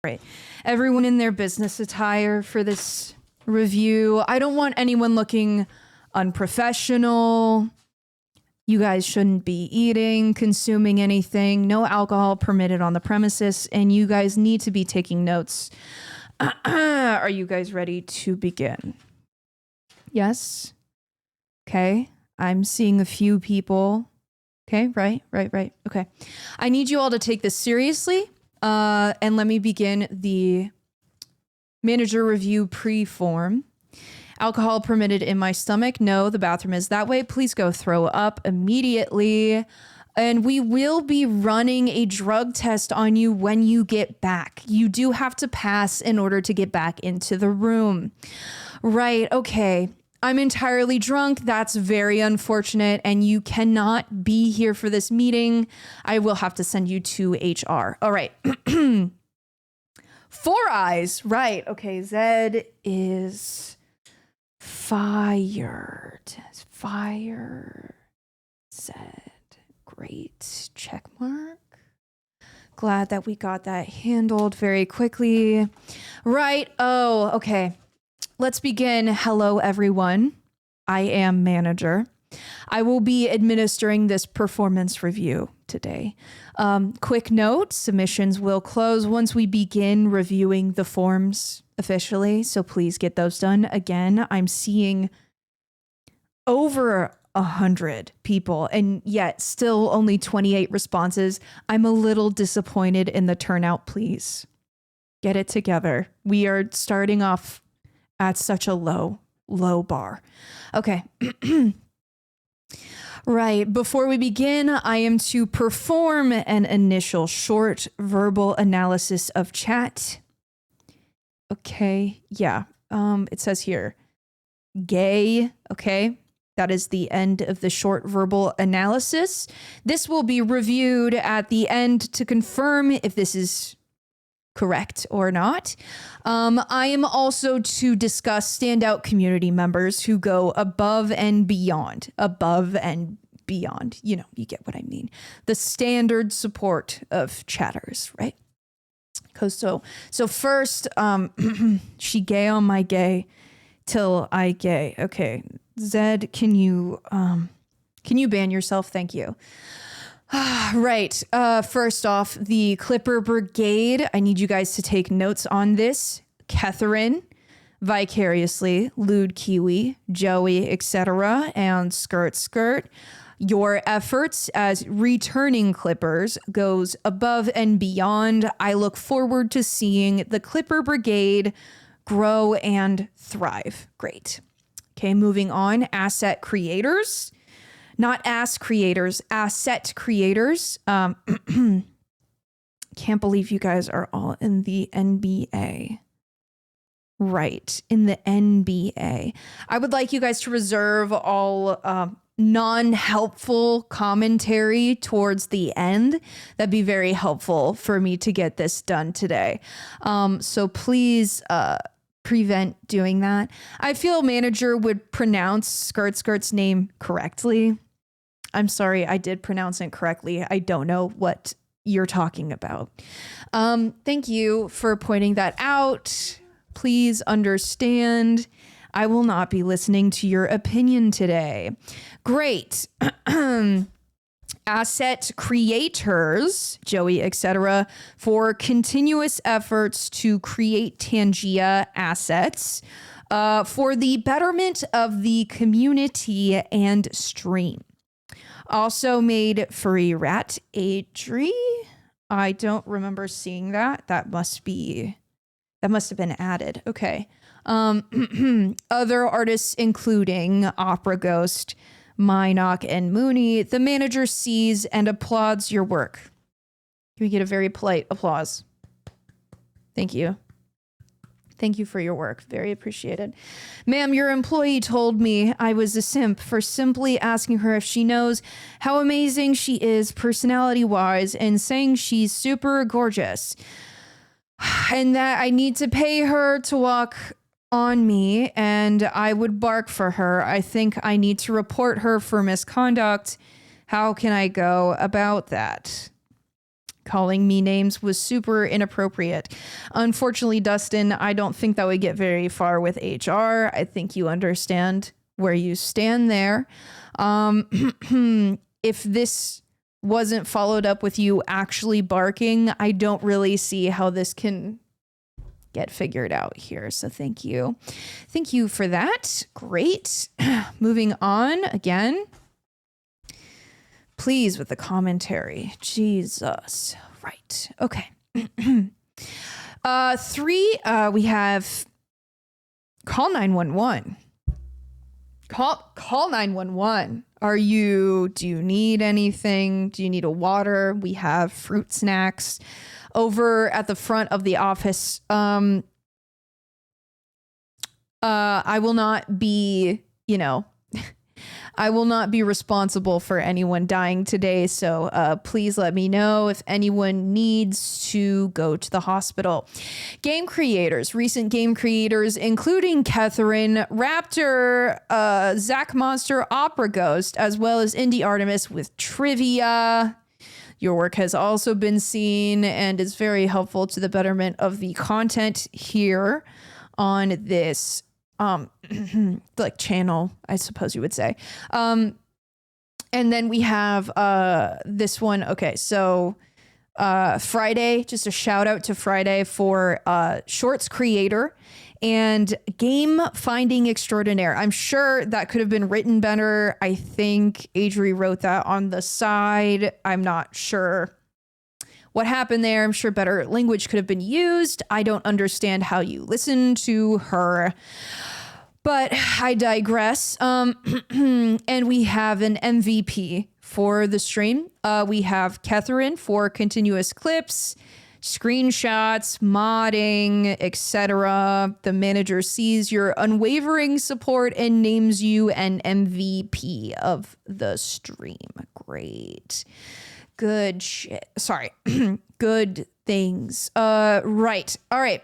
Right. Everyone in their business attire for this review. I don't want anyone looking unprofessional. You guys shouldn't be eating, consuming anything. No alcohol permitted on the premises. And you guys need to be taking notes. Are you guys ready to begin? Yes? Okay. I'm seeing a few people. Okay, right. Okay. I need you all to take this seriously. And let me begin the manager review pre-form. Alcohol permitted in my stomach? No, the bathroom is that way. Please go throw up immediately. And we will be running a drug test on you when you get back. You do have to pass in order to get back into the room. Right, okay. I'm entirely drunk. That's very unfortunate. And you cannot be here for this meeting. I will have to send you to HR. All right. 4 eyes. Right. Okay. Zed is fired. Zed. Great. Check mark. Glad that we got that handled very quickly. Right. Oh, okay. Let's begin. Hello, everyone. I am manager. I will be administering this performance review today. Quick note, submissions will close once we begin reviewing the forms officially, so please get those done. Again, I'm seeing over 100 people and yet still only 28 responses. I'm a little disappointed in the turnout. Please get it together. We are starting off at such a low bar. Okay. Right. Before we begin, I am to perform an initial short verbal analysis of chat. Okay. Yeah. It says here, gay. Okay. That is the end of the short verbal analysis. This will be reviewed at the end to confirm if this is correct or not. I am also to discuss standout community members who go above and beyond. You know, you get what I mean. The standard support of chatters, right? So first, she gay on my gay till I gay. Okay, Zed, can you ban yourself? Thank you. Right. First off, the Clipper Brigade. I need you guys to take notes on this. Catherine, vicariously, Lude Kiwi, Joey, etc., and Skirt. Your efforts as returning Clippers goes above and beyond. I look forward to seeing the Clipper Brigade grow and thrive. Great. Okay, moving on. Asset creators. Not ass creators, asset creators. Can't believe you guys are all in the NBA. Right, in the NBA. I would like you guys to reserve all non-helpful commentary towards the end. That'd be very helpful for me to get this done today. So please prevent doing that. I feel manager would pronounce Skirt's name correctly. I'm sorry, I did pronounce it correctly. I don't know what you're talking about. Thank you for pointing that out. Please understand, I will not be listening to your opinion today. Great. Asset creators, Joey, etc., for continuous efforts to create Tangia assets for the betterment of the community and stream. Also made Free Rat Adri. I don't remember seeing that. That must have been added. Okay. Other artists including Opera Ghost, Minoc, and Mooney. The manager sees and applauds your work. Can we get a very polite applause? Thank you. Thank you for your work. Very appreciated. Ma'am, your employee told me I was a simp for simply asking her if she knows how amazing she is personality-wise and saying she's super gorgeous. And that I need to pay her to walk on me and I would bark for her. I think I need to report her for misconduct. How can I go about that? calling me names was super inappropriate. Unfortunately, Dustin, I don't think that would get very far with HR. I think you understand where you stand there. If this wasn't followed up with you actually barking, I don't really see how this can get figured out here. So thank you. Thank you for that. Great. Moving on again. Please with the commentary. Jesus. Right. Okay. 3, we have call 911. Call 911. Do you need anything? Do you need a water? We have fruit snacks over at the front of the office. I will not be, I will not be responsible for anyone dying today. So please let me know if anyone needs to go to the hospital. Game creators, recent game creators, including Catherine, Raptor, Zach Monster, Opera Ghost, as well as Indie Artemis with trivia. Your work has also been seen and is very helpful to the betterment of the content here on this like channel, I suppose you would say. And then we have this one. Okay, so Friday, just a shout out to Friday for Shorts creator and game finding extraordinaire. I'm sure that could have been written better. I think Adri wrote that on the side. I'm not sure what happened there. I'm sure better language could have been used. I don't understand how you listen to her, but I digress. And we have an MVP for the stream. We have Catherine for continuous clips, screenshots, modding, etc. The manager sees your unwavering support and names you an MVP of the stream. Great. Good shit. Sorry. Good things. Right. All right.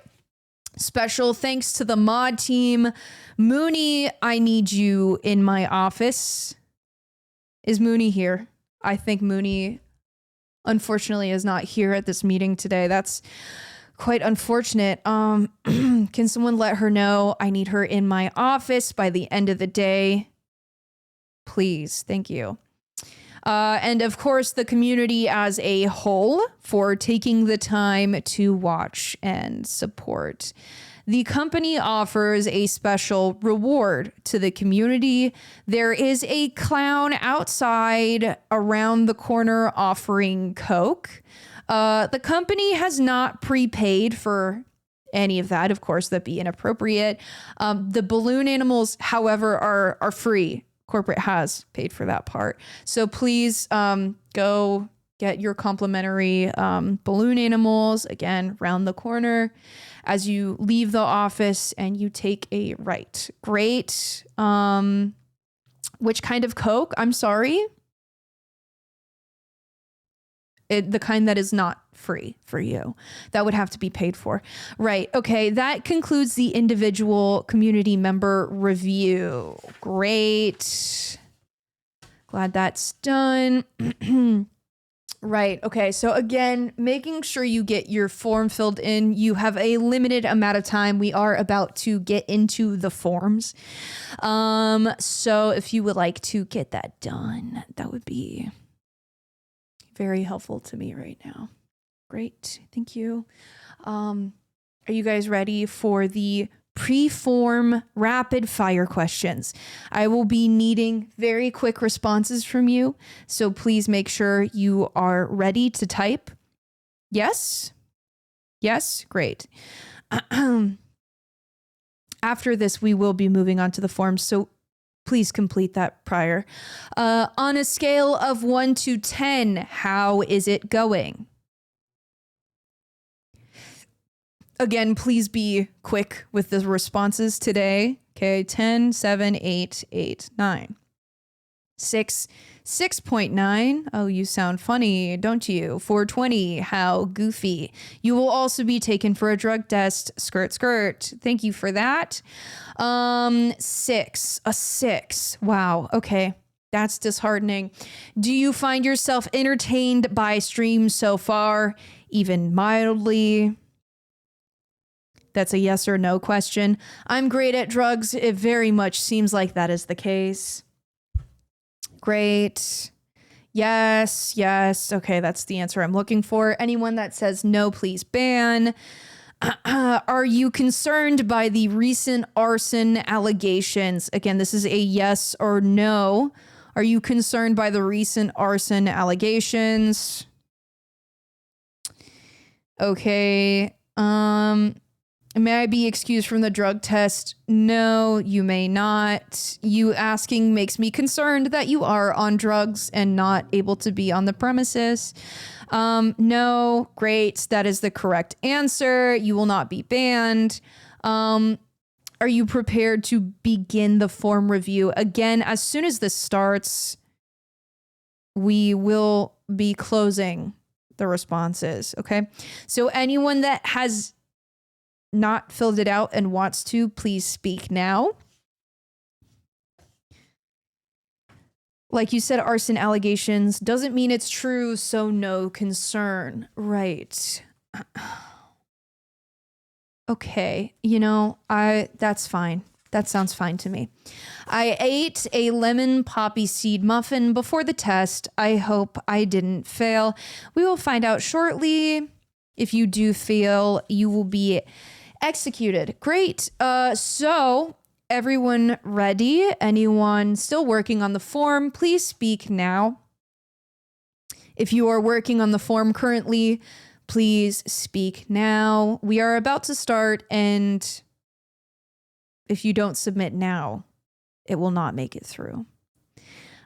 Special thanks to the mod team. Mooney, I need you in my office. Is Mooney here? I think Mooney, unfortunately, is not here at this meeting today. That's quite unfortunate. Can someone let her know I need her in my office by the end of the day? Please. Thank you. And of course, the community as a whole for taking the time to watch and support. The company offers a special reward to the community. There is a clown outside around the corner offering Coke. The company has not prepaid for any of that. Of course, that'd be inappropriate. The balloon animals, however, are free. Corporate has paid for that part. So please go get your complimentary balloon animals, again, round the corner as you leave the office and you take a right. Great. Which kind of Coke? I'm sorry. The kind that is not free for you. That would have to be paid for. Right. Okay. That concludes the individual community member review. Great. Glad that's done. Right. Okay. So again, making sure you get your form filled in. You have a limited amount of time. We are about to get into the forms. So if you would like to get that done, that would be very helpful to me right now. Great. Thank you. Are you guys ready for the pre-form rapid fire questions? I will be needing very quick responses from you. So please make sure you are ready to type. Yes? Yes? Great. After this, we will be moving on to the forms. So please complete that prior. On a scale of 1 to 10, how is it going? Again, please be quick with the responses today. Okay, 10, 7, 8, 8, 9. 6, 6.9. Oh, you sound funny, don't you? 420. How goofy. You will also be taken for a drug test. Skirt, skirt. Thank you for that. 6. A 6. Wow. Okay. That's disheartening. Do you find yourself entertained by streams so far, even mildly? That's a yes or no question. I'm great at drugs. It very much seems like that is the case. Great. Yes, yes. Okay, that's the answer I'm looking for. Anyone that says no, please ban. Are you concerned by the recent arson allegations? Again, this is a yes or no. Are you concerned by the recent arson allegations? Okay. May I be excused from the drug test? No, you may not. You asking makes me concerned that you are on drugs and not able to be on the premises. No, great. That is the correct answer. You will not be banned. Are you prepared to begin the form review? Again, as soon as this starts, we will be closing the responses. Okay. So anyone that has not filled it out and wants to, please speak now. Like you said, arson allegations doesn't mean it's true, so no concern. Right. Okay, that's fine. That sounds fine to me. I ate a lemon poppy seed muffin before the test. I hope I didn't fail. We will find out shortly. If you do fail, you will be executed. Great. So everyone ready? Anyone still working on the form? Please speak now. If you are working on the form currently, please speak now. We are about to start, and if you don't submit now, it will not make it through.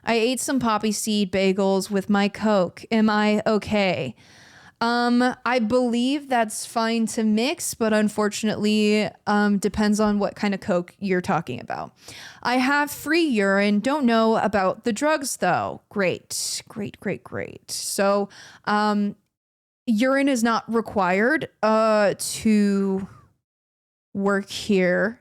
I ate some poppy seed bagels with my Coke. Am I okay? I believe that's fine to mix, but unfortunately, depends on what kind of Coke you're talking about. I have free urine. Don't know about the drugs though. Great, great, great, great. So, urine is not required, to work here.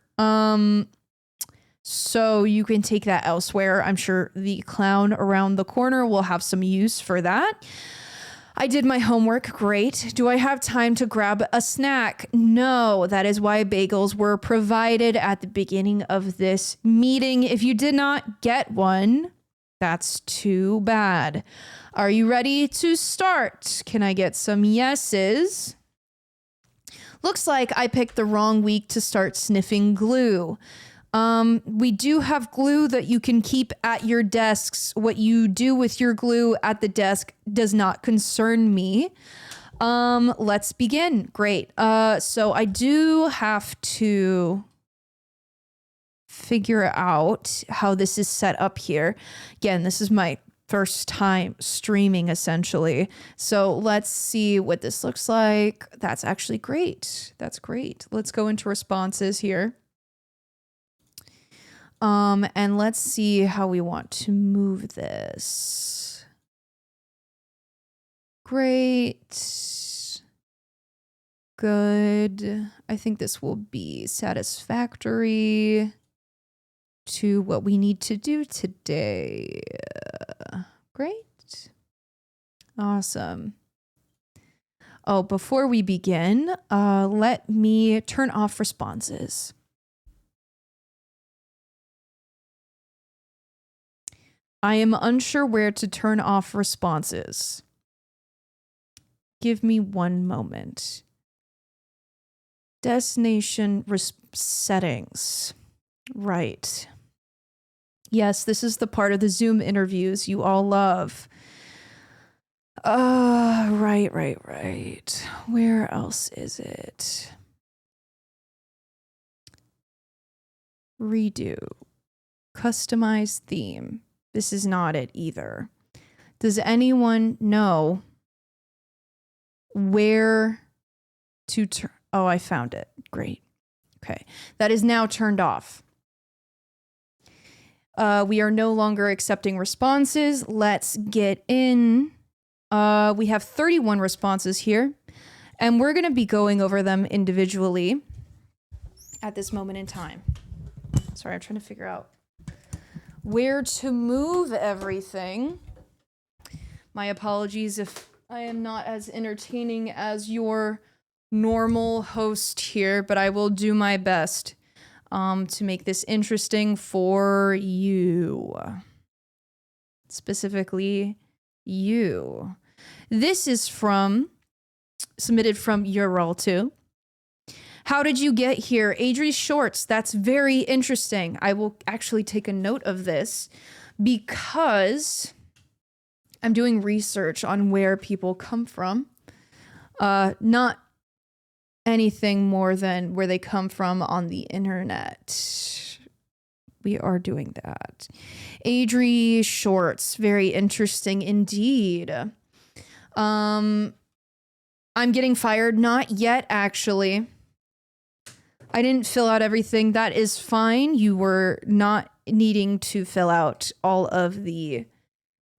So you can take that elsewhere. I'm sure the clown around the corner will have some use for that. I did my homework. Great. Do I have time to grab a snack? No, that is why bagels were provided at the beginning of this meeting. If you did not get one, that's too bad. Are you ready to start? Can I get some yeses? Looks like I picked the wrong week to start sniffing glue. We do have glue that you can keep at your desks. What you do with your glue at the desk does not concern me. Let's begin. Great. So I do have to figure out how this is set up here. Again, this is my first time streaming essentially. So let's see what this looks like. That's actually great. That's great. Let's go into responses here. And let's see how we want to move this. Great. Good. I think this will be satisfactory to what we need to do today. Great. Awesome. Oh, before we begin, let me turn off responses. I am unsure where to turn off responses. Give me one moment. Destination settings. Right. Yes, this is the part of the Zoom interviews you all love. Right. Where else is it? Redo. Customize theme. This is not it either. Does anyone know where to turn? Oh, I found it. Great. Okay. That is now turned off. We are no longer accepting responses. Let's get in. We have 31 responses here, and we're going to be going over them individually at this moment in time. Sorry, I'm trying to figure out where to move everything. My apologies if I am not as entertaining as your normal host here, but I will do my best to make this interesting for you. Specifically, you. This is submitted from Ural2. How did you get here? Adri's shorts. That's very interesting. I will actually take a note of this because I'm doing research on where people come from. Not anything more than where they come from on the internet. We are doing that. Adri shorts. Very interesting indeed. I'm getting fired. Not yet, actually. I didn't fill out everything. That is fine. You were not needing to fill out all of the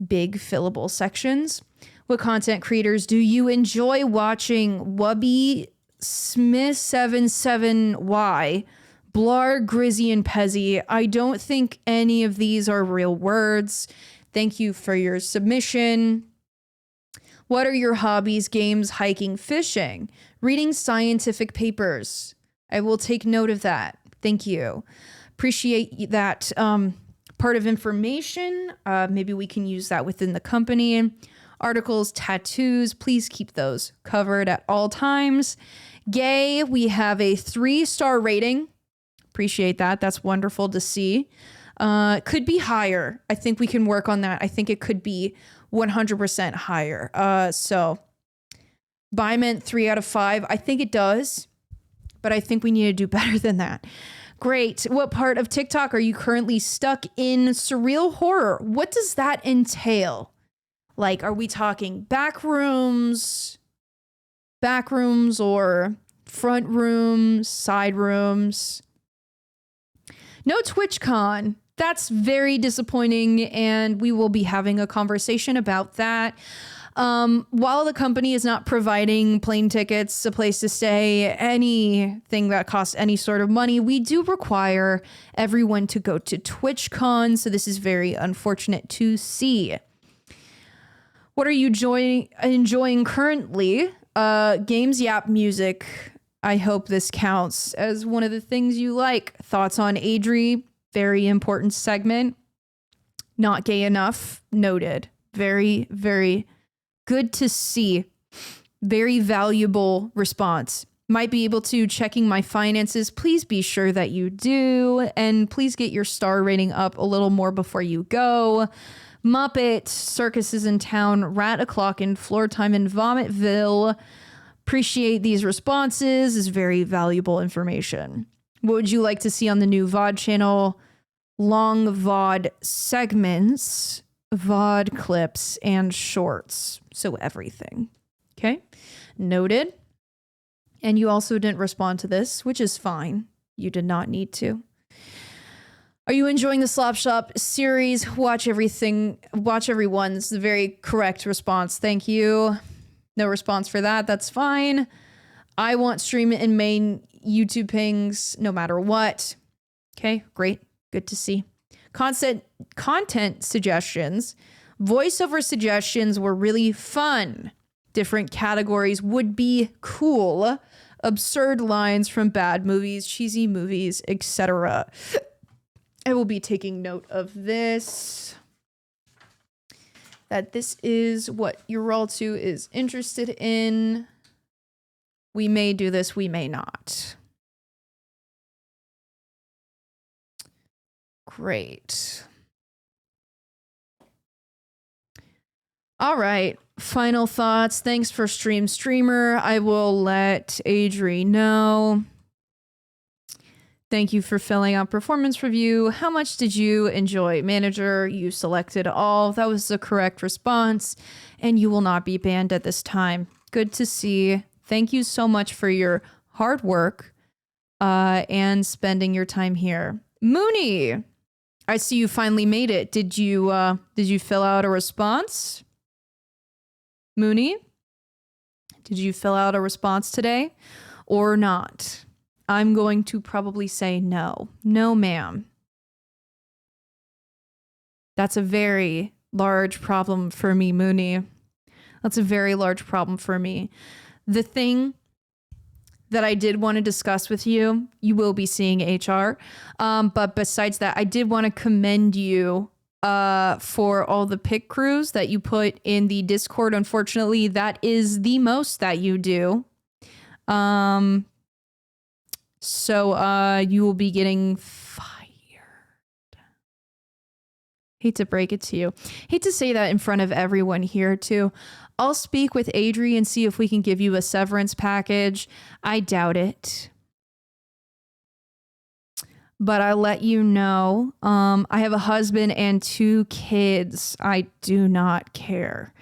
big fillable sections. What content creators do you enjoy watching? Wubby Smith 77Y, Blar, Grizzy, and Pezzy. I don't think any of these are real words. Thank you for your submission. What are your hobbies? Games, hiking, fishing, reading scientific papers. I will take note of that. Thank you. Appreciate that part of information. Maybe we can use that within the company. Articles, tattoos, please keep those covered at all times. Gay, we have a 3-star rating. Appreciate that. That's wonderful to see. Could be higher. I think we can work on that. I think it could be 100% higher. So Bi meant 3 out of 5. I think it does, but I think we need to do better than that. Great. What part of TikTok are you currently stuck in? Surreal horror. What does that entail? Like, are we talking back rooms or front rooms, side rooms? No TwitchCon. That's very disappointing, and we will be having a conversation about that. While the company is not providing plane tickets, a place to stay, anything that costs any sort of money, we do require everyone to go to TwitchCon, so this is very unfortunate to see. What are you enjoying currently? Games, yap, music. I hope this counts as one of the things you like. Thoughts on Adri? Very important segment. Not gay enough. Noted. Very, very good to see. Very valuable response. Might be able to checking my finances. Please be sure that you do. And please get your star rating up a little more before you go. Muppet, Circus is in town, Rat O'Clock in Floor Time in Vomitville. Appreciate these responses. Is very valuable information. What would you like to see on the new VOD channel? Long VOD segments, VOD clips, and shorts. So everything. Okay? Noted. And you also didn't respond to this, which is fine. You did not need to. Are you enjoying the Slop Shop series? Watch everything. Watch everyone's the very correct response. Thank you. No response for that. That's fine. I want stream and main YouTube pings no matter what. Okay, great. Good to see. Content suggestions. Voiceover suggestions were really fun. Different categories would be cool. Absurd lines from bad movies, cheesy movies, etc. I will be taking note of this. That this is what Ural2 is interested in. We may do this, we may not. Great. All right. Final thoughts. Thanks for streamer. I will let Adri know. Thank you for filling out performance review. How much did you enjoy? Manager, you selected all. That was the correct response, and you will not be banned at this time. Good to see. Thank you so much for your hard work and spending your time here. Mooney, I see you finally made it. Did you fill out a response? Mooney, did you fill out a response today or not? I'm going to probably say no. No, ma'am. That's a very large problem for me, Mooney. That's a very large problem for me. The thing that I did want to discuss with you, you will be seeing HR. But besides that, I did want to commend you for all the pick crews that you put in the Discord. Unfortunately, that is the most that you do. So you will be getting fired. Hate to break it to you. Hate to say that in front of everyone here too. I'll speak with Adri and see if we can give you a severance package. I doubt it. But I'll let you know. I have a husband and 2 kids. I do not care.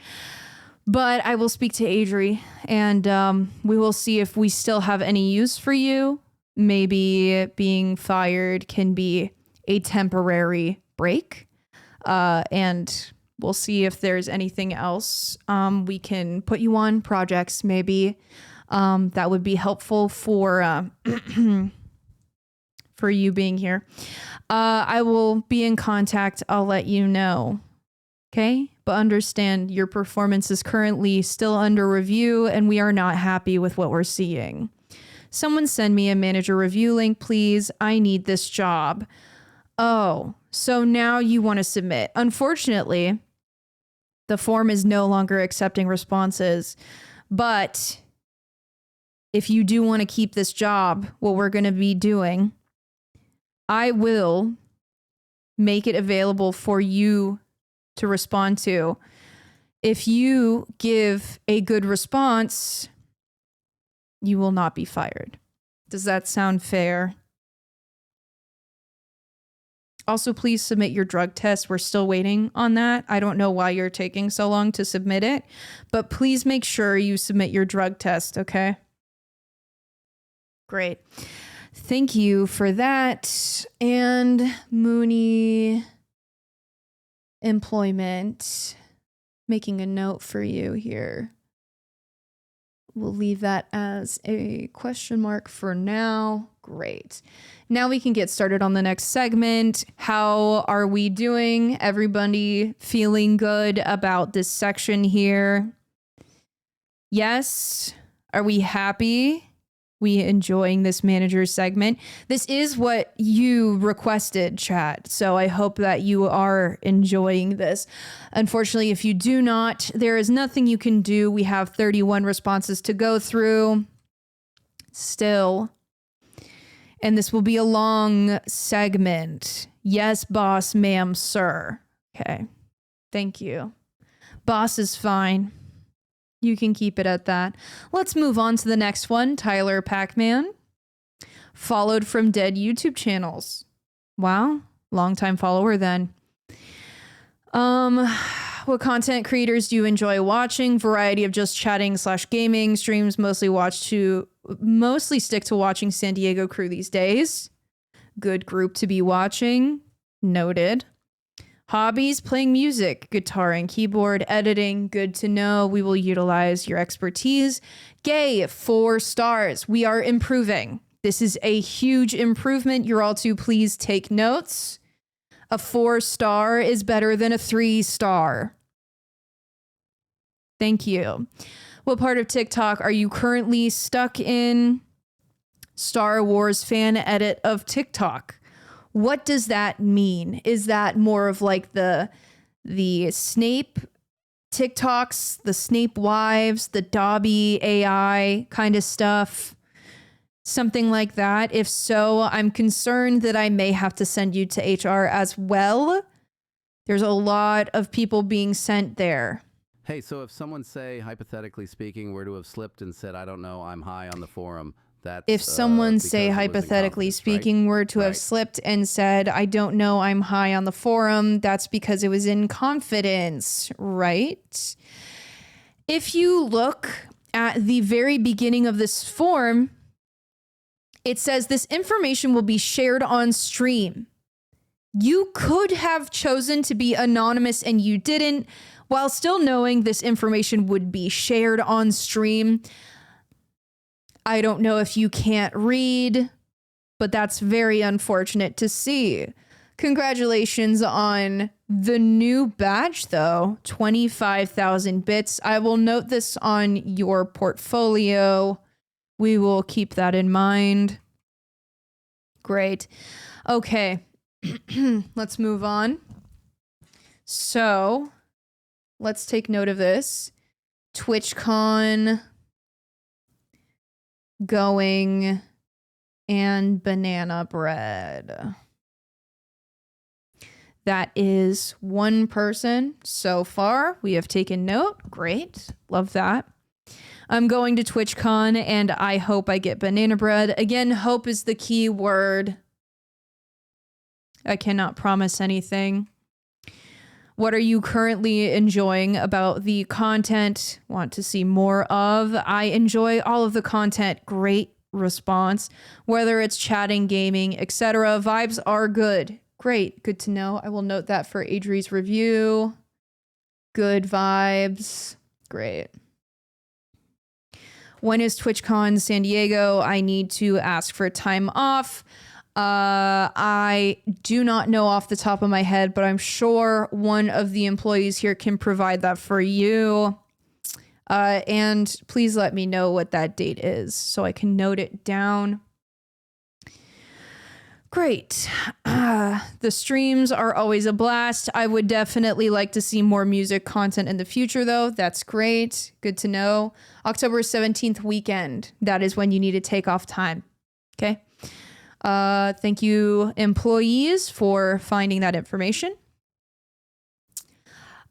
But I will speak to Adri and we will see if we still have any use for you. Maybe being fired can be a temporary break. And we'll see if there's anything else we can put you on projects maybe that would be helpful for for you being here. I will be in contact. I'll let you know. Okay? But understand your performance is currently still under review and we are not happy with what we're seeing. Someone send me a manager review link, please. I need this job. Oh, so now you want to submit. Unfortunately, the form is no longer accepting responses. But if you do want to keep this job, what we're going to be doing, I will make it available for you to respond to. If you give a good response, you will not be fired. Does that sound fair? Also, please submit your drug test. We're still waiting on that. I don't know why you're taking so long to submit it, but please make sure you submit your drug test, okay? Great. Thank you for that. And Mooney employment, making a note for you here. We'll leave that as a question mark for now. Great. Now we can get started on the next segment. How are we doing? Everybody feeling good about this section here? Yes. Are we happy? We enjoying this manager segment? This is what you requested, chat. So I hope that you are enjoying this. Unfortunately, if you do not, there is nothing you can do. We have 31 responses to go through still. And this will be a long segment. Yes, boss, ma'am, sir. Okay. Thank you. Boss is fine. You can keep it at that. Let's move on to the next one. Tyler Pac-Man. Followed from dead YouTube channels. Wow. Longtime follower then. What content creators do you enjoy watching? Variety of just chatting / gaming streams. Mostly stick to watching San Diego Crew these days. Good group to be watching. Noted. Hobbies, playing music, guitar and keyboard, editing. Good to know. We will utilize your expertise. Gay, 4 stars. We are improving. This is a huge improvement. You're all to please take notes. A 4-star is better than a 3-star. Thank you. What part of TikTok are you currently stuck in? Star Wars fan edit of TikTok. What does that mean? Is that more of like the Snape TikToks, the Snape wives, the Dobby AI kind of stuff? Something like that? If so, I'm concerned that I may have to send you to HR as well. There's a lot of people being sent there. Hey, so if someone, say, hypothetically speaking, were to have slipped and said, I don't know, I'm high on the forum, that's if someone, say, hypothetically speaking, right? were to have slipped and said, I don't know, I'm high on the forum, that's because it was in confidence, right? If you look at the very beginning of this form, it says this information will be shared on stream. You could have chosen to be anonymous and you didn't, while still knowing this information would be shared on stream. I don't know if you can't read, but that's very unfortunate to see. Congratulations on the new badge, though. 25,000 bits. I will note this on your portfolio. We will keep that in mind. Great. Okay. Let's move on. So let's take note of this. TwitchCon going and banana bread. That is one person so far. We have taken note. Great. Love that. I'm going to TwitchCon and I hope I get banana bread. Again, hope is the key word. I cannot promise anything. What are you currently enjoying about the content? Want to see more of? I enjoy all of the content. Great response. Whether it's chatting, gaming, etc. Vibes are good. Great. Good to know. I will note that for Adri's review. Good vibes. Great. When is TwitchCon San Diego? I need to ask for time off. I do not know off the top of my head, but I'm sure one of the employees here can provide that for you. And please let me know what that date is so I can note it down. Great. The streams are always a blast. I would definitely like to see more music content in the future, though. That's great. Good to know. October 17th weekend. That is when you need to take off time. Okay. Thank you, employees, for finding that information.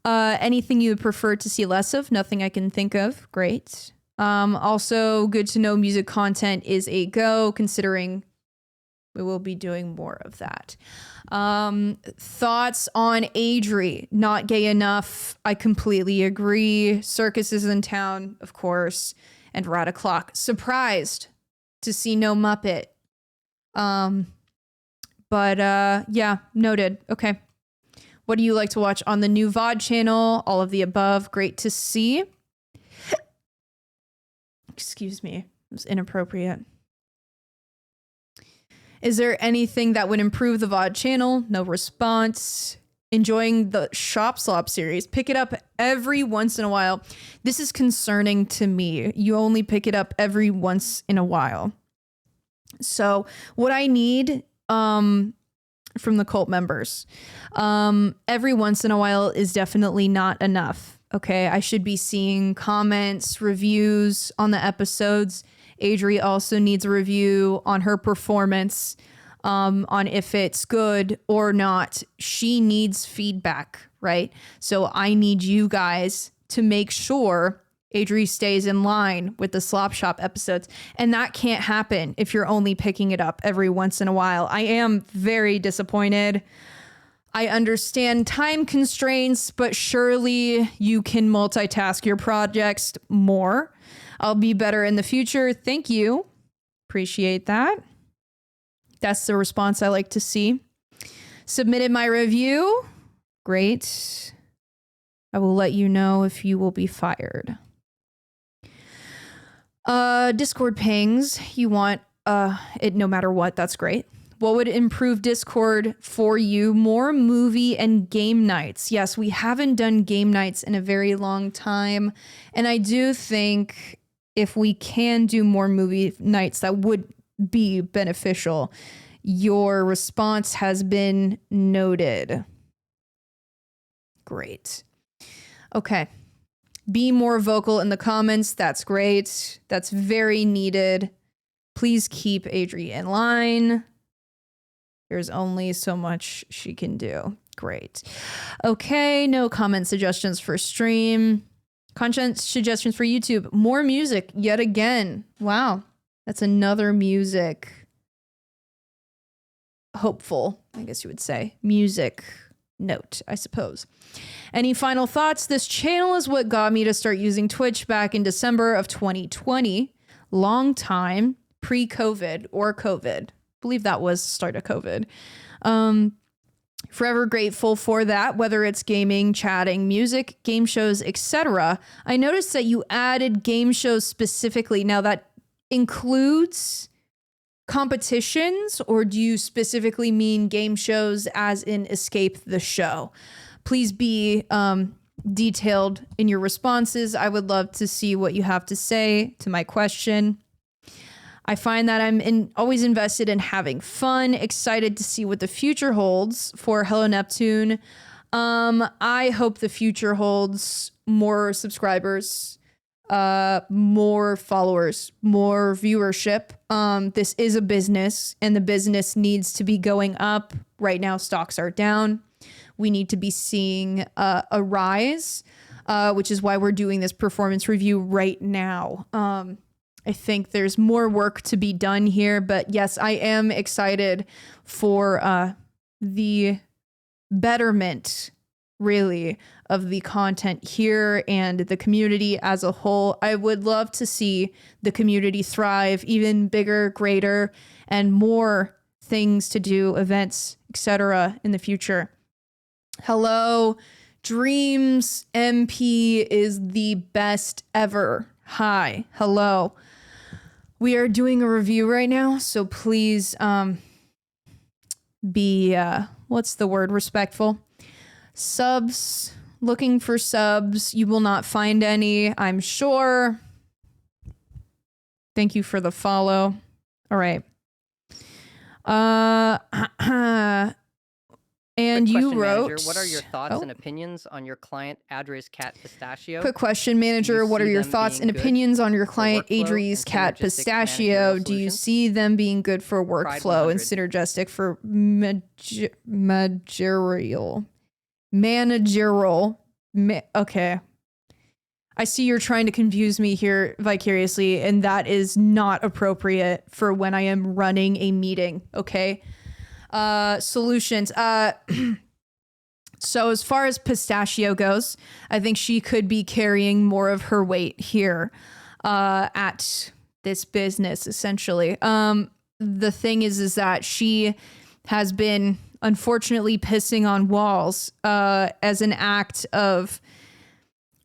Anything you would prefer to see less of? Nothing I can think of. Great. Also, good to know music content is a go, considering we will be doing more of that. Thoughts on Adri? Not gay enough. I completely agree. Circus is in town, of course. And we're at a clock. Surprised to see no Muppet. Yeah, noted. Okay. What do you like to watch on the new VOD channel? All of the above. Great to see. Excuse me. It was inappropriate. Is there anything that would improve the VOD channel? No response. Enjoying the Shop Slop series. Pick it up every once in a while. This is concerning to me. You only pick it up every once in a while. So what I need from the cult members, every once in a while is definitely not enough. Okay, I should be seeing comments, reviews on the episodes. Adri also needs a review on her performance, on if it's good or not. She needs feedback, right? So I need you guys to make sure Adri stays in line with the Slop Shop episodes. And that can't happen if you're only picking it up every once in a while. I am very disappointed. I understand time constraints, but surely you can multitask your projects more. I'll be better in the future. Thank you. Appreciate that. That's the response I like to see. Submitted my review. Great. I will let you know if you will be fired. Discord pings. You want it no matter what. That's great. What would improve Discord for you? More movie and game nights. Yes, we haven't done game nights in a very long time. And I do think if we can do more movie nights, that would be beneficial. Your response has been noted. Great. Okay. Be more vocal in the comments. That's great. That's very needed. Please keep Adri in line. There's only so much she can do. Great. Okay, no comment suggestions for stream. Content suggestions for YouTube. More music yet again. Wow. That's another music. Hopeful, I guess you would say. Music note, I suppose. Any final thoughts? This channel is what got me to start using Twitch back in December of 2020. Long time, pre-COVID or COVID. I believe that was the start of COVID. Forever grateful for that, whether it's gaming, chatting, music, game shows, etc. I noticed that you added game shows specifically. Now that includes competitions, or do you specifically mean game shows as in Escape the Show? Please be detailed in your responses. I would love to see what you have to say to my question. I find that I'm always invested in having fun, excited to see what the future holds for Hello Neptune. I hope the future holds more subscribers, more followers, more viewership. This is a business, and the business needs to be going up. Right now, stocks are down. We need to be seeing a rise, which is why we're doing this performance review right now. I think there's more work to be done here, but yes, I am excited for the betterment, really, of the content here and the community as a whole. I would love to see the community thrive, even bigger, greater, and more things to do, events, etc. in the future. Hello, Dreams MP is the best ever. Hi, hello. We are doing a review right now, so please be, what's the word, respectful. Subs, looking for subs. You will not find any, I'm sure. Thank you for the follow. All right. And you wrote, manager, what are your thoughts and opinions on your client Adri's cat Pistachio? Quick question, manager. What are your thoughts and opinions on your client Adri's cat Pistachio? Do you see them being good for workflow and synergistic for managerial? Okay. I see you're trying to confuse me here vicariously, and that is not appropriate for when I am running a meeting. Okay. Solutions. So as far as Pistachio goes, I think she could be carrying more of her weight here, at this business, essentially. The thing is that she has been unfortunately pissing on walls, as an act of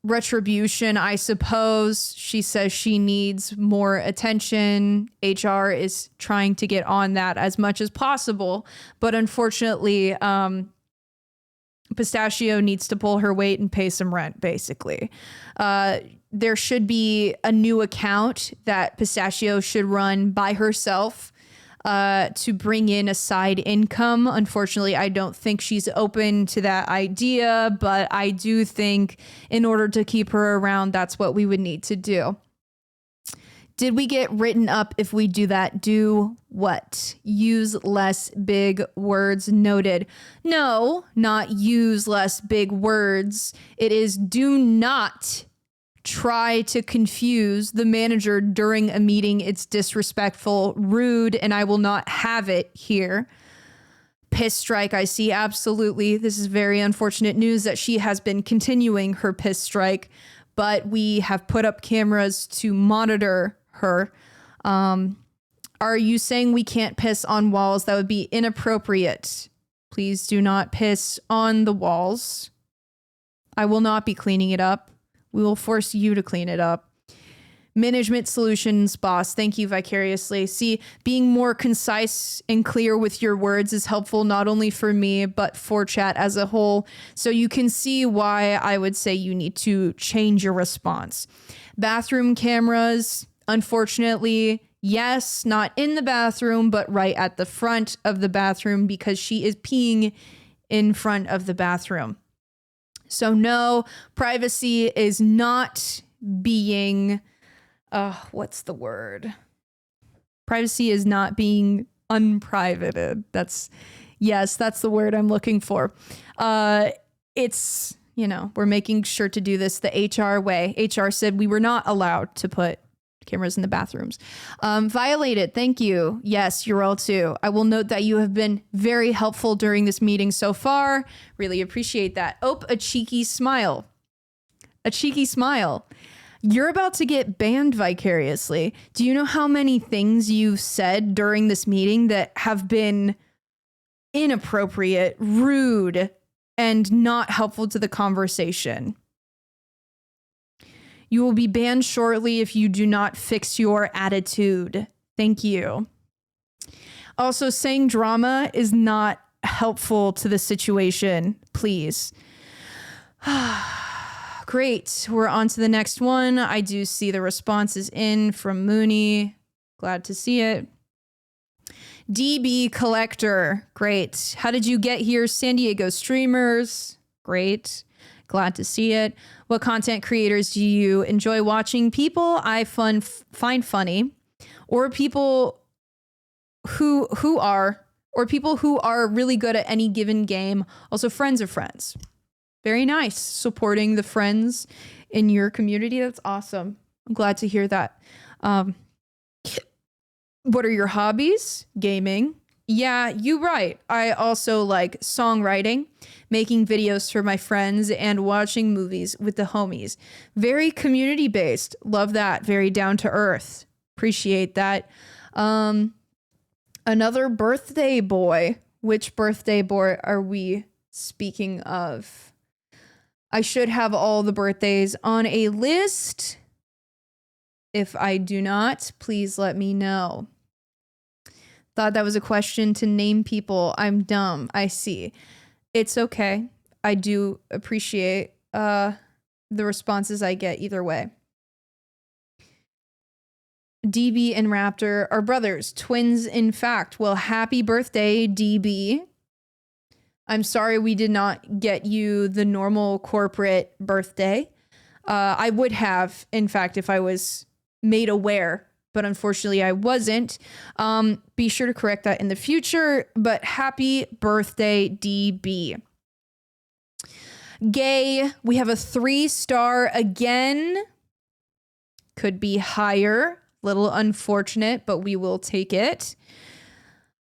retribution, I suppose. She says she needs more attention. HR is trying to get on that as much as possible, but unfortunately, Pistachio needs to pull her weight and pay some rent, basically. There should be a new account that Pistachio should run by herself, to bring in a side income. Unfortunately, I don't think she's open to that idea, but I do think in order to keep her around, that's what we would need to do. Did we get written up if we do that? Do what? Use less big words. Noted. No, not use less big words. It is do not try to confuse the manager during a meeting. It's disrespectful, rude, and I will not have it here. Piss strike, I see. Absolutely. This is very unfortunate news that she has been continuing her piss strike, but we have put up cameras to monitor her. Are you saying we can't piss on walls? That would be inappropriate. Please do not piss on the walls. I will not be cleaning it up. We will force you to clean it up. Management solutions, boss. Thank you vicariously. See, being more concise and clear with your words is helpful not only for me, but for chat as a whole. So you can see why I would say you need to change your response. Bathroom cameras, unfortunately, yes, not in the bathroom, but right at the front of the bathroom because she is peeing in front of the bathroom. So no, privacy is not being, what's the word? Privacy is not being unprivated. That's the word I'm looking for. It's, we're making sure to do this the HR way. HR said we were not allowed to put cameras in the bathrooms. Violated. Thank you. Yes, you're all too. I will note that you have been very helpful during this meeting so far. Really appreciate that. Oh, a cheeky smile. A cheeky smile. You're about to get banned vicariously. Do you know how many things you've said during this meeting that have been inappropriate, rude, and not helpful to the conversation? You will be banned shortly if you do not fix your attitude. Thank you. Also, saying drama is not helpful to the situation, please. Great. We're on to the next one. I do see the responses in from Mooney. Glad to see it. DB Collector. Great. How did you get here? San Diego streamers. Great. Glad to see it. What content creators do you enjoy watching? People I find funny, or people who are really good at any given game. Also friends of friends. Very nice. Supporting the friends in your community. That's awesome. I'm glad to hear that. What are your hobbies? Gaming. Yeah, you're right. I also like songwriting, making videos for my friends, and watching movies with the homies. Very community based. Love that. Very down to earth. Appreciate that. Another birthday boy. Which birthday boy are we speaking of? I should have all the birthdays on a list. If I do not, please let me know. Thought that was a question to name people. I'm dumb. I see. It's okay. I do appreciate the responses I get either way. DB and Raptor are brothers, twins in fact. Well, happy birthday, DB. I'm sorry we did not get you the normal corporate birthday. I would have, in fact, if I was made aware, but unfortunately I wasn't. Be sure to correct that in the future, but happy birthday, DB. Gay, we have a 3-star again. Could be higher. Little unfortunate, but we will take it.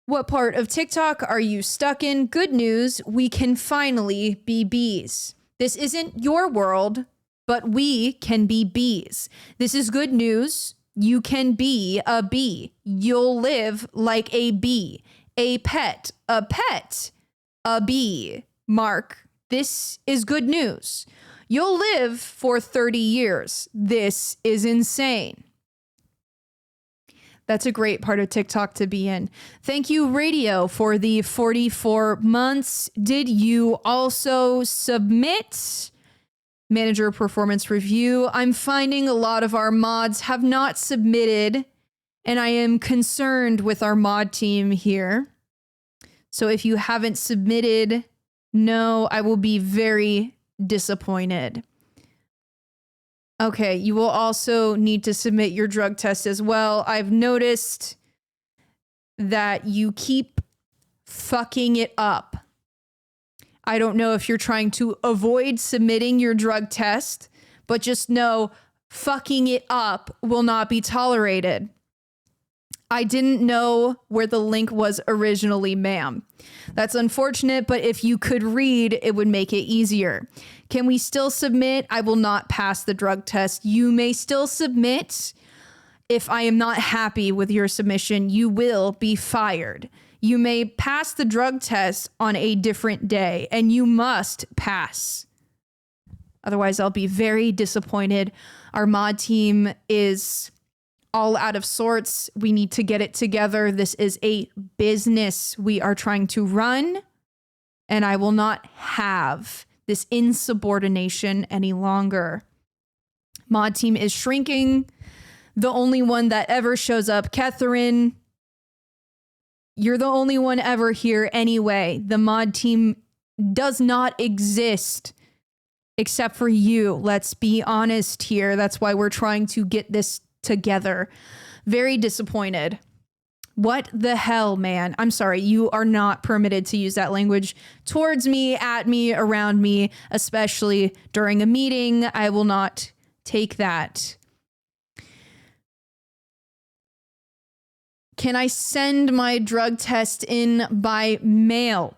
What part of TikTok are you stuck in? Good news, we can finally be bees. This isn't your world, but we can be bees. This is good news. You can be a bee. You'll live like a bee. A pet, a bee. Mark, this is good news. You'll live for 30 years. This is insane. That's a great part of TikTok to be in. Thank you, Radio, for the 44 months. Did you also submit manager performance review? I'm finding a lot of our mods have not submitted, and I am concerned with our mod team here. So if you haven't submitted, no, I will be very disappointed. Okay, you will also need to submit your drug test as well. I've noticed that you keep fucking it up. I don't know if you're trying to avoid submitting your drug test, but just know fucking it up will not be tolerated. I didn't know where the link was originally, ma'am. That's unfortunate, but if you could read, it would make it easier. Can we still submit? I will not pass the drug test. You may still submit. If I am not happy with your submission, you will be fired. You may pass the drug test on a different day, and you must pass. Otherwise, I'll be very disappointed. Our mod team is all out of sorts. We need to get it together. This is a business we are trying to run, and I will not have this insubordination any longer. Mod team is shrinking. The only one that ever shows up, Catherine, you're the only one ever here anyway. The mod team does not exist except for you. Let's be honest here. That's why we're trying to get this together. Very disappointed. What the hell, man? I'm sorry. You are not permitted to use that language towards me, at me, around me, especially during a meeting. I will not take that. Can I send my drug test in by mail?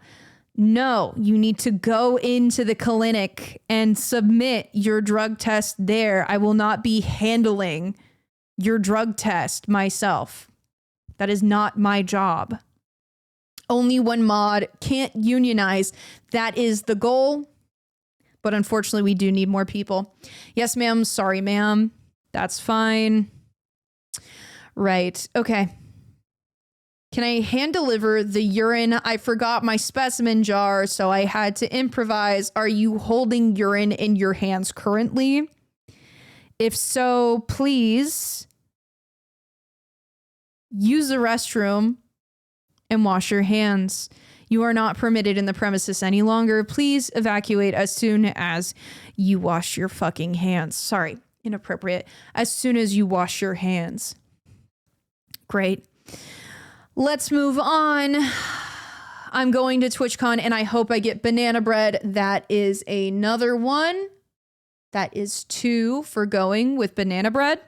No, you need to go into the clinic and submit your drug test there. I will not be handling your drug test myself. That is not my job. Only one mod, can't unionize. That is the goal. But unfortunately, we do need more people. Yes, ma'am. Sorry, ma'am. That's fine. Right. Okay. Can I hand deliver the urine? I forgot my specimen jar, so I had to improvise. Are you holding urine in your hands currently? If so, please use the restroom and wash your hands. You are not permitted in the premises any longer. Please evacuate as soon as you wash your fucking hands. Sorry, inappropriate. As soon as you wash your hands. Great. Let's move on. I'm going to TwitchCon and I hope I get banana bread. That is another one. That is 2 for going with banana bread.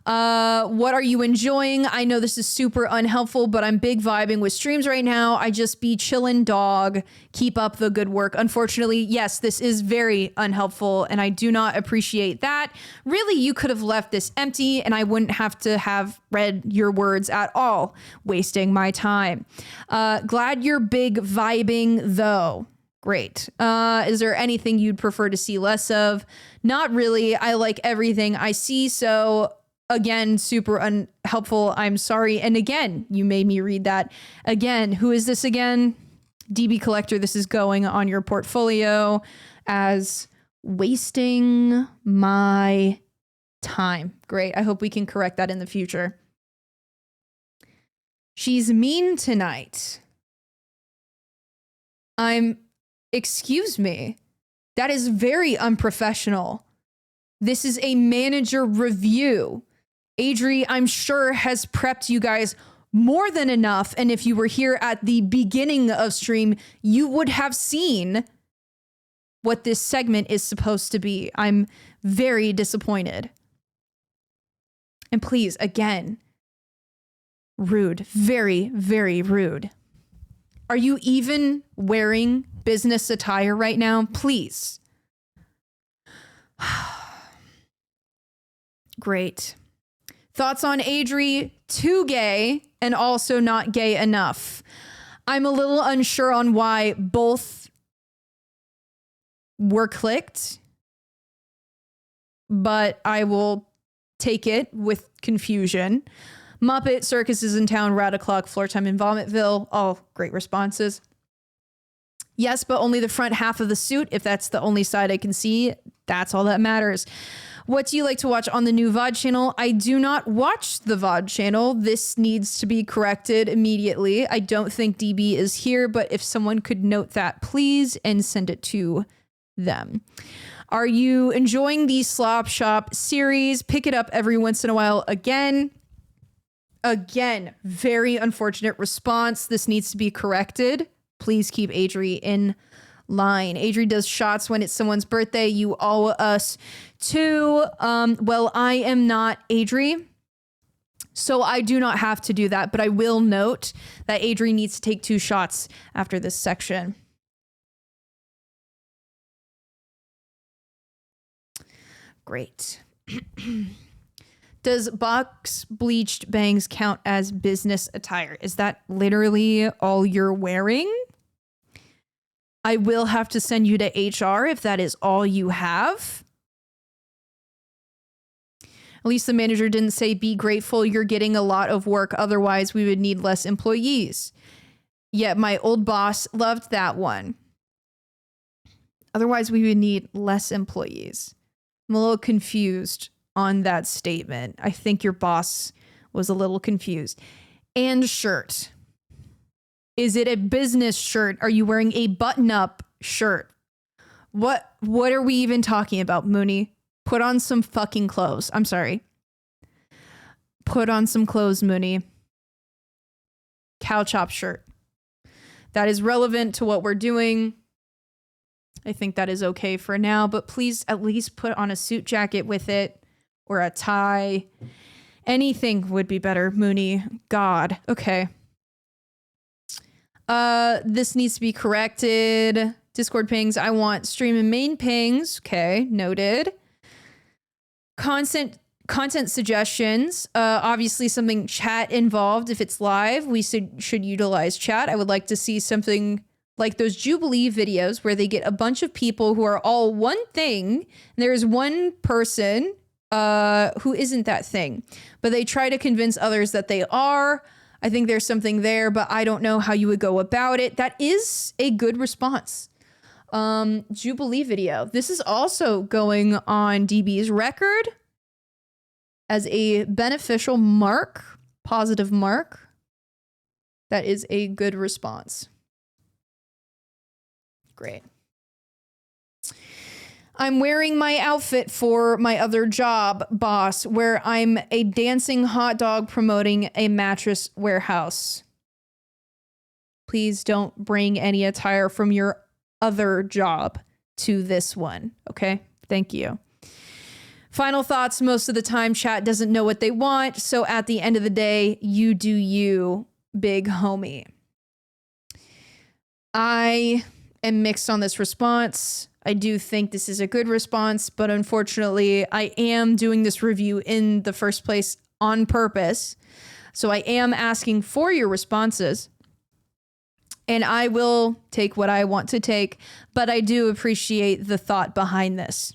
What are you enjoying? I know this is super unhelpful, but I'm big vibing with streams right now. I just be chillin' dog. Keep up the good work. Unfortunately, yes, this is very unhelpful and I do not appreciate that. Really, you could have left this empty and I wouldn't have to have read your words at all, wasting my time. Glad you're big vibing though. Great. Is there anything you'd prefer to see less of? Not really. I like everything I see, so again, super unhelpful. I'm sorry. And again, you made me read that. Again, who is this again? DB Collector, this is going on your portfolio as wasting my time. Great. I hope we can correct that in the future. She's mean tonight. Excuse me. That is very unprofessional. This is a manager review. Adri, I'm sure, has prepped you guys more than enough. And if you were here at the beginning of stream, you would have seen what this segment is supposed to be. I'm very disappointed. And please, again, rude. Very, very rude. Are you even wearing business attire right now? Please. Great. Thoughts on Adri? Too gay and also not gay enough. I'm a little unsure on why both were clicked, but I will take it with confusion. Muppet, Circus is in town, Rat O'Clock, Floor Time in Vomitville. All great responses. Yes, but only the front half of the suit. If that's the only side I can see, that's all that matters. What do you like to watch on the new VOD channel? I do not watch the VOD channel. This needs to be corrected immediately. I don't think DB is here, but if someone could note that, please, and send it to them. Are you enjoying the Slop Shop series? Pick it up every once in a while again. Again, very unfortunate response. This needs to be corrected. Please keep Adri in line. Adri does shots when it's someone's birthday. You owe us 2. Well, I am not Adri, so I do not have to do that, but I will note that Adri needs to take 2 shots after this section. Great. Does box bleached bangs count as business attire? Is that literally all you're wearing? I will have to send you to HR if that is all you have. At least the manager didn't say, be grateful you're getting a lot of work. Otherwise, we would need less employees. Yet my old boss loved that one. Otherwise, we would need less employees. I'm a little confused on that statement. I think your boss was a little confused. And shirt. Is it a business shirt? Are you wearing a button-up shirt? What are we even talking about, Mooney? Put on some fucking clothes. I'm sorry. Put on some clothes, Mooney. Cow chop shirt. That is relevant to what we're doing. I think that is okay for now, but please at least put on a suit jacket with it or a tie. Anything would be better, Mooney. God. Okay. This needs to be corrected. Discord pings. I want stream and main pings. Okay, noted. Content suggestions. Obviously something chat involved. If it's live, we should utilize chat. I would like to see something like those Jubilee videos where they get a bunch of people who are all one thing. And there's one person who isn't that thing, but they try to convince others that they are. I think there's something there, but I don't know how you would go about it. That is a good response. Jubilee video. This is also going on DB's record as a beneficial mark, positive mark. That is a good response. Great. I'm wearing my outfit for my other job, boss, where I'm a dancing hot dog promoting a mattress warehouse. Please don't bring any attire from your other job to this one. Okay? Thank you. Final thoughts. Most of the time, chat doesn't know what they want. So at the end of the day, you do you, big homie. I am mixed on this response. I do think this is a good response, but unfortunately, I am doing this review in the first place on purpose. So I am asking for your responses. And I will take what I want to take, but I do appreciate the thought behind this.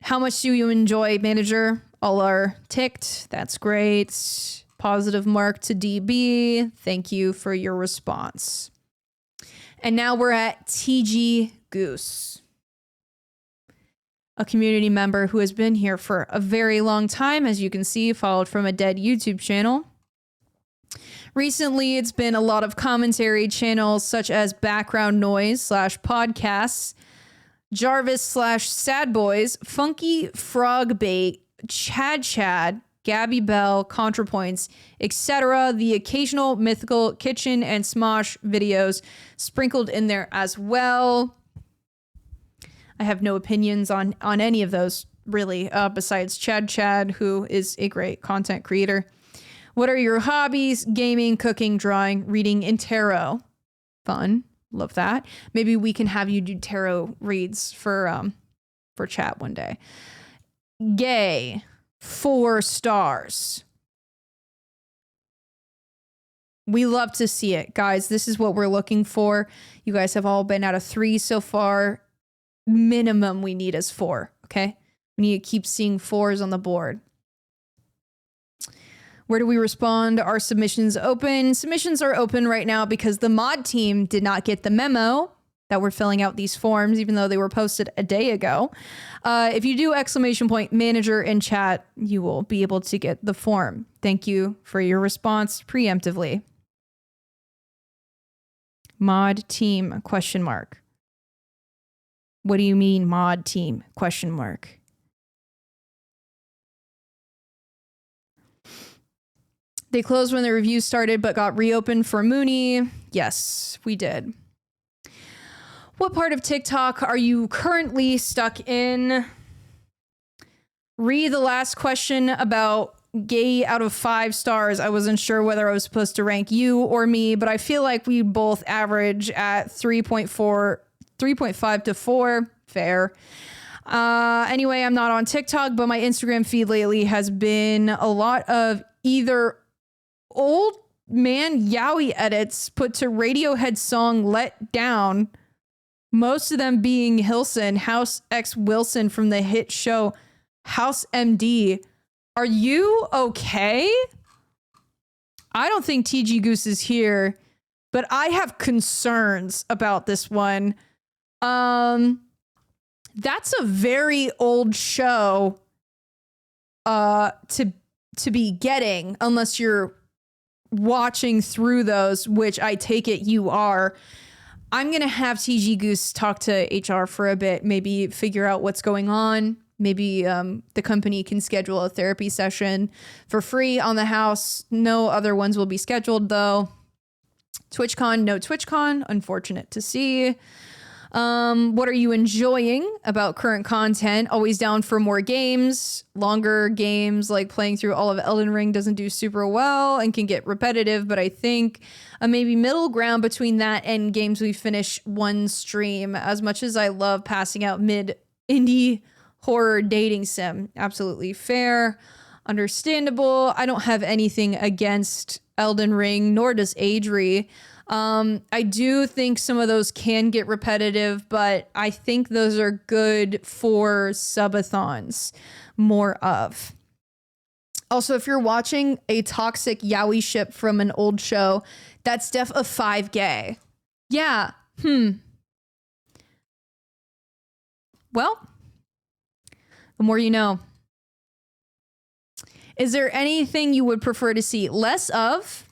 How much do you enjoy, manager? All are ticked. That's great. Positive mark to DB. Thank you for your response. And now we're at TG Goose, a community member who has been here for a very long time, as you can see, followed from a dead YouTube channel. Recently, it's been a lot of commentary channels such as Background Noise /podcasts, Jarvis /Sad Boys, Funky Frog Bait, Chad, Gabby Bell, ContraPoints, etc. The occasional Mythical Kitchen and Smosh videos sprinkled in there as well. I have no opinions on any of those, really, besides Chad, who is a great content creator. What are your hobbies? Gaming, cooking, drawing, reading, and tarot. Fun. Love that. Maybe we can have you do tarot reads for chat one day. Gay. 4 stars. We love to see it, guys. This is what we're looking for. You guys have all been out of 3 so far. Minimum we need is 4, okay? We need to keep seeing 4s on the board. Where do we respond? Are submissions open? Submissions are open right now because the mod team did not get the memo that we're filling out these forms, even though they were posted a day ago. If you do !manager in chat, you will be able to get the form. Thank you for your response preemptively. Mod team, ? What do you mean mod team, ? They closed when the review started, but got reopened for Mooney. Yes, we did. What part of TikTok are you currently stuck in? Read the last question about gay out of 5 stars. I wasn't sure whether I was supposed to rank you or me, but I feel like we both average at 3.5 to 4. Fair. Anyway, I'm not on TikTok, but my Instagram feed lately has been a lot of either old man Yowie edits put to Radiohead song Let Down, most of them being Hilson, House X Wilson from the hit show House MD. Are you okay? I don't think TG Goose is here, but I have concerns about this one. That's a very old show to be getting, unless you're watching through those, which I take it you are. I'm going to have TG Goose talk to HR for a bit, maybe figure out what's going on. Maybe the company can schedule a therapy session for free on the house. No other ones will be scheduled, though. TwitchCon, no TwitchCon. Unfortunate to see. What are you enjoying about current content? Always down for more games. Longer games, like playing through all of Elden Ring doesn't do super well and can get repetitive, but I think a maybe middle ground between that and games we finish one stream. As much as I love passing out mid-indie horror dating sim, absolutely fair, understandable. I don't have anything against Elden Ring, nor does Adri. I do think some of those can get repetitive, but I think those are good for subathons more of. Also, if you're watching a toxic yaoi ship from an old show, that's def a 5 gay. Yeah. Well, the more you know. Is there anything you would prefer to see less of?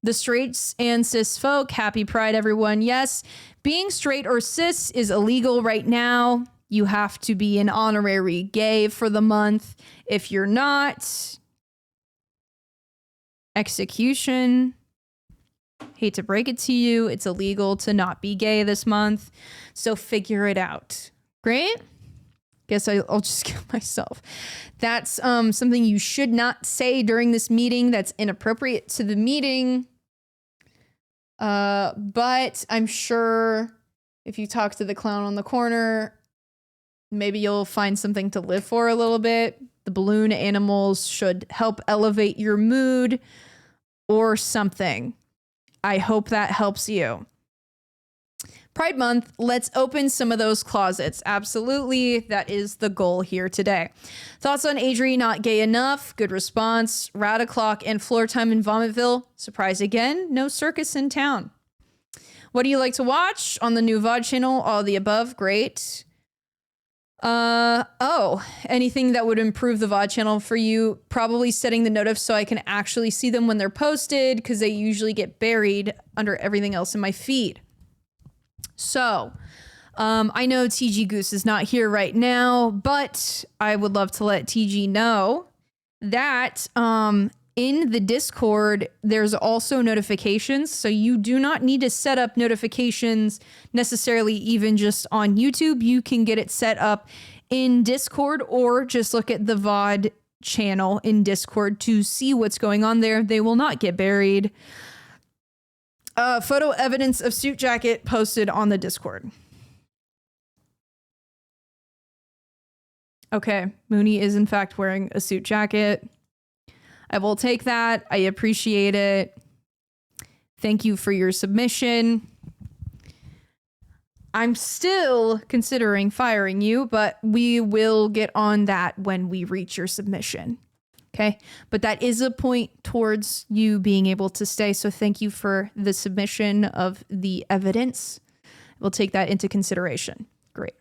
The straights and cis folk, happy pride, everyone. Yes, being straight or cis is illegal right now. You have to be an honorary gay for the month. If you're not, execution. Hate to break it to you, it's illegal to not be gay this month. So figure it out. Great? Guess I'll just kill myself. That's something you should not say during this meeting. That's inappropriate to the meeting. But I'm sure if you talk to the clown on the corner, maybe you'll find something to live for a little bit. The balloon animals should help elevate your mood or something. I hope that helps you. Pride Month, let's open some of those closets. Absolutely, that is the goal here today. Thoughts on Adri not gay enough? Good response. Rad o'clock and floor time in Vomitville. Surprise again, no circus in town. What do you like to watch on the new VOD channel? All the above, great. Anything that would improve the VOD channel for you? Probably setting the notifs so I can actually see them when they're posted, because they usually get buried under everything else in my feed. So, I know TG Goose is not here right now, but I would love to let TG know that in the Discord, there's also notifications. So you do not need to set up notifications necessarily even just on YouTube. You can get it set up in Discord or just look at the VOD channel in Discord to see what's going on there. They will not get buried. Photo evidence of suit jacket posted on the Discord. Okay, Mooney is in fact wearing a suit jacket. I will take that. I appreciate it. Thank you for your submission. I'm still considering firing you, but we will get on that when we reach your submission. Okay, but that is a point towards you being able to stay. So thank you for the submission of the evidence. We'll take that into consideration. Great.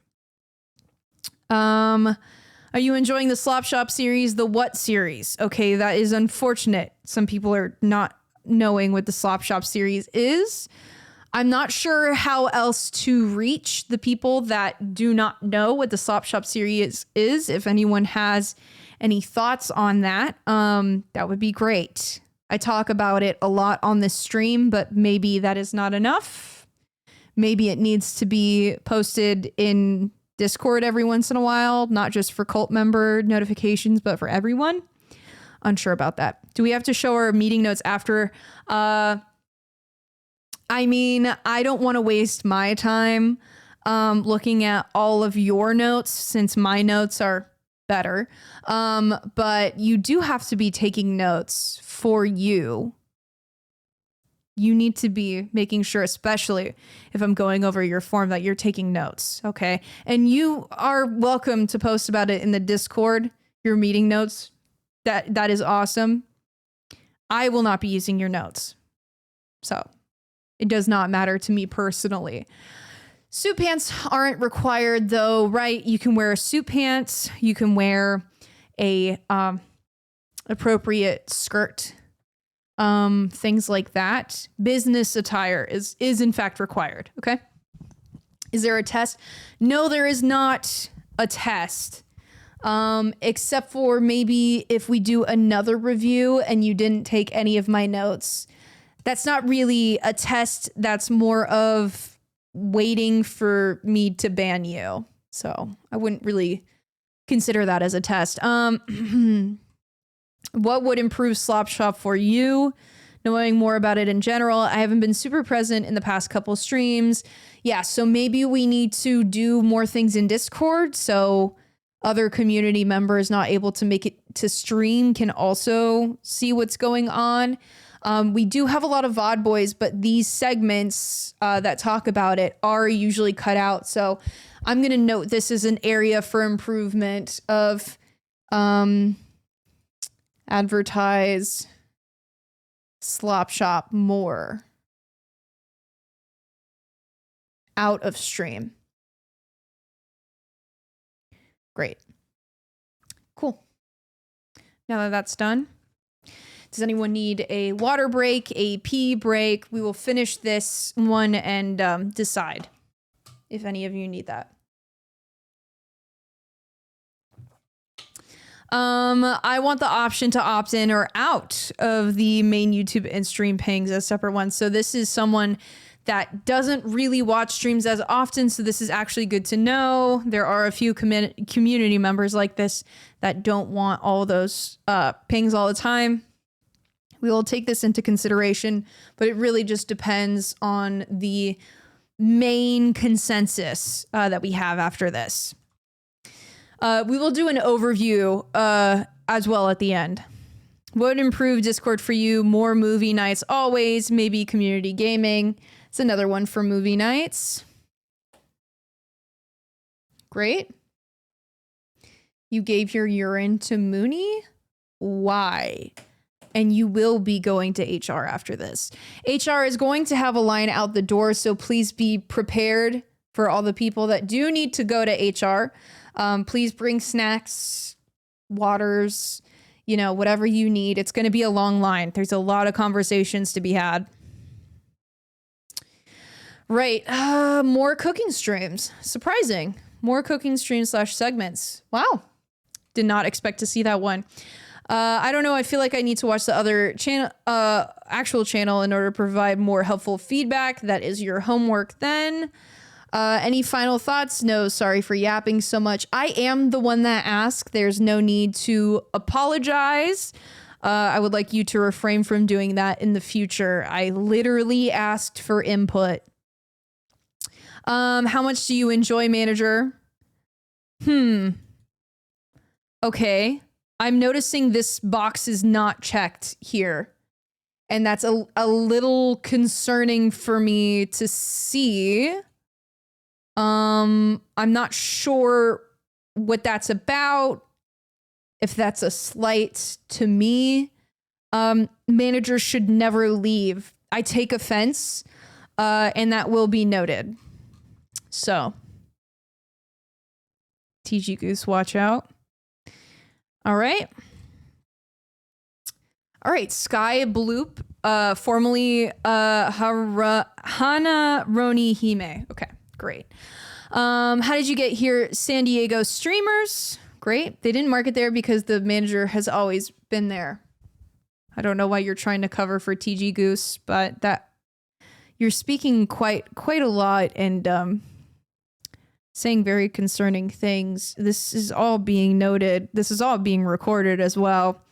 Are you enjoying the Slop Shop series, the What series? Okay, that is unfortunate. Some people are not knowing what the Slop Shop series is. I'm not sure how else to reach the people that do not know what the Slop Shop series is. If anyone has any thoughts on that, that would be great. I talk about it a lot on this stream, but maybe that is not enough. Maybe it needs to be posted in Discord every once in a while, not just for cult member notifications, but for everyone. Unsure about that. Do we have to show our meeting notes after? I mean, I don't want to waste my time looking at all of your notes since my notes are better. But you do have to be taking notes for you. You need to be making sure, especially if I'm going over your form, that you're taking notes. Okay. And you are welcome to post about it in the Discord, your meeting notes. That is awesome. I will not be using your notes. So it does not matter to me personally. Suit pants aren't required though, right? You can wear suit pants. You can wear a appropriate skirt. Things like that. Business attire is in fact required. Okay. Is there a test? No, there is not a test. Except for maybe if we do another review and you didn't take any of my notes. That's not really a test. That's more of waiting for me to ban you. So I wouldn't really consider that as a test. What would improve Slop Shop for you? Knowing more about it in general. I haven't been super present in the past couple streams. Yeah, so maybe we need to do more things in Discord so other community members not able to make it to stream can also see what's going on. We do have a lot of VOD boys, but these segments that talk about it are usually cut out. So I'm going to note this is an area for improvement of advertise Slop Shop more out of stream. Great. Cool. Now that that's done, does anyone need a water break, a pee break? We will finish this one and decide if any of you need that. I want the option to opt in or out of the main YouTube in-stream pings as separate ones. So this is someone that doesn't really watch streams as often, so this is actually good to know. There are a few community members like this that don't want all those pings all the time. We will take this into consideration, but it really just depends on the main consensus that we have after this. We will do an overview as well at the end. What would improve Discord for you? More movie nights always, maybe community gaming. It's another one for movie nights. Great. You gave your urine to Mooney? Why? And you will be going to HR after this. HR is going to have a line out the door, so please be prepared for all the people that do need to go to HR. Please bring snacks, waters, whatever you need. It's going to be a long line. There's a lot of conversations to be had. Right. More cooking streams. Surprising. More cooking streams / segments. Wow. Did not expect to see that one. I don't know. I feel like I need to watch the other channel, actual channel in order to provide more helpful feedback. That is your homework then. Any final thoughts? No, sorry for yapping so much. I am the one that asked. There's no need to apologize. I would like you to refrain from doing that in the future. I literally asked for input. How much do you enjoy Manager? Okay. I'm noticing this box is not checked here. And that's a little concerning for me to see. I'm not sure what that's about. If that's a slight to me. Managers should never leave. I take offense, and that will be noted. So, TG Goose, watch out. All right. Sky Bloop, formerly Hana Roni Hime. Okay, great. How did you get here? San Diego streamers. Great. They didn't mark it there because the manager has always been there. I don't know why you're trying to cover for TG Goose, but that you're speaking quite a lot and saying very concerning things. This is all being noted. This is all being recorded as well.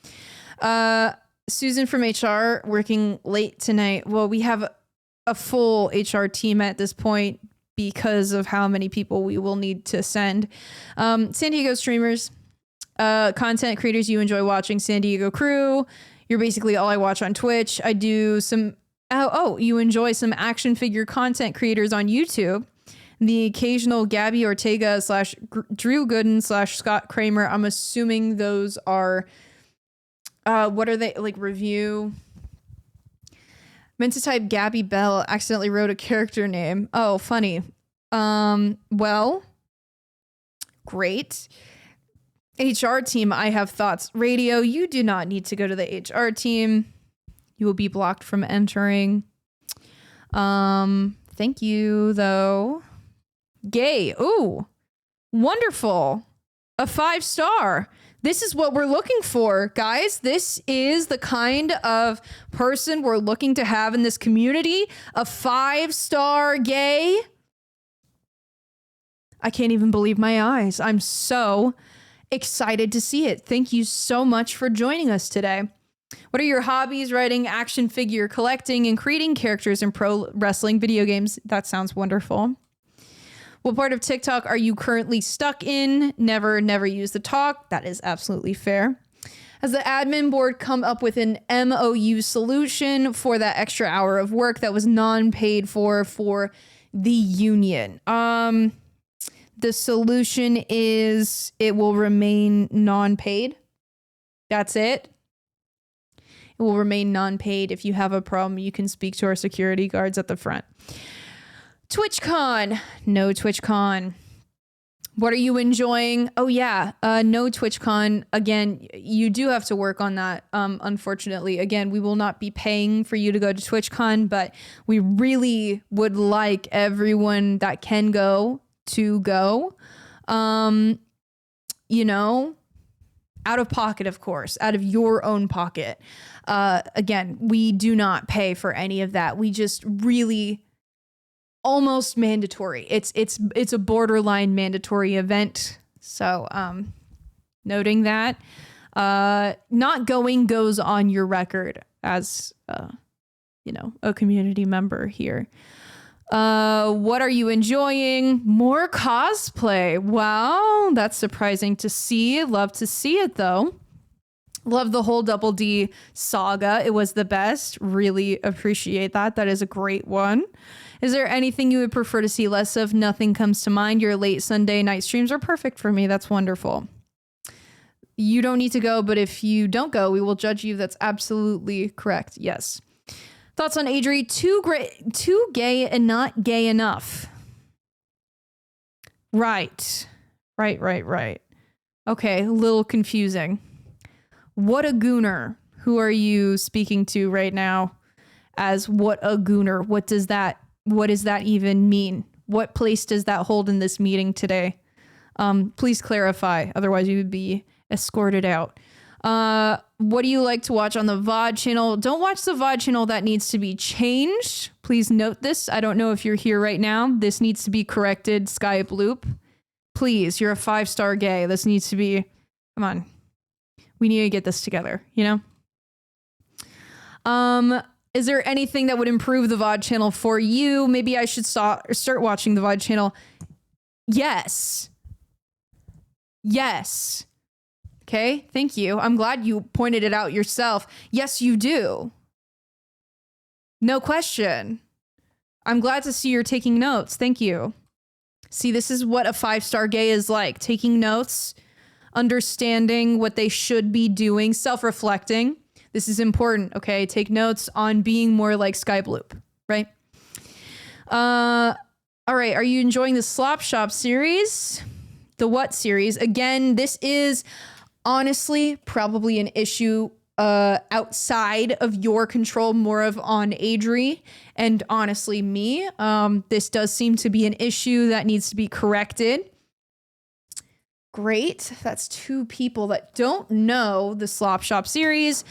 Susan from HR working late tonight. Well, we have a full HR team at this point because of how many people we will need to send. San Diego streamers, content creators you enjoy watching. San Diego crew. You're basically all I watch on Twitch. I do some, you enjoy some action figure content creators on YouTube. The occasional Gabby Ortega / Drew Gooden / Scott Kramer. I'm assuming those are, what are they, like review? Meant to type Gabby Bell, accidentally wrote a character name. Oh, funny. Well, great. HR team, I have thoughts. Radio, you do not need to go to the HR team. You will be blocked from entering. Thank you, though. Gay. Ooh, wonderful. A 5-star. This is what we're looking for, guys. This is the kind of person we're looking to have in this community. A 5-star gay. I can't even believe my eyes. I'm so excited to see it. Thank you so much for joining us today. What are your hobbies? Writing, action figure collecting, and creating characters in pro wrestling video games. That sounds wonderful. What part of TikTok are you currently stuck in? Never use the talk. That is absolutely fair. Has the admin board come up with an MOU solution for that extra hour of work that was non-paid for the union? The solution is it will remain non-paid. That's it. It will remain non-paid. If you have a problem, you can speak to our security guards at the front. TwitchCon. No TwitchCon. What are you enjoying? Oh yeah, no TwitchCon. Again, you do have to work on that. Unfortunately, again, we will not be paying for you to go to TwitchCon, but we really would like everyone that can go to go. You know, out of pocket, of course, out of your own pocket. Again, we do not pay for any of that. We just really almost mandatory. It's a borderline mandatory event. So, noting that, not going goes on your record as, you know, a community member here. What are you enjoying? More cosplay. Wow, that's surprising to see. Love to see it though. Love the whole Double D saga. It was the best. Really appreciate that. That is a great one. Is there anything you would prefer to see less of? Nothing comes to mind. Your late Sunday night streams are perfect for me. That's wonderful. You don't need to go, but if you don't go, we will judge you. That's absolutely correct. Yes. Thoughts on Adri? Too gay and not gay enough. Right. Okay, a little confusing. What a gooner. Who are you speaking to right now as what a gooner? What does that even mean? What place does that hold in this meeting today? Please clarify. Otherwise you would be escorted out. What do you like to watch on the VOD channel? Don't watch the VOD channel. That needs to be changed. Please note this. I don't know if you're here right now. This needs to be corrected. Sky Bloop. Please, you're a 5-star gay. This needs to be, come on. We need to get this together, you know? Is there anything that would improve the VOD channel for you? Maybe I should start watching the VOD channel. Yes. Okay, thank you. I'm glad you pointed it out yourself. Yes, you do. No question. I'm glad to see you're taking notes. Thank you. See, this is what a 5-star gay is like. Taking notes, understanding what they should be doing, self-reflecting. This is important, okay? Take notes on being more like Skybloop, right? All right, are you enjoying the Slop Shop series? The what series? Again, this is honestly probably an issue outside of your control, more of on Adri and honestly me. This does seem to be an issue that needs to be corrected. Great. That's 2 people that don't know the Slop Shop series.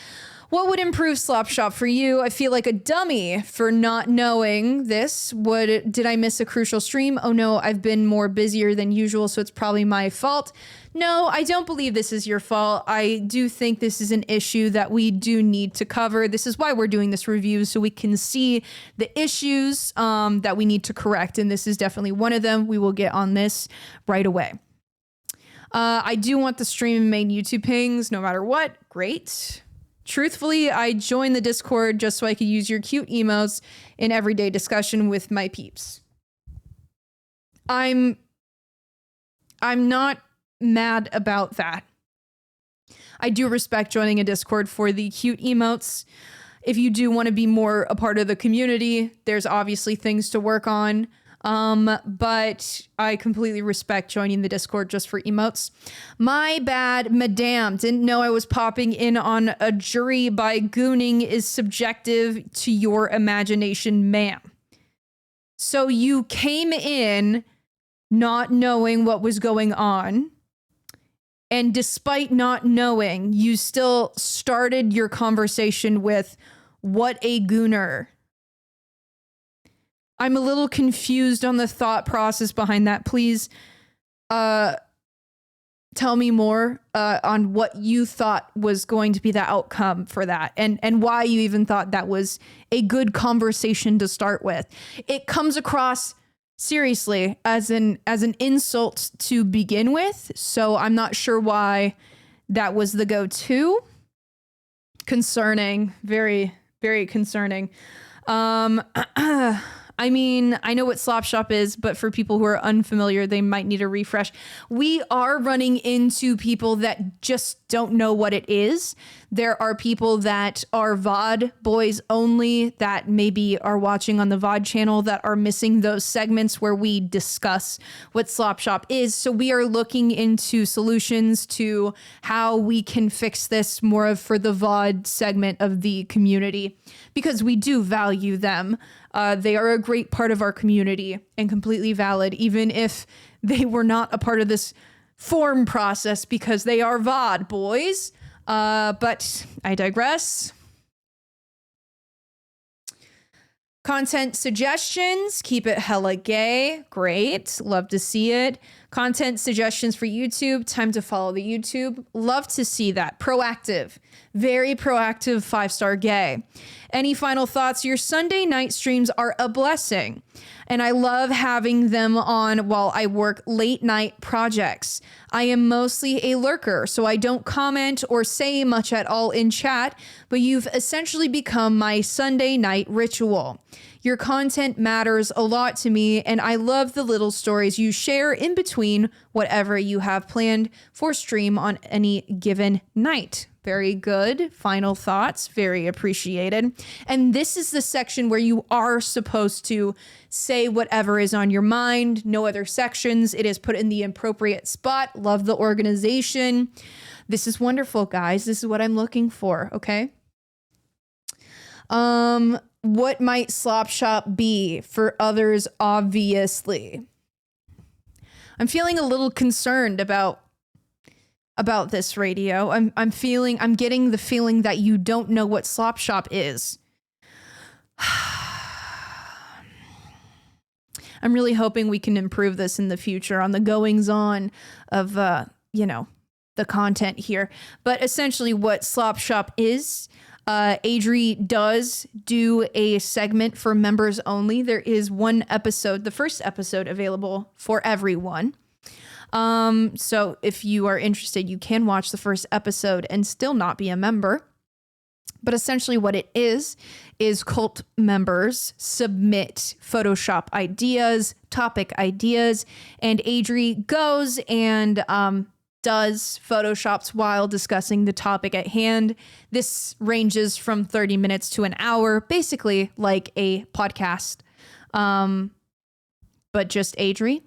What would improve Slop Shop for you? I feel like a dummy for not knowing this. Did I miss a crucial stream? Oh no, I've been more busier than usual, so it's probably my fault. No, I don't believe this is your fault. I do think this is an issue that we do need to cover. This is why we're doing this review, so we can see the issues that we need to correct, and this is definitely one of them. We will get on this right away. I do want the stream main YouTube pings no matter what. Great. Truthfully, I joined the Discord just so I could use your cute emotes in everyday discussion with my peeps. I'm not mad about that. I do respect joining a Discord for the cute emotes. If you do want to be more a part of the community, there's obviously things to work on. But I completely respect joining the Discord just for emotes. My bad, madame. Didn't know I was popping in on a jury by gooning is subjective to your imagination, ma'am. So you came in not knowing what was going on. And despite not knowing, you still started your conversation with, what a gooner. I'm a little confused on the thought process behind that. Please tell me more on what you thought was going to be the outcome for that, and why you even thought that was a good conversation to start with. It comes across seriously as an insult to begin with, so I'm not sure why that was the go-to. Concerning. Very, very concerning. I mean, I know what Slop Shop is, but for people who are unfamiliar, they might need a refresh. We are running into people that just don't know what it is. There are people that are VOD boys only that maybe are watching on the VOD channel that are missing those segments where we discuss what Slop Shop is. So we are looking into solutions to how we can fix this more of for the VOD segment of the community, because we do value them. They are a great part of our community and completely valid, even if they were not a part of this form process, because they are VOD boys. But I digress. Content suggestions, keep it hella gay. Great. Love to see it. Content suggestions for YouTube. Time to follow the YouTube. Love to see that. Proactive. Very proactive 5-star gay. Any final thoughts? Your Sunday night streams are a blessing, and I love having them on while I work late night projects. I am mostly a lurker, so I don't comment or say much at all in chat, but you've essentially become my Sunday night ritual. Your content matters a lot to me, and I love the little stories you share in between whatever you have planned for stream on any given night. Very good. Final thoughts. Very appreciated. And this is the section where you are supposed to say whatever is on your mind. No other sections. It is put in the appropriate spot. Love the organization. This is wonderful, guys. This is what I'm looking for. Okay. What might Slop Shop be for others? Obviously, I'm feeling a little concerned about this, Radio. I'm getting the feeling that you don't know what Slop Shop is. I'm really hoping we can improve this in the future on the goings on of, the content here. But essentially what Slop Shop is, Adri does do a segment for members only. There is one episode, the first episode, available for everyone. So if you are interested, you can watch the first episode and still not be a member. But essentially what it is cult members submit Photoshop ideas, topic ideas, and Adri goes and does Photoshops while discussing the topic at hand. This ranges from 30 minutes to an hour, basically like a podcast, but just Adri.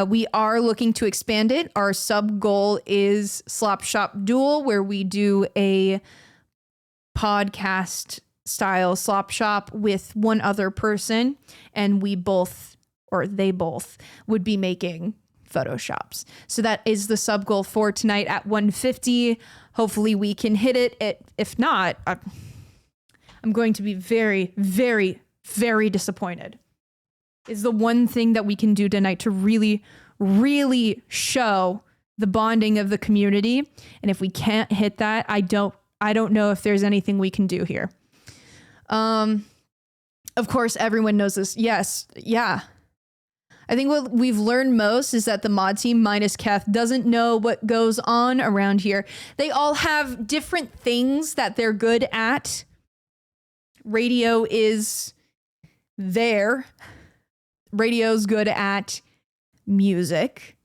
We are looking to expand it. Our sub goal is Slop Shop Duel, where we do a podcast style Slop Shop with one other person, and they both would be making Photoshops. So that is the sub goal for tonight at 150. Hopefully we can hit it. If not, I'm going to be very, very, very disappointed. Is the one thing that we can do tonight to really, really show the bonding of the community. And if we can't hit that, I don't know if there's anything we can do here. Of course, everyone knows this. Yes. Yeah. I think what we've learned most is that the mod team minus Keth doesn't know what goes on around here. They all have different things that they're good at. Radio is there. Radio's good at music.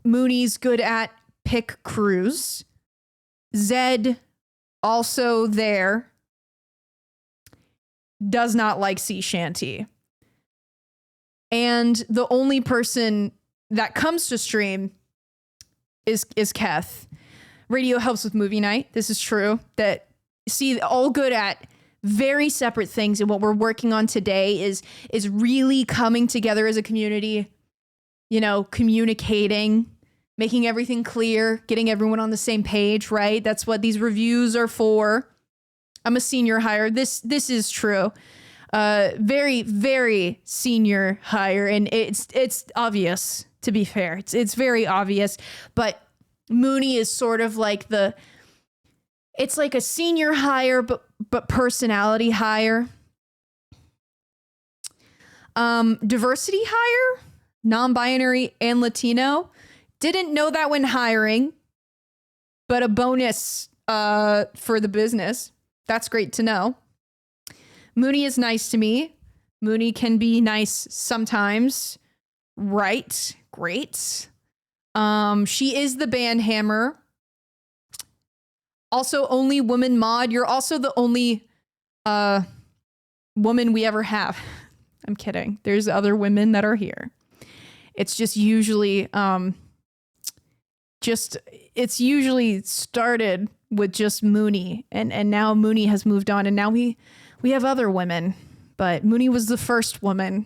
Mooney's good at pick crews. Zed, also there, does not like sea shanty. And the only person that comes to stream is Keth. Radio helps with movie night. This is true. That, see, all good at very separate things. And what we're working on today is really coming together as a community, communicating, making everything clear, getting everyone on the same page, right? That's what these reviews are for. I'm a senior hire. This is true. Very, very senior hire, and it's obvious, to be fair. It's very obvious, but Mooney is sort of like it's like a senior hire, but personality hire. Diversity hire, non-binary and Latino. Didn't know that when hiring, but a bonus for the business. That's great to know. Mooney is nice to me. Mooney can be nice sometimes. Right. Great. She is the band hammer. Also, only woman mod. You're also the only woman we ever have. I'm kidding. There's other women that are here. It's just usually it's usually started with just Mooney, and now Mooney has moved on, and now we have other women, but Mooney was the first woman.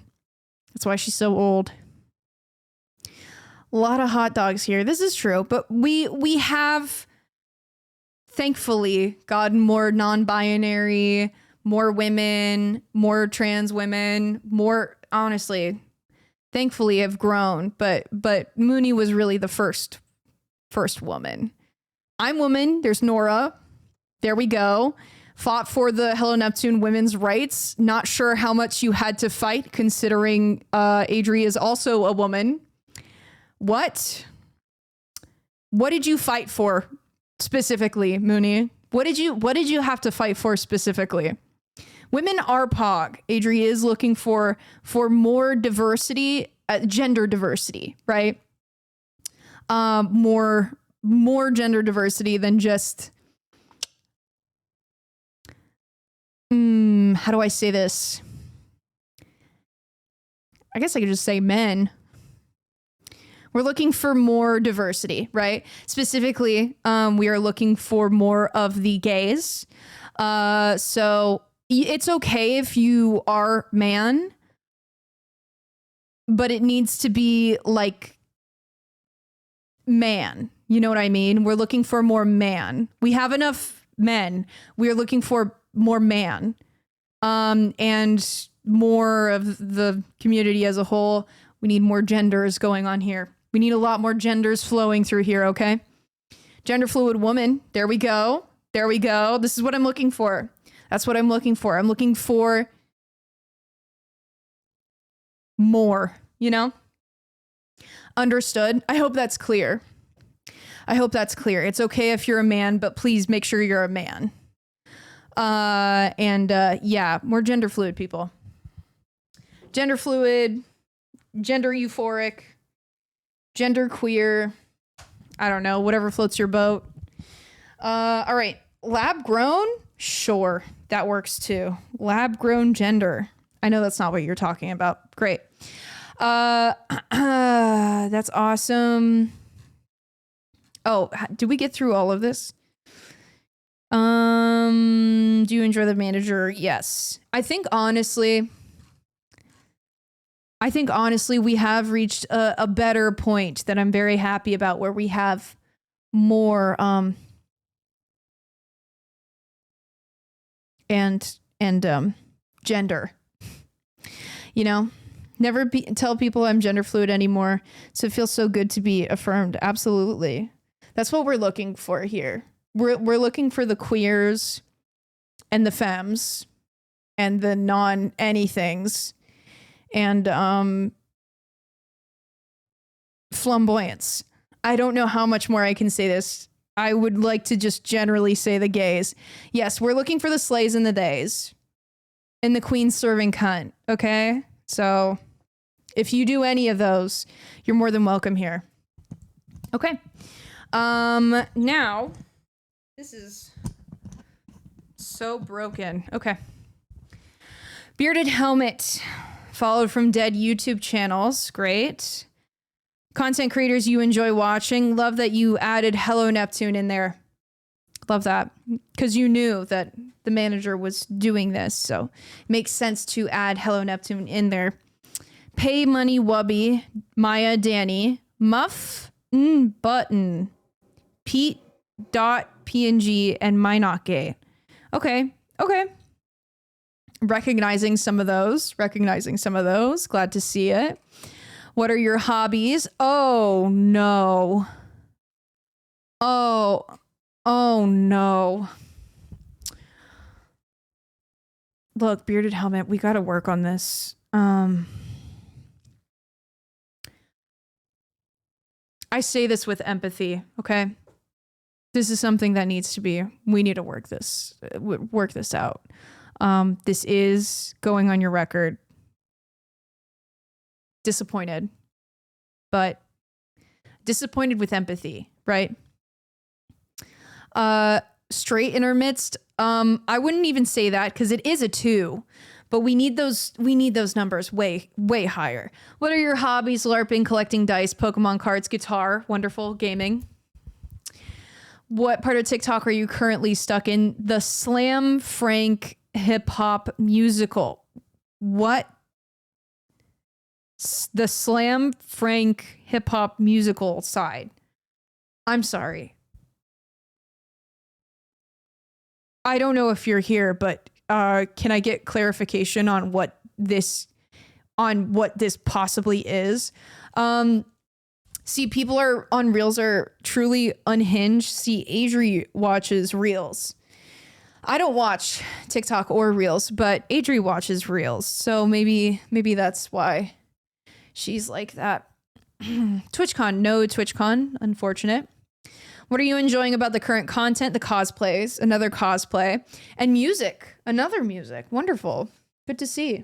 That's why she's so old. A lot of hot dogs here. This is true, but we have thankfully gotten more non-binary, more women, more trans women, more, honestly, thankfully have grown, but Mooney was really the first woman. I'm woman. There's Nora. There we go. Fought for the Hello Neptune women's rights. Not sure how much you had to fight, considering Adri is also a woman. What did you fight for specifically, Mooney? What did you have to fight for specifically? Women are pog. Adri is looking for more diversity, gender diversity, right? More gender diversity than just how do I say this? I guess I could just say men. We're looking for more diversity, right? Specifically, we are looking for more of the gays. So it's okay if you are man, but it needs to be like man. You know what I mean? We're looking for more man. We have enough men. We are looking for more man. And more of the community as a whole. We need more genders going on here. We need a lot more genders flowing through here, okay? Gender fluid woman. There we go. There we go. This is what I'm looking for. That's what I'm looking for. I'm looking for more, you know? Understood. I hope that's clear. I hope that's clear. It's okay if you're a man, but please make sure you're a man. Yeah, more gender fluid people. Gender fluid, gender euphoric, gender queer. I don't know, whatever floats your boat. All right. Lab grown? Sure. That works too. Lab grown gender. I know that's not what you're talking about. Great. That's awesome. Oh, did we get through all of this? Do you enjoy the manager? Yes. I think honestly we have reached a better point that I'm very happy about, where we have more and gender. You know, never tell people I'm gender fluid anymore. So it feels so good to be affirmed. Absolutely. That's what we're looking for here. We're looking for the queers and the femmes and the non-anythings and flamboyance. I don't know how much more I can say this. I would like to just generally say the gays. Yes, we're looking for the slays and the days and the queen serving cunt. Okay. So if you do any of those, you're more than welcome here. Okay. Now this is so broken. Okay. Bearded Helmet, followed from dead YouTube channels. Great. Content creators you enjoy watching. Love that you added Hello Neptune in there. Love that. Because you knew that the manager was doing this. So it makes sense to add Hello Neptune in there. Pay Money Wubby, Maya Danny, Muff Button, Pete.png, and My Not Gay. Okay. Recognizing some of those. Glad to see it. What are your hobbies? Oh, no. Oh, no. Look, Bearded Helmet, we got to work on this. I say this with empathy, okay? This is something that needs to be, we need to work this out. This is going on your record. Disappointed, but disappointed with empathy, right? Straight intermixed. I wouldn't even say that because it is a 2, but we need those numbers way higher. What are your hobbies? LARPing, collecting dice, Pokemon cards, guitar, wonderful, gaming. What part of TikTok are you currently stuck in? The Slam Frank hip hop musical. What? The Slam Frank hip hop musical side. I'm sorry. I don't know if you're here, but can I get clarification on what this possibly is? See, people are on Reels are truly unhinged. See, Adri watches Reels. I don't watch TikTok or Reels, but Adri watches Reels. So maybe that's why she's like that. TwitchCon, no TwitchCon, unfortunate. What are you enjoying about the current content? The cosplays, another cosplay, and music, another music. Wonderful. Good to see.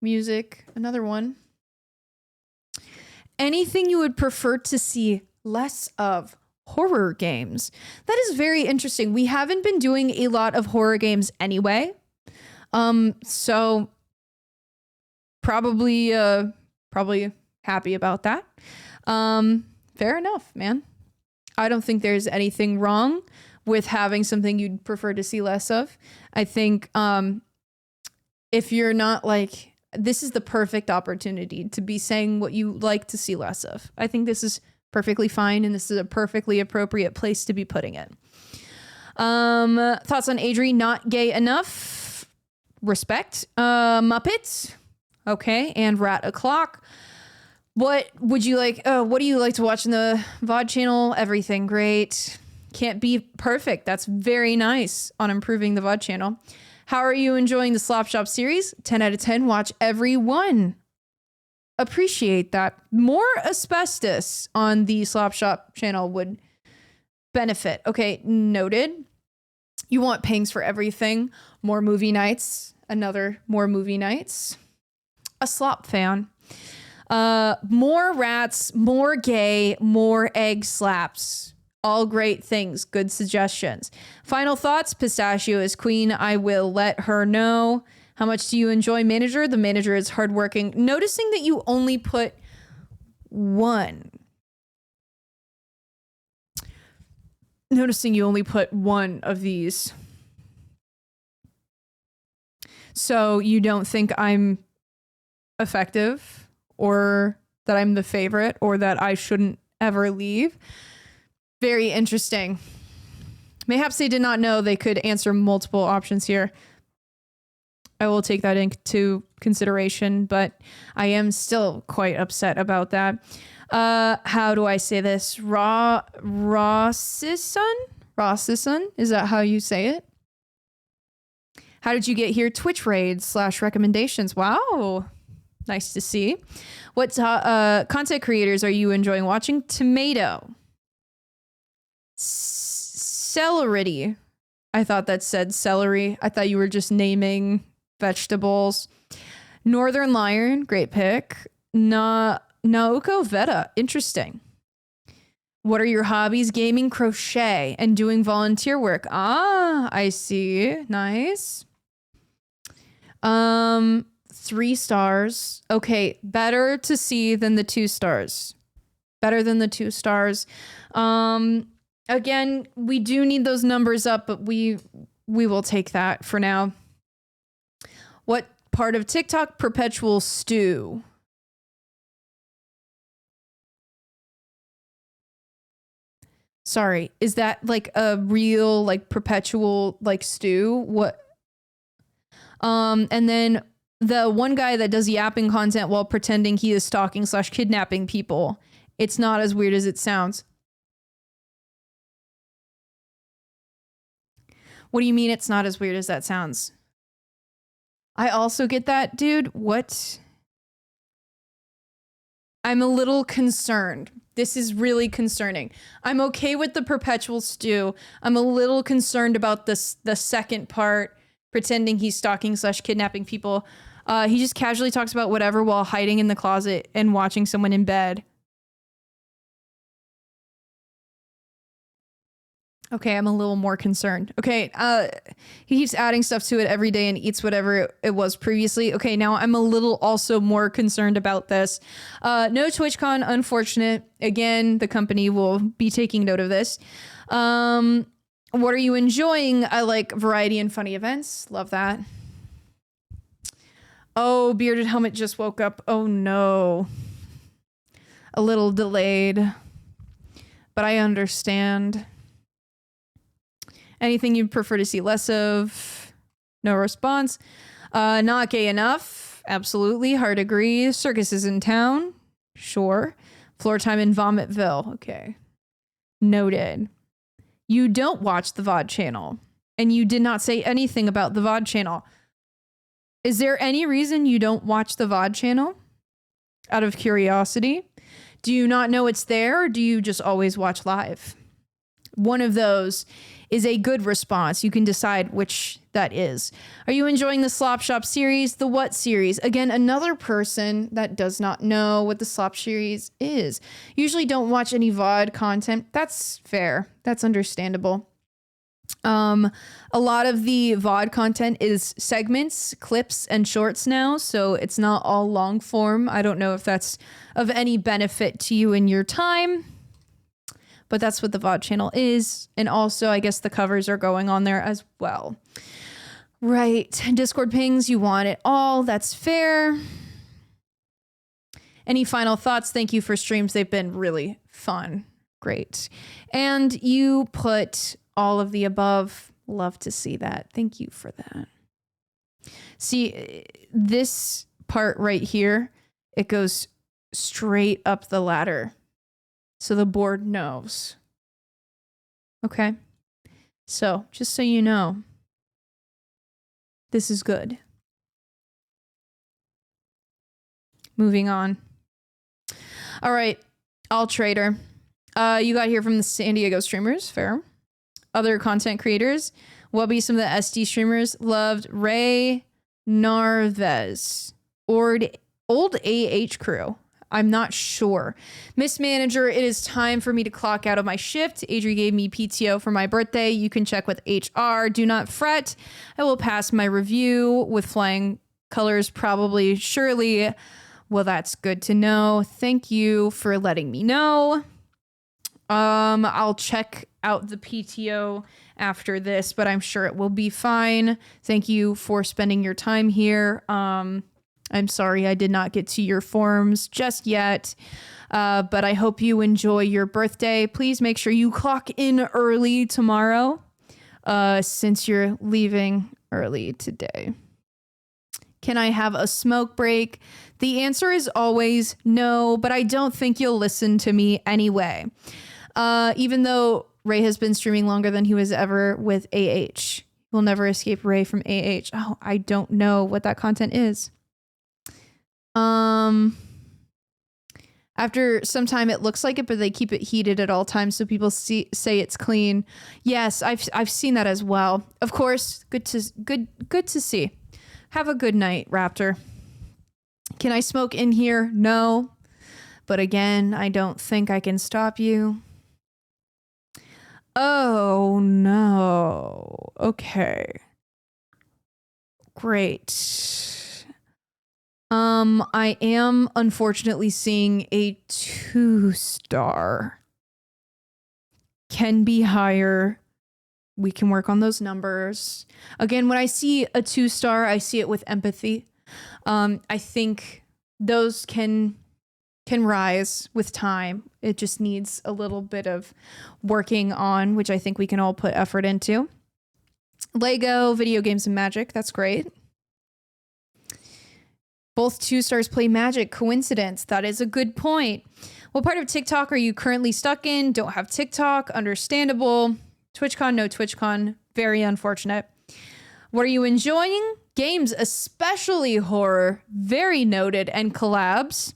Music, another one. Anything you would prefer to see less of? Horror games. That is very interesting. We haven't been doing a lot of horror games anyway. So probably happy about that. Fair enough, man. I don't think there's anything wrong with having something you'd prefer to see less of. I think if you're not like, this is the perfect opportunity to be saying what you like to see less of. I think this is perfectly fine, and this is a perfectly appropriate place to be putting it. Thoughts on Adri, not gay enough? Respect. Muppets. Okay, and Rat O'Clock. What would you like? What do you like to watch in the VOD channel? Everything great. Can't be perfect. That's very nice on improving the VOD channel. How are you enjoying the Slop Shop series? 10 out of 10. Watch every one. Appreciate that. More asbestos on the Slop Shop channel would benefit. Okay, noted. You want pangs for everything. More movie nights. Another more movie nights. A slop fan. More rats, more gay, more egg slaps. All great things. Good suggestions. Final thoughts. Pistachio is queen. I will let her know. How much do you enjoy Manager? The Manager is hardworking. Noticing that you only put one. Noticing you only put one of these. So you don't think I'm effective, or that I'm the favorite, or that I shouldn't ever leave. Very interesting. Mayhaps they did not know they could answer multiple options here. I will take that into consideration, but I am still quite upset about that. How do I say this? Rossison? Is that how you say it? How did you get here? Twitch raids / recommendations. Wow. Nice to see. What content creators are you enjoying watching? Tomato. Celery. I thought that said celery. I thought you were just naming vegetables. Northern Lion. Great pick. Naoko Veta. Interesting. What are your hobbies? Gaming, crochet, and doing volunteer work. Ah, I see. Nice. 3 stars. Okay, better to see than the 2 stars. Better than the 2 stars. Again, we do need those numbers up, but we will take that for now. What part of TikTok? Perpetual stew. Sorry, is that like a real like perpetual like stew? What? And then the one guy that does yapping content while pretending he is stalking / kidnapping people. It's not as weird as it sounds. What do you mean it's not as weird as that sounds? I also get that, dude. What? I'm a little concerned. This is really concerning. I'm okay with the perpetual stew. I'm a little concerned about this, the second part, pretending he's stalking / kidnapping people. He just casually talks about whatever while hiding in the closet and watching someone in bed. Okay, I'm a little more concerned. Okay, he keeps adding stuff to it every day and eats whatever it was previously. Okay, now I'm a little also more concerned about this. No TwitchCon, unfortunate. Again, the company will be taking note of this. What are you enjoying? I like variety and funny events. Love that. Oh, Bearded Helmet just woke up. Oh no. A little delayed, but I understand. Anything you'd prefer to see less of? No response. Not gay enough. Absolutely. Hard agree. Circus is in town. Sure. Floor time in Vomitville. Okay. Noted. You don't watch the VOD channel, and you did not say anything about the VOD channel. Is there any reason you don't watch the VOD channel? Out of curiosity? Do you not know it's there, or do you just always watch live? One of those is a good response. You can decide which that is. Are you enjoying the Slop Shop series? The what series? Again, another person that does not know what the Slop series is. Usually don't watch any VOD content. That's fair. That's understandable. A lot of the VOD content is segments, clips, and shorts now, so it's not all long form. I don't know if that's of any benefit to you in your time, but that's what the VOD channel is. And also, I guess the covers are going on there as well. Right. Discord pings, you want it all. That's fair. Any final thoughts? Thank you for streams. They've been really fun. Great. And you put all of the above. Love to see that. Thank you for that. See, this part right here, it goes straight up the ladder. So the board knows. Okay. So just so you know, this is good. Moving on. All right. All Trader. You got here from the San Diego streamers. Fair. Other content creators. Wubby, some of the SD streamers loved Ray Narvez. Old AH crew. I'm not sure. Miss Manager, it is time for me to clock out of my shift. Adri gave me PTO for my birthday. You can check with HR. Do not fret. I will pass my review with flying colors, probably, surely. Well, that's good to know. Thank you for letting me know. I'll check out the PTO after this, but I'm sure it will be fine. Thank you for spending your time here. I'm sorry I did not get to your forms just yet, but I hope you enjoy your birthday. Please make sure you clock in early tomorrow, since you're leaving early today. Can I have a smoke break? The answer is always no, but I don't think you'll listen to me anyway. Even though Ray has been streaming longer than he was ever with AH. We'll never escape Ray from AH. Oh, I don't know what that content is. After some time it looks like it, but they keep it heated at all times so people say it's clean. Yes, I've seen that as well. Of course, good to see. Have a good night, Raptor. Can I smoke in here? No. But again, I don't think I can stop you. Oh no. Okay. Great. I am unfortunately seeing a 2-star. Can be higher. We can work on those numbers. Again, when I see a 2-star, I see it with empathy. I think those can rise with time. It just needs a little bit of working on, which I think we can all put effort into. Lego, video games, and magic. That's great. Both 2-stars play Magic. Coincidence. That is a good point. What part of TikTok are you currently stuck in? Don't have TikTok. Understandable. TwitchCon, no TwitchCon. Very unfortunate. What are you enjoying? Games, especially horror. Very noted. And collabs.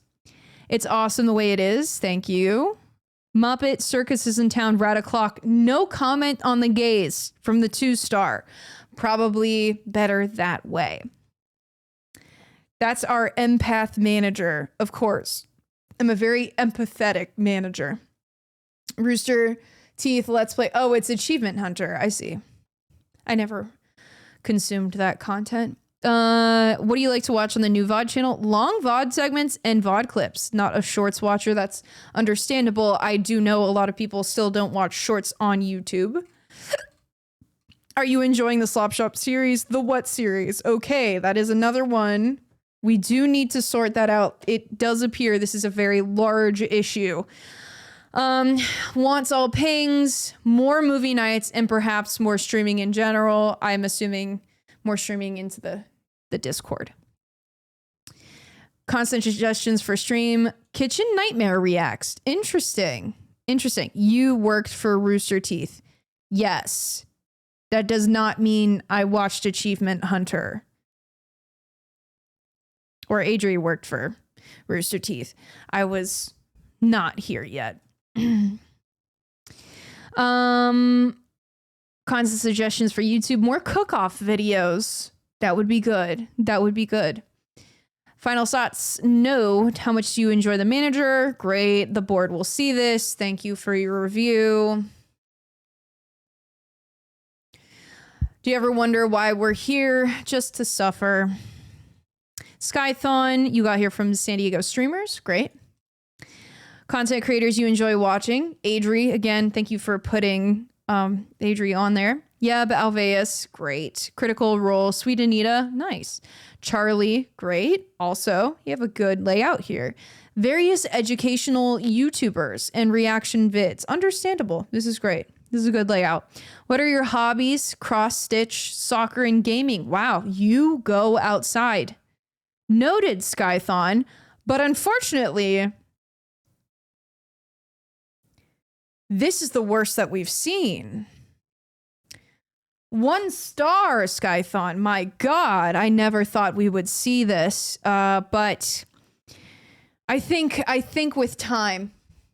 It's awesome the way it is. Thank you. Muppet Circus is in town. Rat o'clock. No comment on the gays from the 2-star. Probably better that way. That's our empath manager, of course. I'm a very empathetic manager. Rooster Teeth, let's play. Oh, it's Achievement Hunter. I see. I never consumed that content. What do you like to watch on the new VOD channel? Long VOD segments and VOD clips. Not a shorts watcher. That's understandable. I do know a lot of people still don't watch shorts on YouTube. Are you enjoying the Slop Shop series? The what series? Okay, that is another one. We do need to sort that out. It does appear this is a very large issue. Wants all pings, more movie nights, and perhaps more streaming in general. I'm assuming more streaming into the Discord. Constant suggestions for stream. Kitchen Nightmare reacts. Interesting. You worked for Rooster Teeth. Yes. That does not mean I watched Achievement Hunter. Or Adri worked for Rooster Teeth. I was not here yet. Constant suggestions for YouTube. More cook-off videos. That would be good. Final thoughts. No. How much do you enjoy the manager? Great. The board will see this. Thank you for your review. Do you ever wonder why we're here? Just to suffer. Skython, you got here from San Diego streamers. Great. Content creators you enjoy watching. Adri, again, thank you for putting Adri on there. Yeb Alveus, great. Critical Role, Sweet Anita, nice. Charlie, great. Also, you have a good layout here. Various educational YouTubers and reaction vids. Understandable. This is great. This is a good layout. What are your hobbies? Cross stitch, soccer, and gaming. Wow, you go outside. Noted, Skython. But unfortunately, this is the worst that we've seen. 1 star, Skython. My God, I never thought we would see this. But I think with time,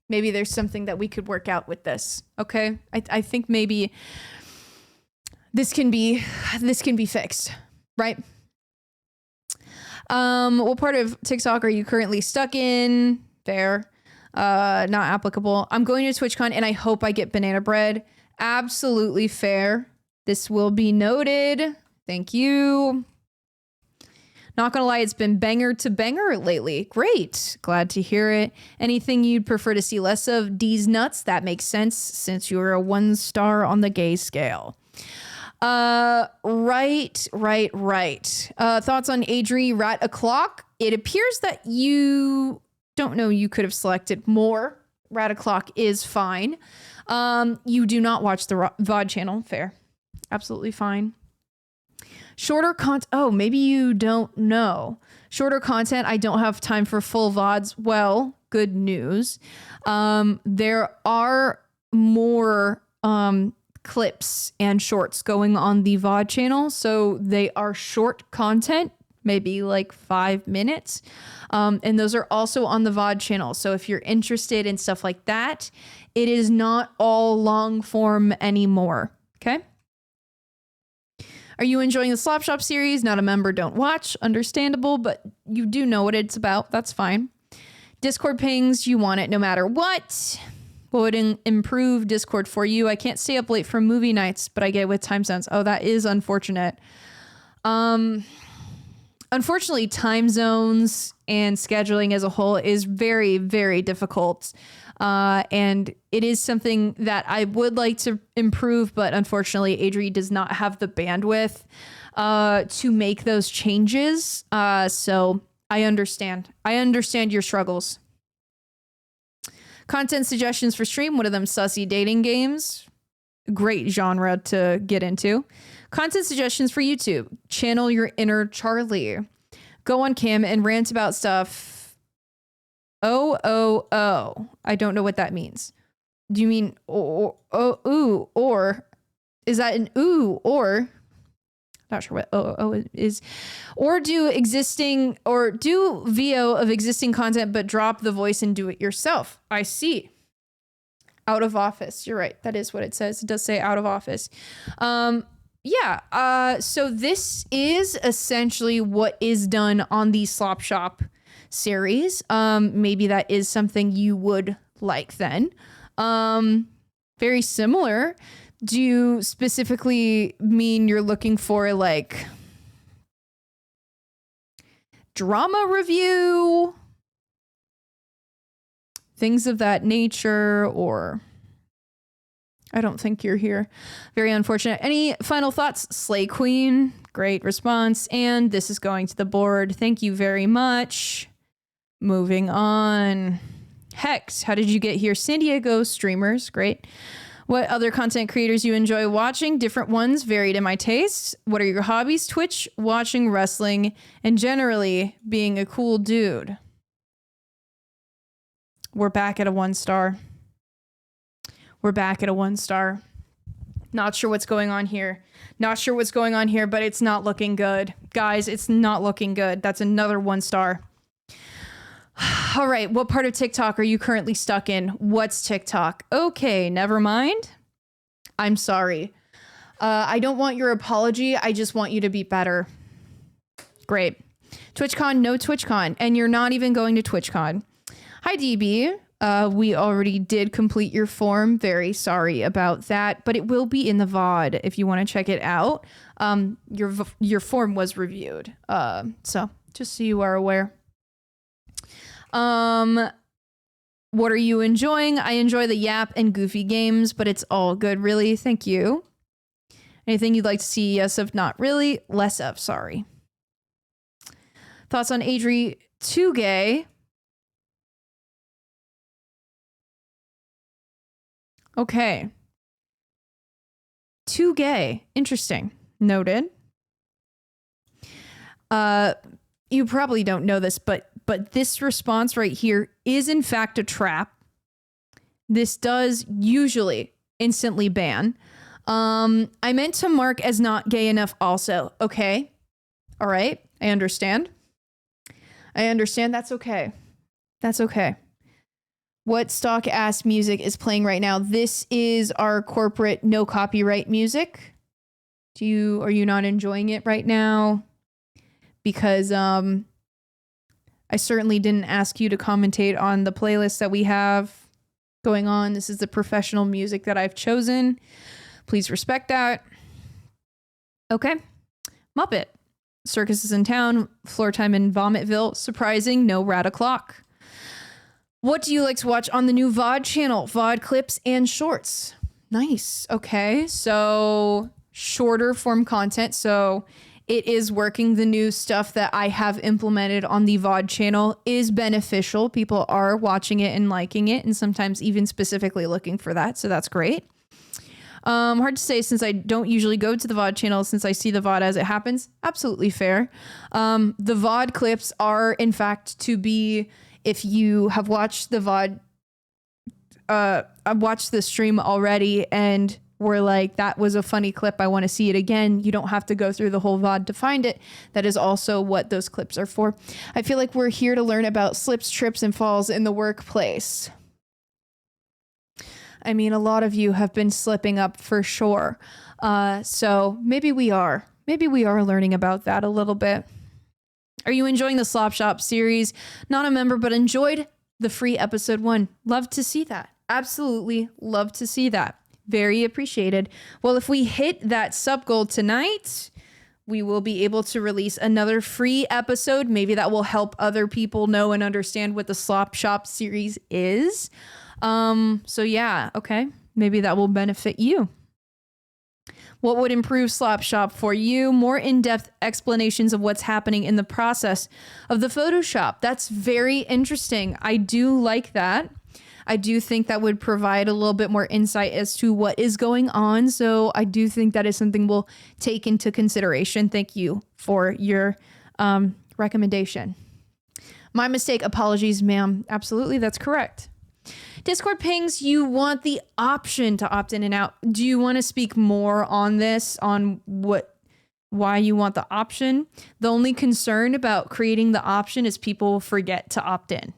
maybe there's something that we could work out with this. Okay, I think maybe this can be fixed, right? What part of TikTok are you currently stuck in? Fair. Not applicable. I'm going to TwitchCon and I hope I get banana bread. Absolutely fair. This will be noted. Thank you. Not gonna lie, it's been banger to banger lately. Great. Glad to hear it. Anything you'd prefer to see less of? D's nuts. That makes sense since you're a 1 star on the gay scale. Right. Thoughts on Adri Rat O'Clock? It appears that you don't know you could have selected more. Rat O'Clock is fine. You do not watch the VOD channel. Fair. Absolutely fine. Shorter content. Oh, maybe you don't know. Shorter content. I don't have time for full VODs. Well, good news. There are more clips and shorts going on the VOD channel. So they are short content, maybe like 5 minutes. And those are also on the VOD channel. So if you're interested in stuff like that, it is not all long form anymore. Okay. Are you enjoying the Slop Shop series? Not a member, don't watch. Understandable, but you do know what it's about. That's fine. Discord pings, you want it no matter what. What would improve Discord for you? I can't stay up late for movie nights, but I get it with time zones. Oh, that is unfortunate. Unfortunately, time zones and scheduling as a whole is very, very difficult. And it is something that I would like to improve, but unfortunately, Adri does not have the bandwidth to make those changes. So I understand. I understand your struggles. Content suggestions for stream. One of them, sussy dating games. Great genre to get into. Content suggestions for YouTube. Channel your inner Charlie. Go on cam and rant about stuff. Oh. I don't know what that means. Do you mean ooh, or is that an ooh, or Not sure what OOO is. Or do VO of existing content, but drop the voice and do it yourself. I see. Out of office. You're right. That is what it says. It does say out of office. So this is essentially what is done on the Slop Shop series. Maybe that is something you would like then. Very similar. Do you specifically mean you're looking for like drama review? Things of that nature, or I don't think you're here. Very unfortunate. Any final thoughts? Slay Queen, great response. And this is going to the board. Thank you very much. Moving on. Hex, how did you get here? San Diego streamers, great. What other content creators you enjoy watching? Different ones, varied in my tastes. What are your hobbies? Twitch, watching wrestling, and generally being a cool dude. We're back at a 1 star. We're back at a 1 star. Not sure what's going on here. Not sure what's going on here, but it's not looking good. Guys, it's not looking good. That's another 1 star. All right, what part of TikTok are you currently stuck in? What's TikTok? Okay, never mind. I'm sorry. I don't want your apology. I just want you to be better. Great. TwitchCon, no TwitchCon. And you're not even going to TwitchCon. Hi, DB. We already did complete your form. Very sorry about that, but it will be in the VOD if you want to check it out. Your form was reviewed. So just so you are aware. What are you enjoying? I enjoy the Yap and Goofy games, but it's all good, really. Thank you. Anything you'd like to see? Yes of, not really. Less of, sorry. Thoughts on Adri Too Gay? Okay. Too gay. Interesting. Noted. You probably don't know this, but this response right here is in fact a trap. This does usually instantly ban. I meant to mark as not gay enough also. Okay. All right. I understand. That's okay. That's okay. What stock ass music is playing right now? This is our corporate no copyright music. Are you not enjoying it right now? Because I certainly didn't ask you to commentate on the playlist that we have going on. This is the professional music that I've chosen. Please respect that. Okay. Muppet. Circus is in town. Floor time in Vomitville. Surprising. No rat o'clock. What do you like to watch on the new VOD channel? VOD clips and shorts. Nice. Okay. So shorter form content. So it is working. The new stuff that I have implemented on the VOD channel is beneficial. People are watching it and liking it, and sometimes even specifically looking for that. So that's great. Hard to say since I don't usually go to the VOD channel since I see the VOD as it happens. Absolutely fair. The VOD clips are, in fact, to be, if you have watched the VOD, I've watched the stream already and were like, that was a funny clip, I want to see it again. You don't have to go through the whole VOD to find it. That is also what those clips are for. I feel like we're here to learn about slips, trips, and falls in the workplace. I mean, a lot of you have been slipping up for sure. So maybe we are learning about that a little bit. Are you enjoying the Slop Shop series? Not a member, but enjoyed the free episode 1. Love to see that. Absolutely love to see that. Very appreciated. Well, if we hit that sub goal tonight, we will be able to release another free episode. Maybe that will help other people know and understand what the Slop Shop series is. So yeah, okay. Maybe that will benefit you. What would improve Slop Shop for you? More in-depth explanations of what's happening in the process of the Photoshop. That's very interesting. I do like that. I do think that would provide a little bit more insight as to what is going on. So I do think that is something we'll take into consideration. Thank you for your recommendation. My mistake. Apologies, ma'am. Absolutely, that's correct. Discord pings, you want the option to opt in and out. Do you want to speak more on this, on what why you want the option. The only concern about creating the option is people forget to opt in.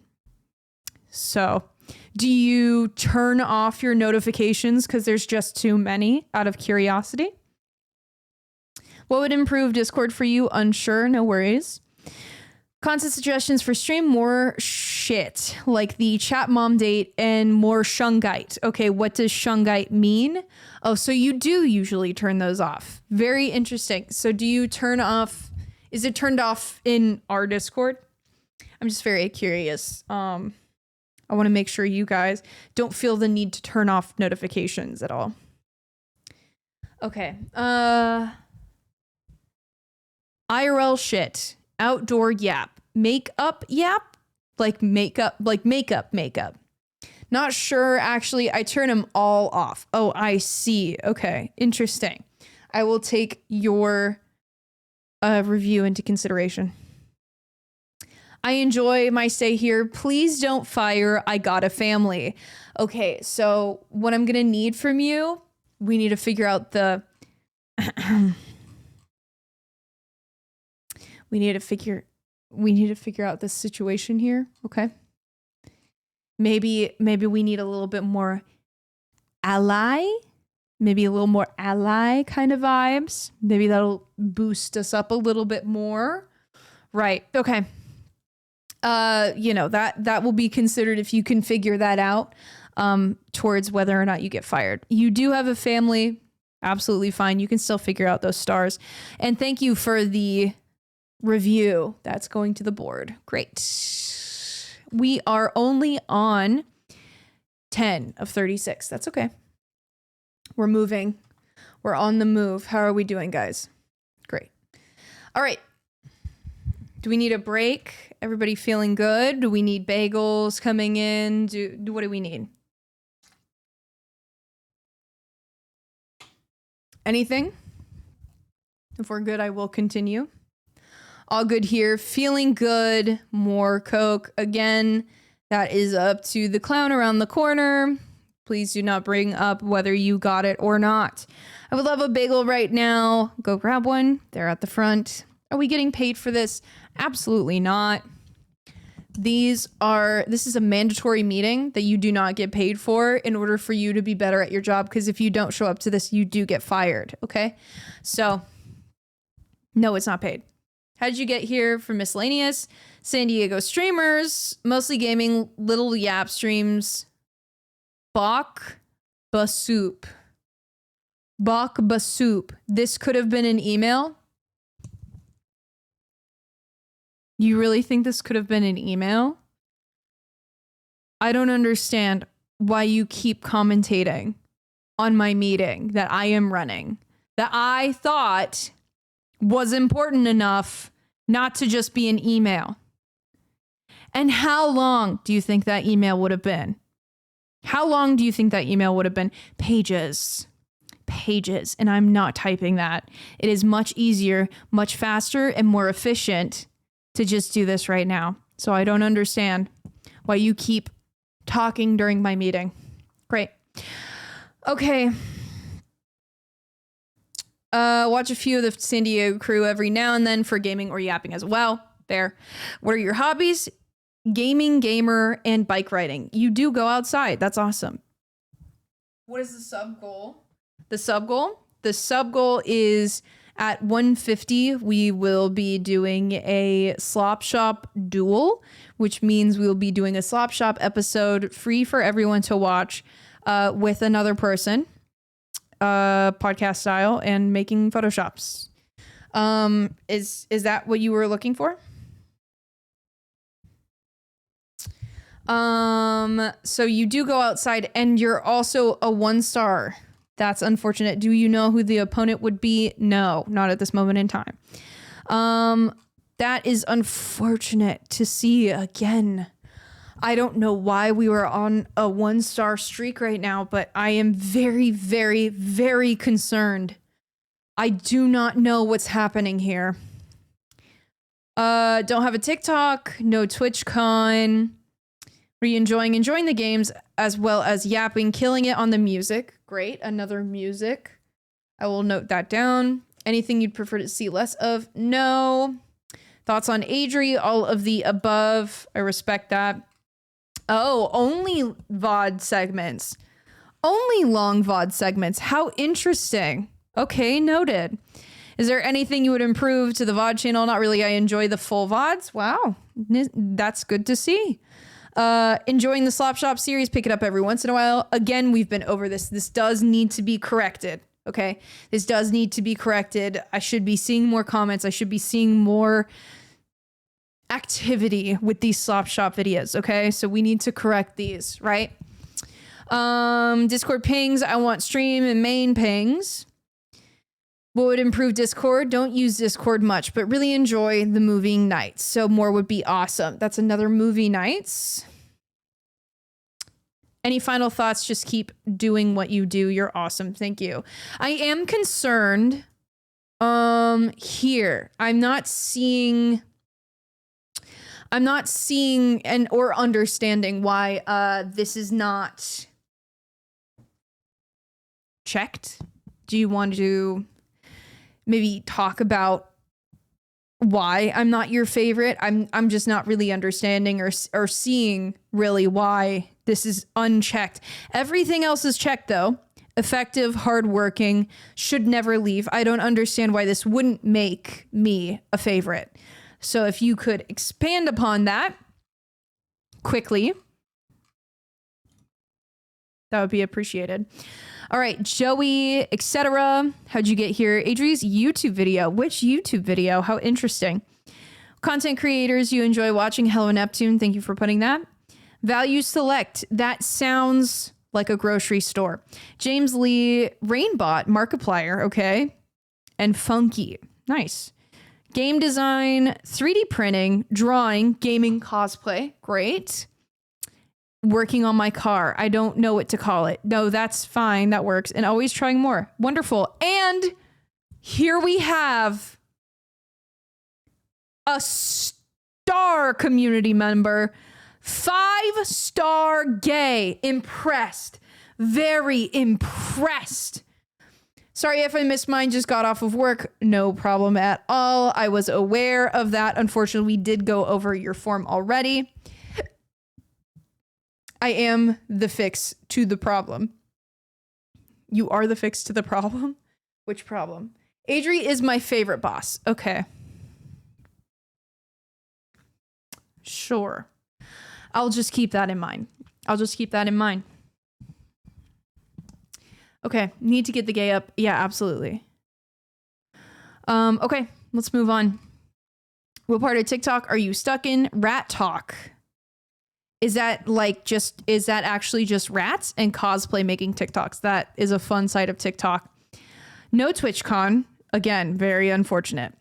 So do you turn off your notifications because there's just too many out of curiosity? What would improve Discord for you? Unsure, no worries. Constant suggestions for stream, more shit, like the chat mom date and more shungite. Okay, what does shungite mean? Oh, so you do usually turn those off. Very interesting. So do you turn off, is it turned off in our Discord? I'm just very curious. I want to make sure you guys don't feel the need to turn off notifications at all. Okay. IRL shit. Outdoor yap. Makeup yap? Like makeup. Not sure, actually. I turn them all off. Oh, I see. Okay. Interesting. I will take your review into consideration. I enjoy my stay here. Please don't fire. I got a family. Okay, so what I'm going to need from you, we need to figure out the... we need to figure out this situation here, okay? Maybe we need a little bit more ally. Maybe a little more ally kind of vibes. Maybe that'll boost us up a little bit more. Right, okay. That will be considered if you can figure that out towards whether or not you get fired. You do have a family, absolutely fine. You can still figure out those stars. And thank you for the review. That's going to the board. Great. We are only on 10 of 36. That's okay. We're moving. We're on the move. How are we doing, guys? Great. All right. Do we need a break? Everybody feeling good? Do we need bagels coming in? What do we need? Anything? If we're good, I will continue. All good here. Feeling good. More Coke. Again, that is up to the clown around the corner. Please do not bring up whether you got it or not. I would love a bagel right now. Go grab one. They're at the front. Are we getting paid for this? Absolutely not. This is a mandatory meeting that you do not get paid for in order for you to be better at your job. Because if you don't show up to this, you do get fired. Okay. So no, it's not paid. How did you get here? From miscellaneous San Diego streamers, mostly gaming, little yap streams. Bok Basoup. This could have been an email. You really think this could have been an email? I don't understand why you keep commentating on my meeting that I am running, that I thought was important enough not to just be an email. And how long do you think that email would have been? How long do you think that email would have been? Pages. And I'm not typing that. It is much easier, much faster, and more efficient to just do this right now. So I don't understand why you keep talking during my meeting. Great. Okay. Watch a few of the San Diego crew every now and then for gaming or yapping as well. There. What are your hobbies? Gaming, gamer, and bike riding. You do go outside. That's awesome. What is the sub goal? The sub goal is at 150, we will be doing a Slop Shop duel, which means we will be doing a Slop Shop episode free for everyone to watch with another person, podcast style, and making photoshops. Is that what you were looking for? So you do go outside and you're also a 1-star. That's unfortunate. Do you know who the opponent would be? No, not at this moment in time. That is unfortunate to see again. I don't know why we were on a 1-star streak right now, but I am very, very, very concerned. I do not know what's happening here. Don't have a TikTok, no TwitchCon. Are you enjoying the games as well as yapping, killing it on the music? Great, another music. I will note that down. Anything you'd prefer to see less of? No. Thoughts on Adri? All of the above. I respect that. Oh, only VOD segments. Only long VOD segments. How interesting. Okay, noted. Is there anything you would improve to the VOD channel? Not really. I enjoy the full VODs. Wow. That's good to see. Enjoying the Slop Shop series. Pick it up every once in a while. Again, we've been over this. This does need to be corrected. Okay. This does need to be corrected. I should be seeing more comments. I should be seeing more activity with these Slop Shop videos. Okay. So we need to correct these, right? Discord pings. I want stream and main pings. What would improve Discord? Don't use Discord much, but really enjoy the moving nights. So more would be awesome. That's another movie nights. Any final thoughts? Just keep doing what you do. You're awesome. Thank you. I am concerned here. I'm not seeing and or understanding why this is not checked. Do you want to maybe talk about why I'm not your favorite? I'm just not really understanding or seeing really why this is unchecked. Everything else is checked though. Effective, hardworking, should never leave. I don't understand why this wouldn't make me a favorite. So if you could expand upon that quickly, that would be appreciated. All right, Joey, etc. How'd you get here? Adri's YouTube video. Which YouTube video? How interesting. Content creators you enjoy watching. Hello, Neptune. Thank you for putting that. Value select. That sounds like a grocery store. James Lee, Rainbot, Markiplier. Okay. And Funky. Nice. Game design, 3D printing, drawing, gaming, cosplay. Great. Working on my car. I don't know what to call it. No, that's fine. That works. And always trying more. Wonderful. And here we have a star community member. 5-star gay. Impressed. Very impressed. Sorry if I missed mine. Just got off of work. No problem at all. I was aware of that. Unfortunately, we did go over your form already. I am the fix to the problem. You are the fix to the problem? Which problem? Adri is my favorite boss. Okay. Sure. I'll just keep that in mind. Okay. Need to get the gay up. Yeah, absolutely. Okay. Let's move on. What part of TikTok are you stuck in? Rat talk. Is that actually just rats and cosplay making TikToks? That is a fun side of TikTok. No TwitchCon. Again, very unfortunate.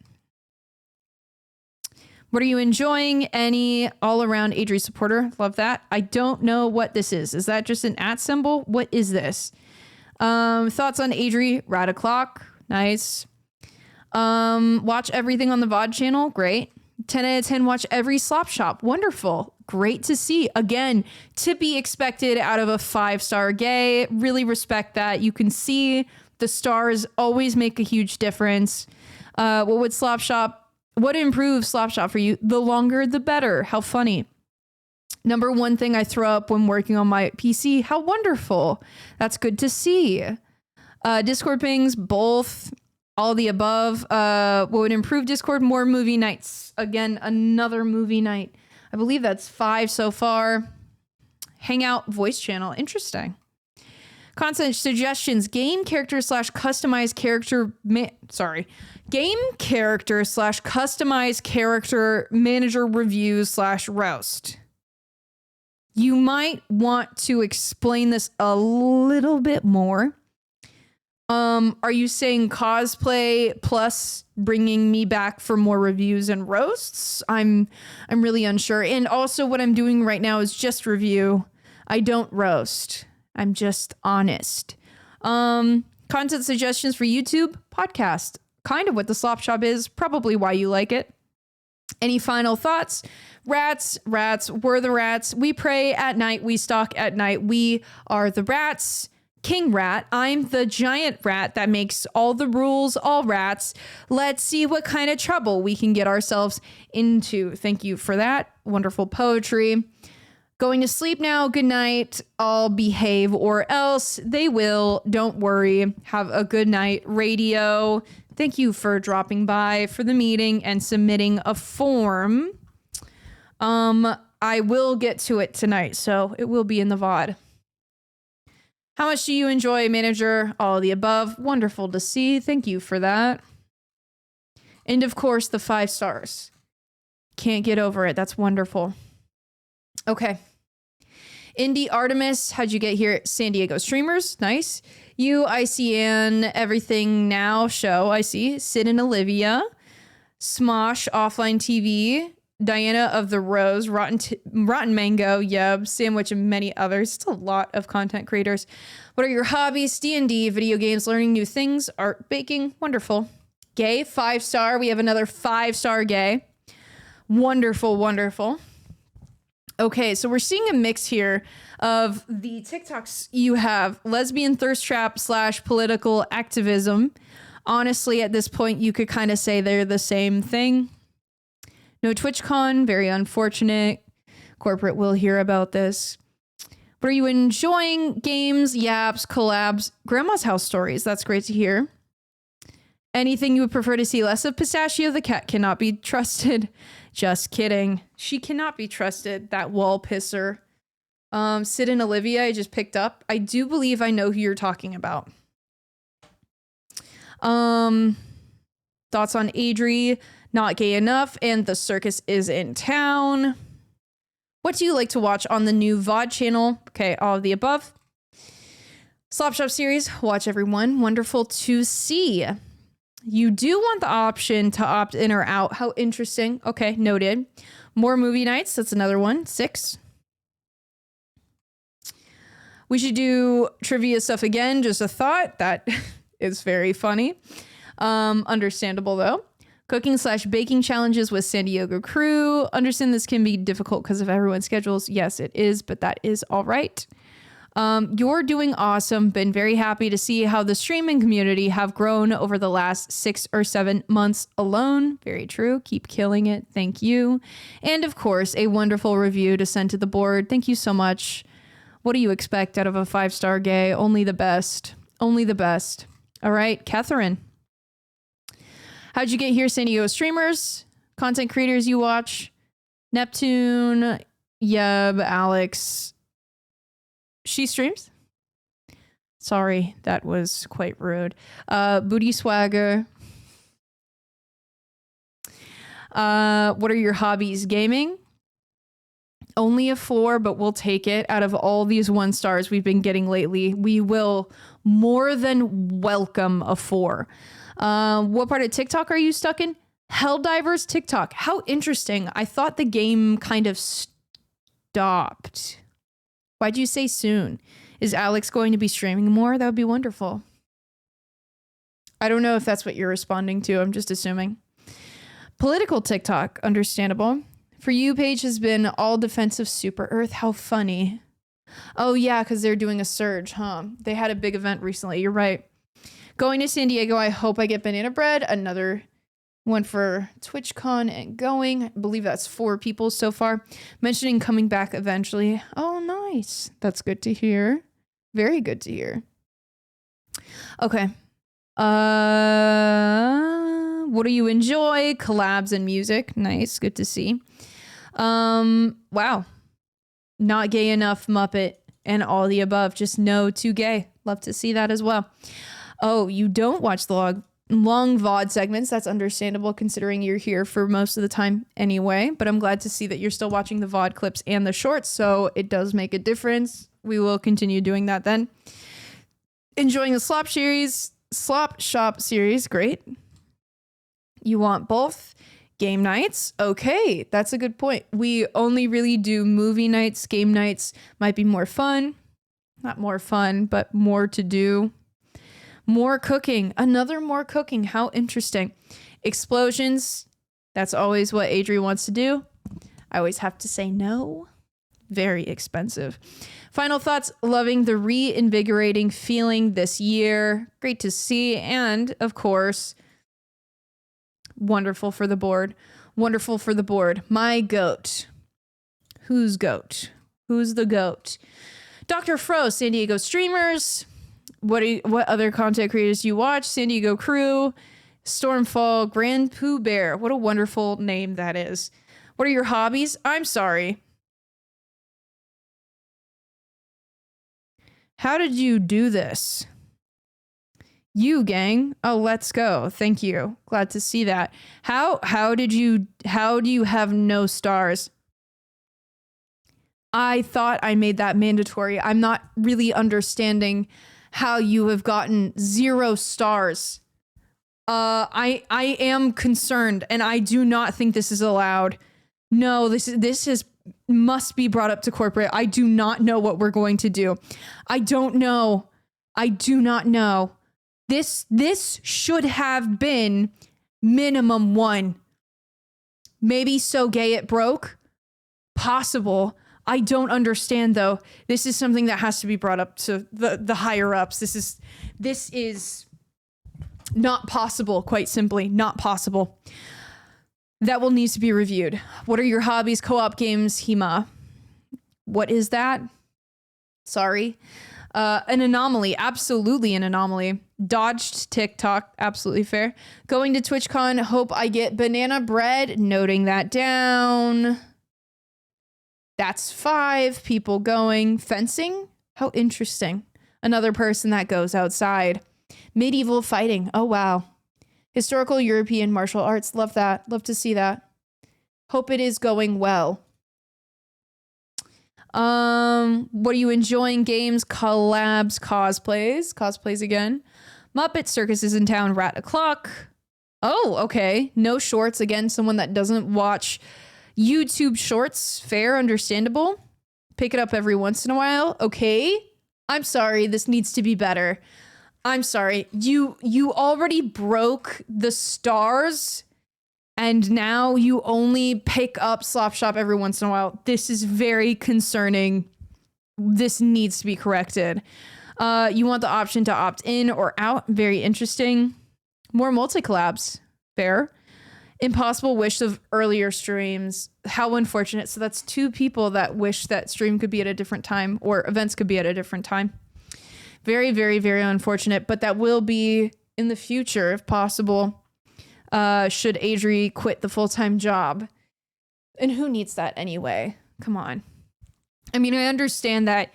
What are you enjoying? Any all around Adri supporter? Love that. I don't know what this is. Is that just an @ symbol? What is this? Thoughts on Adri? Rat o'clock. Nice. Watch everything on the VOD channel. Great. 10 out of 10. Watch every Slop Shop. Wonderful. Great to see. Again, to be expected out of a 5-star gay. Really respect that. You can see the stars always make a huge difference. What would improve Slop Shop for you? The longer, the better. How funny. Number one thing I throw up when working on my PC. How wonderful. That's good to see. Discord pings, both. All the above. What would improve Discord? More movie nights. Again, another movie night. I believe that's 5 so far. Hangout voice channel. Interesting. Content suggestions. Game character / customized character. Game character / customized character manager reviews / roast. You might want to explain this a little bit more. Are you saying cosplay plus bringing me back for more reviews and roasts? I'm really unsure. And also what I'm doing right now is just review. I don't roast. I'm just honest. Content suggestions for YouTube, podcast. Kind of what the Slop Shop is, probably why you like it. Any final thoughts? Rats, we're the rats. We pray at night, we stalk at night. We are the rats. king rat. I'm the giant rat that makes all the rules, all rats. Let's see what kind of trouble we can get ourselves into. Thank you for that. Wonderful poetry. Going to sleep now. Good night. I'll behave or else they will. Don't worry. Have a good night. Radio. Thank you for dropping by for the meeting and submitting a form. I will get to it tonight, so it will be in the VOD. How much do you enjoy, manager? All of the above. Wonderful to see. Thank you for that. And of course, the 5 stars. Can't get over it. That's wonderful. Okay. Indy Artemis, how'd you get here? San Diego streamers, nice. You, ICN, Everything Now show, I see. Sid and Olivia, Smosh, Offline TV, Diana of the Rose, Rotten Mango, Yub, Sandwich, and many others. It's a lot of content creators. What are your hobbies? D&D, video games, learning new things, art, baking, wonderful. Gay, 5-star. We have another 5-star gay. Wonderful, wonderful. Okay, so we're seeing a mix here of the TikToks you have. Lesbian thirst trap / political activism. Honestly, at this point, you could kind of say they're the same thing. No TwitchCon, very unfortunate. Corporate will hear about this. What are you enjoying? Games, yaps, collabs, grandma's house stories. That's great to hear. Anything you would prefer to see less of? Pistachio the cat cannot be trusted. Just kidding. She cannot be trusted. That wall pisser. Sid and Olivia, I just picked up. I do believe I know who you're talking about. Thoughts on Adri? Not gay enough. And the circus is in town. What do you like to watch on the new VOD channel? Okay, all of the above. Slop Shop series. Watch everyone. Wonderful to see. You do want the option to opt in or out. How interesting. Okay, noted. More movie nights. That's another one. 6. We should do trivia stuff again. Just a thought. That is very funny. Understandable, though. Cooking / baking challenges with San Diego crew. Understand this can be difficult because of everyone's schedules. Yes, it is, but that is all right. You're doing awesome. Been very happy to see how the streaming community have grown over the last 6 or 7 months alone. Very true. Keep killing it. Thank you. And of course, a wonderful review to send to the board. Thank you so much. What do you expect out of a 5-star gay? Only the best. Only the best. All right, Catherine. How'd you get here, San Diego streamers? Content creators you watch? Neptune, Yeb, Alex. She streams? Sorry, that was quite rude. Booty Swagger. What are your hobbies? Gaming? Only a 4, but we'll take it. Out of all these 1 stars we've been getting lately, we will more than welcome a 4. What part of TikTok are you stuck in? Helldivers TikTok. How interesting. I thought the game kind of stopped. Why'd you say soon? Is Alex going to be streaming more? That would be wonderful. I don't know if that's what you're responding to. I'm just assuming. Political TikTok. Understandable. For you, Paige has been all defensive Super Earth. How funny. Oh, yeah, because they're doing a surge, huh? They had a big event recently. You're right. Going to San Diego. I hope I get banana bread. Another one for TwitchCon and going. I believe that's 4 people so far. Mentioning coming back eventually. Oh, nice. That's good to hear. Very good to hear. Okay. What do you enjoy? Collabs and music. Nice. Good to see. Wow. Not gay enough, Muppet, and all the above. Just no too gay. Love to see that as well. Oh, you don't watch the long VOD segments. That's understandable considering you're here for most of the time anyway, but I'm glad to see that you're still watching the VOD clips and the shorts, so it does make a difference. We will continue doing that then. Enjoying the Slop Shop series. Great. You want both? Game nights? Okay, that's a good point. We only really do movie nights. Game nights might be more fun. Not more fun, but more to do. More cooking. Another more cooking. How interesting. Explosions. That's always what Adri wants to do. I always have to say no. Very expensive. Final thoughts, loving the reinvigorating feeling this year. Great to see. And of course, wonderful for the board. Wonderful for the board. My goat. Who's goat? Who's the goat? Dr. Fro, San Diego streamers. What other content creators do you watch? San Diego Crew, Stormfall, Grand Pooh Bear. What a wonderful name that is. What are your hobbies? I'm sorry. How did you do this? You, gang. Oh, let's go. Thank you. Glad to see that. How do you have no stars? I thought I made that mandatory. I'm not really understanding how you have gotten 0 stars. I am concerned, and I do not think this is allowed. No, this must be brought up to corporate. I do not know what we're going to do. I don't know. I do not know. This should have been minimum 1. Maybe so gay it broke. Possible. I don't understand though. This is something that has to be brought up to the higher ups. This is not possible, quite simply. Not possible. That will need to be reviewed. What are your hobbies? Co-op games, HEMA. What is that? Sorry. An anomaly. Absolutely an anomaly. Dodged TikTok. Absolutely fair. Going to TwitchCon. Hope I get banana bread. Noting that down. That's 5 people going. Fencing? How interesting. Another person that goes outside. Medieval fighting. Oh, wow. Historical European martial arts. Love that. Love to see that. Hope it is going well. What are you enjoying? Games, collabs, cosplays again. Muppet Circus is in town. Rat o'clock. Oh, okay. No shorts again. Someone that doesn't watch YouTube shorts. Fair, understandable. Pick it up every once in a while. Okay. I'm sorry. This needs to be better. I'm sorry. You already broke the stars and now you only pick up Slop Shop every once in a while. This is very concerning. This needs to be corrected. You want the option to opt in or out. Very interesting. More multi-collabs. Fair. Impossible wish of earlier streams. How unfortunate. So that's 2 people that wish that stream could be at a different time or events could be at a different time. Very, very, very unfortunate, but that will be in the future if possible. Should Adri quit the full-time job? And who needs that anyway? Come on. I mean, I understand that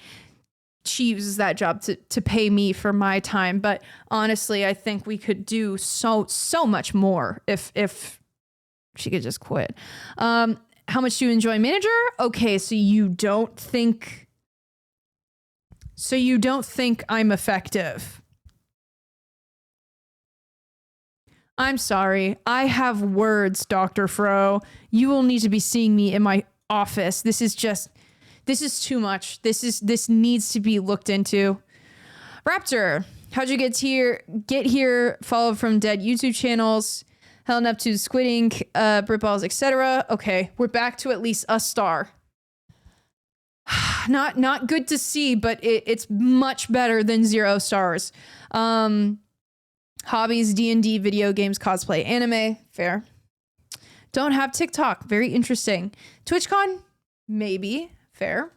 she uses that job to pay me for my time, but honestly, I think we could do so much more if she could just quit. How much do you enjoy manager? Okay, so you don't think I'm effective. I'm sorry. I have words, Dr. Fro. You will need to be seeing me in my office. This is too much. This needs to be looked into. Raptor, how'd you get here? Followed from dead YouTube channels. Hell, Neptune, Squid Ink, Britballs, etc. Okay, we're back to at least a star. Not good to see, but it's much better than 0 stars. Hobbies, D&D, video games, cosplay, anime. Fair. Don't have TikTok. Very interesting. TwitchCon? Maybe. Fair.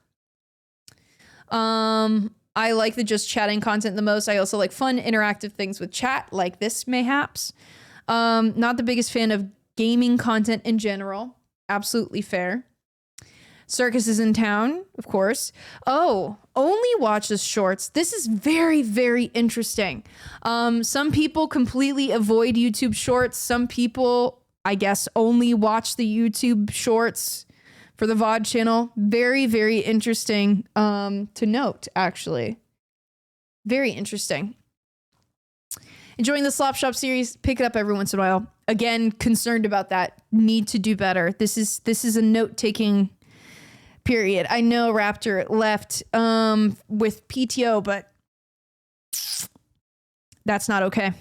I like the just chatting content the most. I also like fun, interactive things with chat, like this, mayhaps. Not the biggest fan of gaming content in general. Absolutely fair. Circus is in town, of course. Oh, only watches shorts. This is very, very interesting. Some people completely avoid YouTube shorts. Some people, I guess, only watch the YouTube shorts for the VOD channel. Very, very interesting to note, actually. Very interesting. Enjoying the Slop Shop series. Pick it up every once in a while. Again, concerned about that. Need to do better. This is a note-taking period. I know Raptor left with PTO, but that's not okay.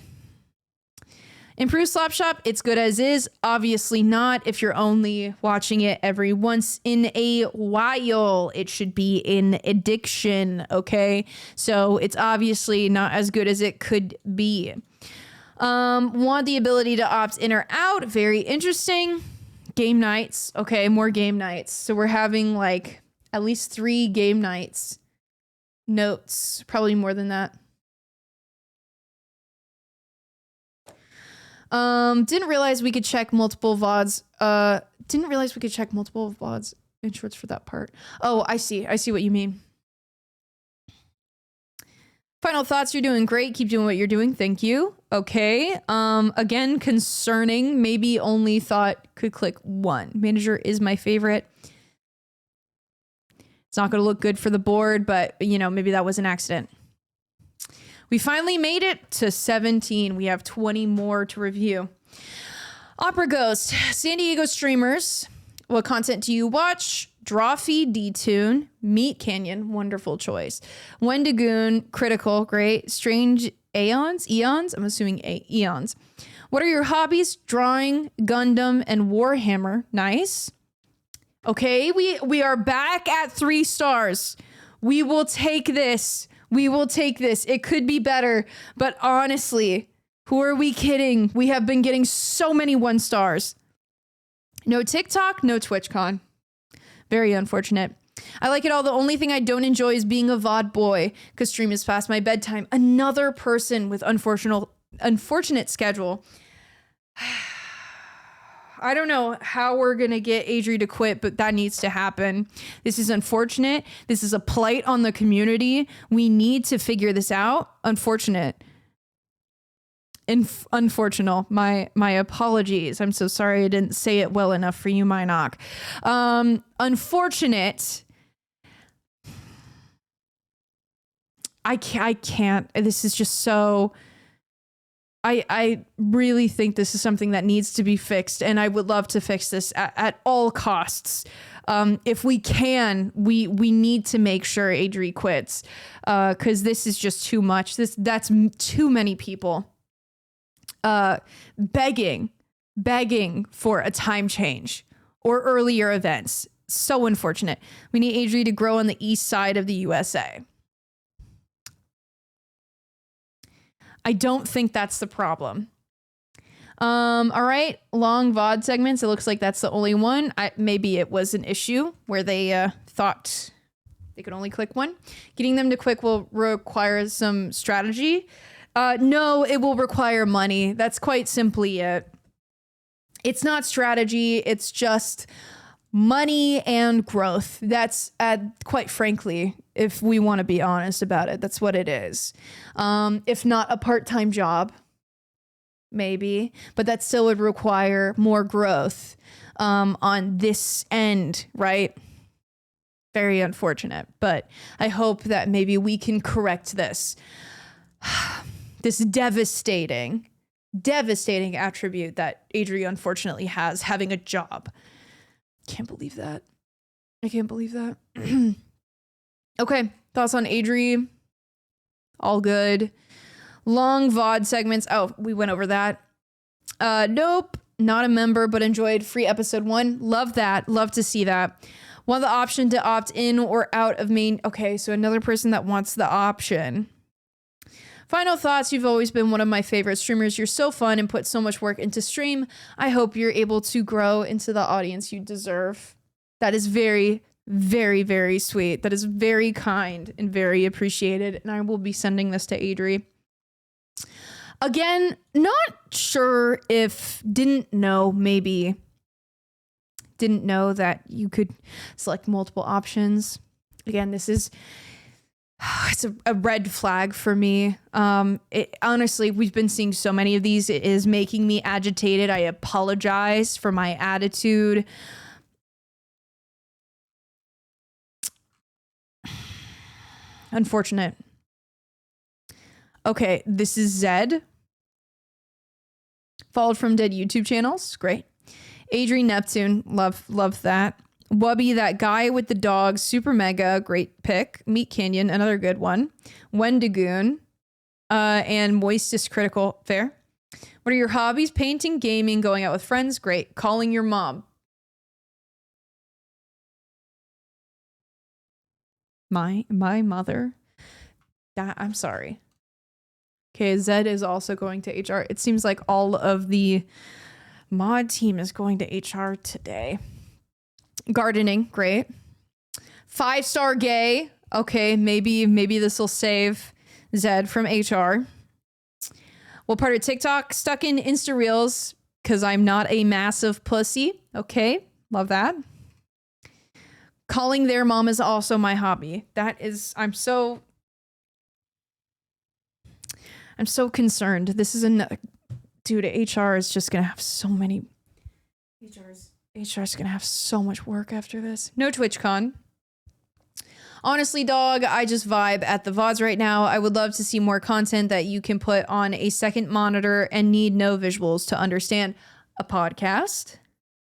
Improved Slapshot, it's good as is. Obviously not if you're only watching it every once in a while. It should be in addiction, okay? So it's obviously not as good as it could be. Want the ability to opt in or out. Very interesting. Game nights. Okay, more game nights. So we're having like at least 3 game nights. Notes. Probably more than that. Didn't realize we could check multiple VODs. Didn't realize we could check multiple VODs and shorts for that part. Oh, I see. I see what you mean. Final thoughts. You're doing great. Keep doing what you're doing. Thank you. Okay. Again, concerning. Maybe only thought could click 1. Manager is my favorite. It's not going to look good for the board, but you know, maybe that was an accident. We finally made it to 17. We have 20 more to review. Opera Ghost, San Diego streamers. What content do you watch? Drawfee, D-Tune, Meat Canyon, wonderful choice. Wendigoon, Critical, great. Strange Eons, I'm assuming Eons. What are your hobbies? Drawing, Gundam, and Warhammer, nice. Okay, we are back at 3 stars. We will take this. We will take this. It could be better, but honestly, who are we kidding? We have been getting so many 1 stars. No TikTok, no TwitchCon. Very unfortunate. I like it all. The only thing I don't enjoy is being a VOD boy because stream is past my bedtime. Another person with unfortunate schedule. I don't know how we're going to get Adri to quit, but that needs to happen. This is unfortunate. This is a plight on the community. We need to figure this out. Unfortunate. Unfortunate. My apologies. I'm so sorry I didn't say it well enough for you, Minoc. Unfortunate. I can't. This is just so... I really think this is something that needs to be fixed, and I would love to fix this at all costs. If we can, we need to make sure Adri quits, because this is just too much. That's too many people begging for a time change or earlier events. So unfortunate. We need Adri to grow on the east side of the USA. I don't think that's the problem. All right, long VOD segments. It looks like that's the only one. Maybe it was an issue where they thought they could only click 1. Getting them to click will require some strategy. No, it will require money. That's quite simply it. It's not strategy. It's just money and growth. That's quite frankly, if we want to be honest about it, that's what it is. If not a part-time job, maybe, but that still would require more growth on this end, right? Very unfortunate, but I hope that maybe we can correct this. This devastating attribute that Adri unfortunately has, having a job. Can't believe that. I can't believe that. Okay, thoughts on Adri? All good. Long VOD segments. Oh, we went over that. Nope, not a member, but enjoyed free episode 1. Love that. Love to see that. Want the option to opt in or out of main. Okay, so another person that wants the option. Final thoughts. You've always been one of my favorite streamers. You're so fun and put so much work into stream. I hope you're able to grow into the audience you deserve. That is very, very, very sweet. That is very kind and very appreciated. And I will be sending this to Adri. Again, not sure if didn't know that you could select multiple options. Again, this is... it's a red flag for me. Honestly, we've been seeing so many of these. It is making me agitated. I apologize for my attitude. Unfortunate. Okay, this is Zed. Followed from dead YouTube channels. Great. Adri Neptune. Love that. Wubby, that guy with the dog, super mega, great pick. Meat Canyon, another good one. Wendigoon, and Moist is Critical, fair. What are your hobbies? Painting, gaming, going out with friends. Great. Calling your mom. My mother? I'm sorry. Okay, Zed is also going to HR. It seems like all of the mod team is going to HR today. Gardening, great. 5-star gay. Okay, maybe this will save Zed from HR. What part of TikTok? Stuck in Insta Reels because I'm not a massive pussy. Okay, love that. Calling their mom is also my hobby. I'm so concerned. This is dude, HR is just gonna have so many. HR's gonna have so much work after this. No TwitchCon. Honestly, dog, I just vibe at the VODs right now. I would love to see more content that you can put on a second monitor and need no visuals to understand a podcast.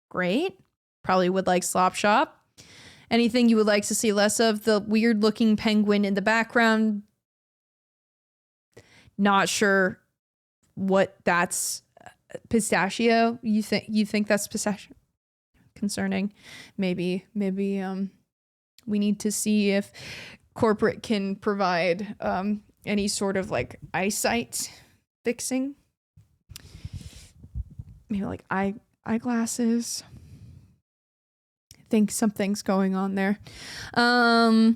Great. Probably would like Slop Shop. Anything you would like to see less of? The weird looking penguin in the background. Not sure what that's. Pistachio. You think that's pistachio? Concerning. Maybe we need to see if corporate can provide any sort of like eyesight fixing. Maybe like eyeglasses. I think something's going on there. 2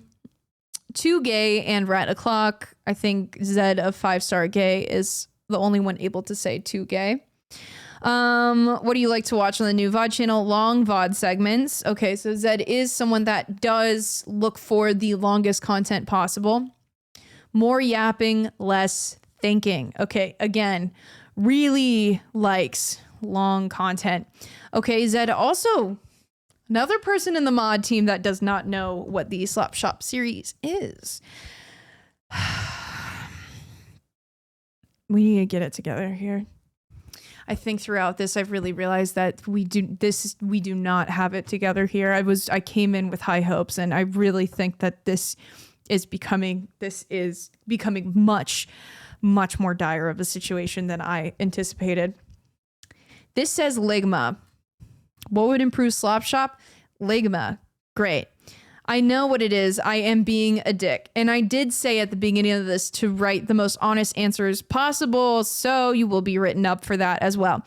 gay and rat o'clock. I think Zed of 5-star gay is the only one able to say 2 gay. What do you like to watch on the new VOD channel? Long VOD segments. Okay, so Zed is someone that does look for the longest content possible. More yapping, less thinking. Okay, again, really likes long content. Okay, Zed also another person in the mod team that does not know what the Slop Shop series is. We need to get it together here. I think throughout this, I've really realized that we do not have it together here. I came in with high hopes, and I really think that this is becoming much, much more dire of a situation than I anticipated. This says Ligma. What would improve Slop Shop? Ligma. Great. I know what it is. I am being a dick. And I did say at the beginning of this to write the most honest answers possible, so you will be written up for that as well.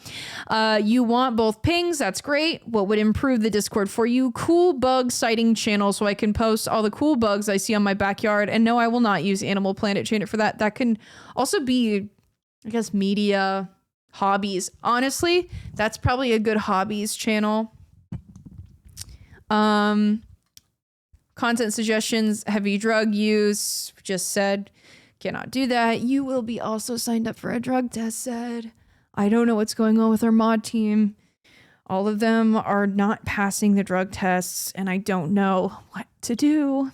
You want both pings. That's great. What would improve the Discord for you? Cool bug sighting channel so I can post all the cool bugs I see on my backyard. And no, I will not use Animal Planet channel for that. That can also be, I guess, media, hobbies. Honestly, that's probably a good hobbies channel. Content suggestions, heavy drug use, just said, cannot do that. You will be also signed up for a drug test, said. I don't know what's going on with our mod team. All of them are not passing the drug tests, and I don't know what to do.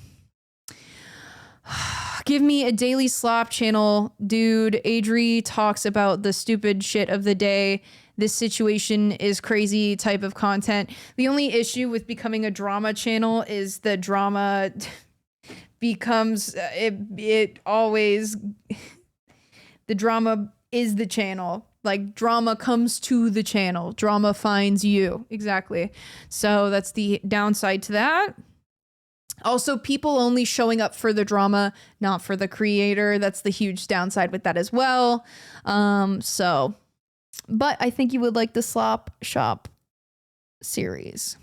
Give me a daily slop channel, dude. Adri talks about the stupid shit of the day. This situation is crazy type of content. The only issue with becoming a drama channel is the drama becomes it always the drama is the channel. Like drama comes to the channel. Drama finds you. Exactly. So that's the downside to that. Also, people only showing up for the drama, not for the creator. That's the huge downside with that as well. But I think you would like the Slop Shop series.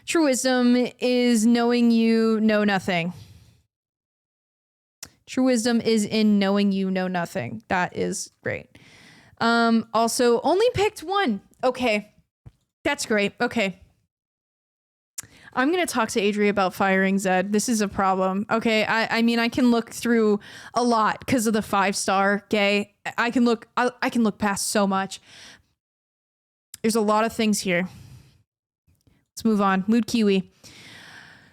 True wisdom is knowing you know nothing. True wisdom is in knowing you know nothing. That is great. Also, only picked one. Okay. That's great. Okay. I'm going to talk to Adri about firing Zed. This is a problem. Okay. I mean, I can look through a lot because of the 5-star gay. I can look past so much. There's a lot of things here. Let's move on. Mood Kiwi.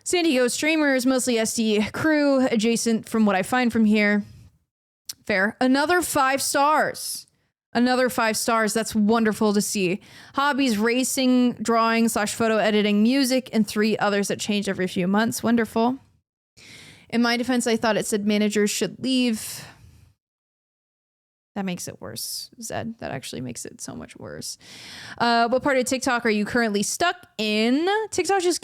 San Diego streamers, mostly SD crew, adjacent from what I find from here. Fair. Another 5 stars. Another 5 stars. That's wonderful to see. Hobbies, racing, drawing / photo editing, music, and 3 others that change every few months. Wonderful. In my defense, I thought it said managers should leave. That makes it worse, Zed. That actually makes it so much worse. What part of TikTok are you currently stuck in? TikTok just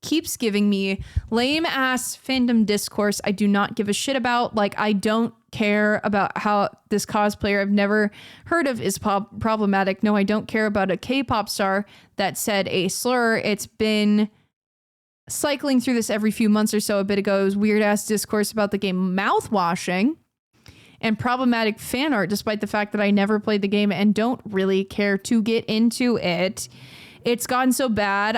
keeps giving me lame ass fandom discourse I do not give a shit about. Like, I don't care about how this cosplayer I've never heard of is problematic. No, I don't care about a K-pop star that said a slur. It's been cycling through this every few months or so. A bit ago, it was weird ass discourse about the game mouthwashing and problematic fan art, despite the fact that I never played the game and don't really care to get into it. It's gotten so bad.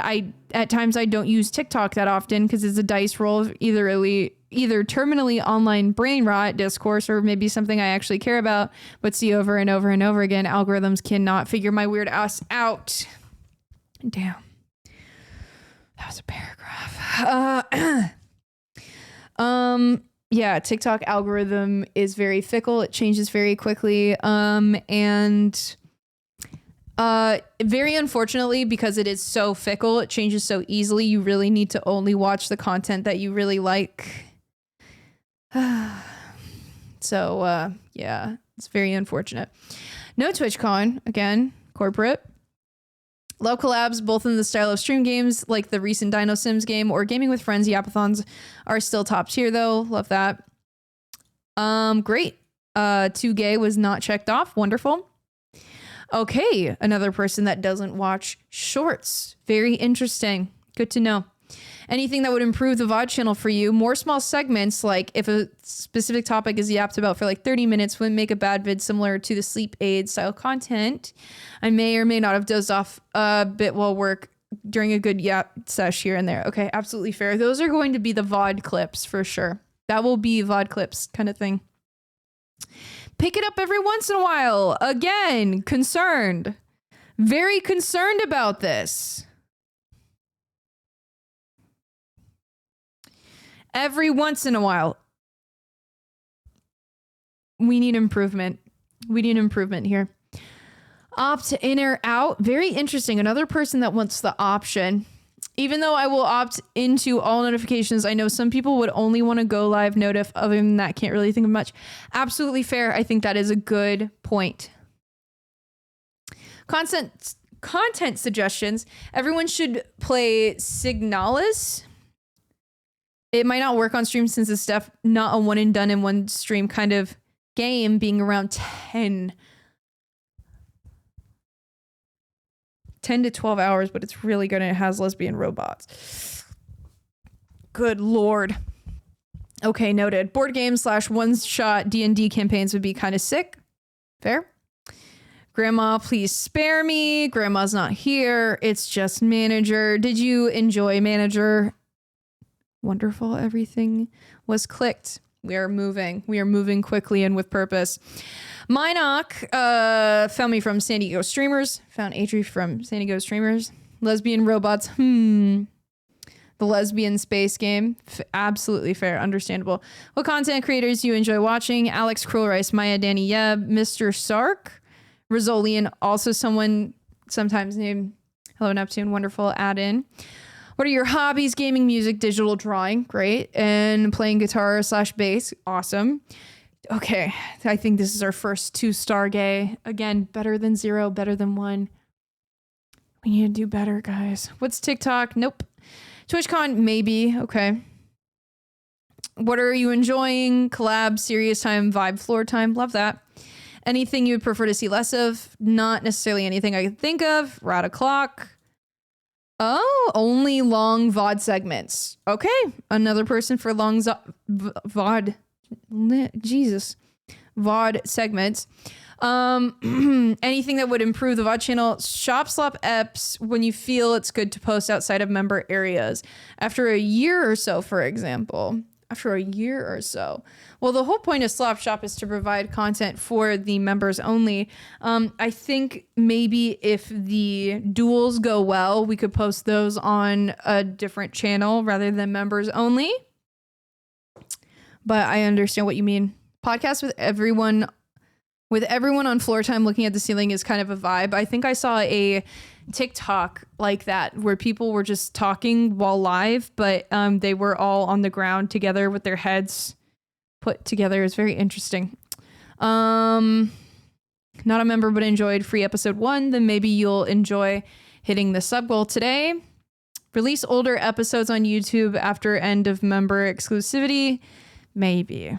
At times I don't use TikTok that often because it's a dice roll of either terminally online brain rot discourse or maybe something I actually care about, but see over and over and over again. Algorithms cannot figure my weird ass out. Damn. That was a paragraph. Yeah, TikTok algorithm is very fickle. It changes very quickly. And very unfortunately, because it is so fickle, it changes so easily. You really need to only watch the content that you really like. So, yeah, it's very unfortunate. No TwitchCon, again, corporate. Love collabs, both in the style of stream games, like the recent Dino Sims game, or gaming with friends. Yapathons are still top tier, though. Love that. Great. 2Gay was not checked off. Wonderful. Okay, another person that doesn't watch shorts. Very interesting. Good to know. Anything that would improve the VOD channel for you? More small segments, like if a specific topic is yapped about for like 30 minutes, would make a bad vid similar to the sleep aid style content. I may or may not have dozed off a bit while work during a good yap sesh here and there. Okay, absolutely fair. Those are going to be the VOD clips for sure. That will be VOD clips kind of thing. Pick it up every once in a while. Again, concerned. Very concerned about this. Every once in a while. We need improvement. We need improvement here. Opt in or out. Very interesting. Another person that wants the option. Even though I will opt into all notifications, I know some people would only want to go live notif. Other than that, can't really think of much. Absolutely fair. I think that is a good point. Content suggestions. Everyone should play Signalis. It might not work on stream since it's not a one and done in one stream kind of game, being around 10 to 12 hours, but it's really good and it has lesbian robots. Good Lord. Okay, noted. Board games / one-shot D&D campaigns would be kind of sick. Fair. Grandma, please spare me. Grandma's not here. It's just Manager. Did you enjoy Manager? Wonderful. Everything was clicked. We are moving. We are moving quickly and with purpose. Minoc found me from San Diego Streamers. Found Adri from San Diego Streamers. Lesbian robots. The lesbian space game. Absolutely fair. Understandable. What content creators do you enjoy watching? Alex Cruel Rice, Maya, Danny Yeb, Mr. Sark, Rizolian, also someone sometimes named Hello Neptune. Wonderful add-in. What are your hobbies? Gaming, music, digital drawing. Great. And playing guitar / bass. Awesome. Okay. I think this is our first 2-star gay. Again, better than 0, better than 1. We need to do better, guys. What's TikTok? Nope. TwitchCon? Maybe. Okay. What are you enjoying? Collab, serious time, vibe, floor time. Love that. Anything you would prefer to see less of? Not necessarily anything I could think of. Rat o'clock. Oh, only long VOD segments. Okay. Another person for long VOD. Jesus. VOD segments. Anything that would improve the VOD channel. Shop slop eps when you feel it's good to post outside of member areas. After a year or so, for example. After a year or so. Well, the whole point of Slop Shop is to provide content for the members only. I think maybe if the duels go well, we could post those on a different channel rather than members only. But I understand what you mean. Podcast with everyone on floor time looking at the ceiling is kind of a vibe. I think I saw a TikTok like that where people were just talking while live, but they were all on the ground together with their heads put together. It's very interesting. Not a member but enjoyed free episode 1, then maybe you'll enjoy hitting the sub goal today. Release older episodes on YouTube after end of member exclusivity. Maybe.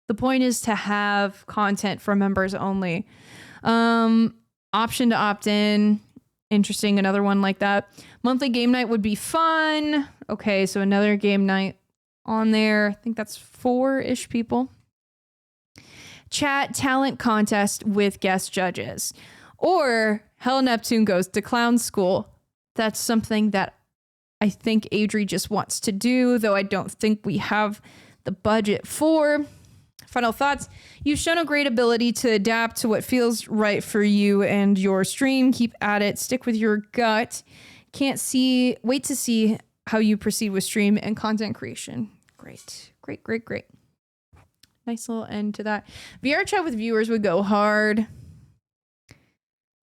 The point is to have content for members only. Option to opt in. Interesting. Another one like that. Monthly game night would be fun. Okay, so another game night on there. I think that's 4-ish people. Chat talent contest with guest judges. Or Hell Neptune goes to clown school. That's something that I think Adri just wants to do, though I don't think we have the budget for. Final thoughts. You've shown a great ability to adapt to what feels right for you and your stream. Keep at it. Stick with your gut. Wait to see how you proceed with stream and content creation. Great. Nice little end to that. VR chat with viewers would go hard.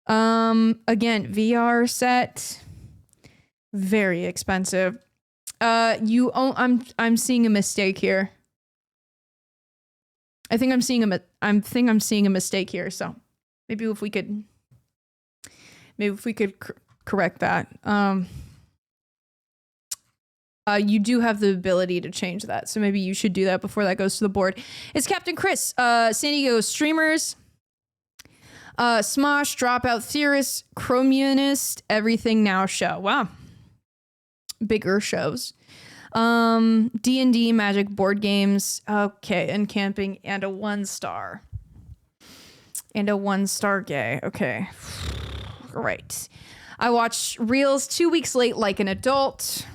Again, VR set, very expensive. I'm seeing a mistake here. I think I'm seeing a mistake here. So maybe if we could correct that. You do have the ability to change that. So maybe you should do that before that goes to the board. It's Captain Chris, San Diego streamers, Smosh, Dropout Theorist, Chromunist, Everything Now show. Wow. Bigger shows. D&D, Magic, board games. Okay, and camping, and a 1-star. And a 1-star gay. Okay. Right. I watched Reels 2 weeks late like an adult.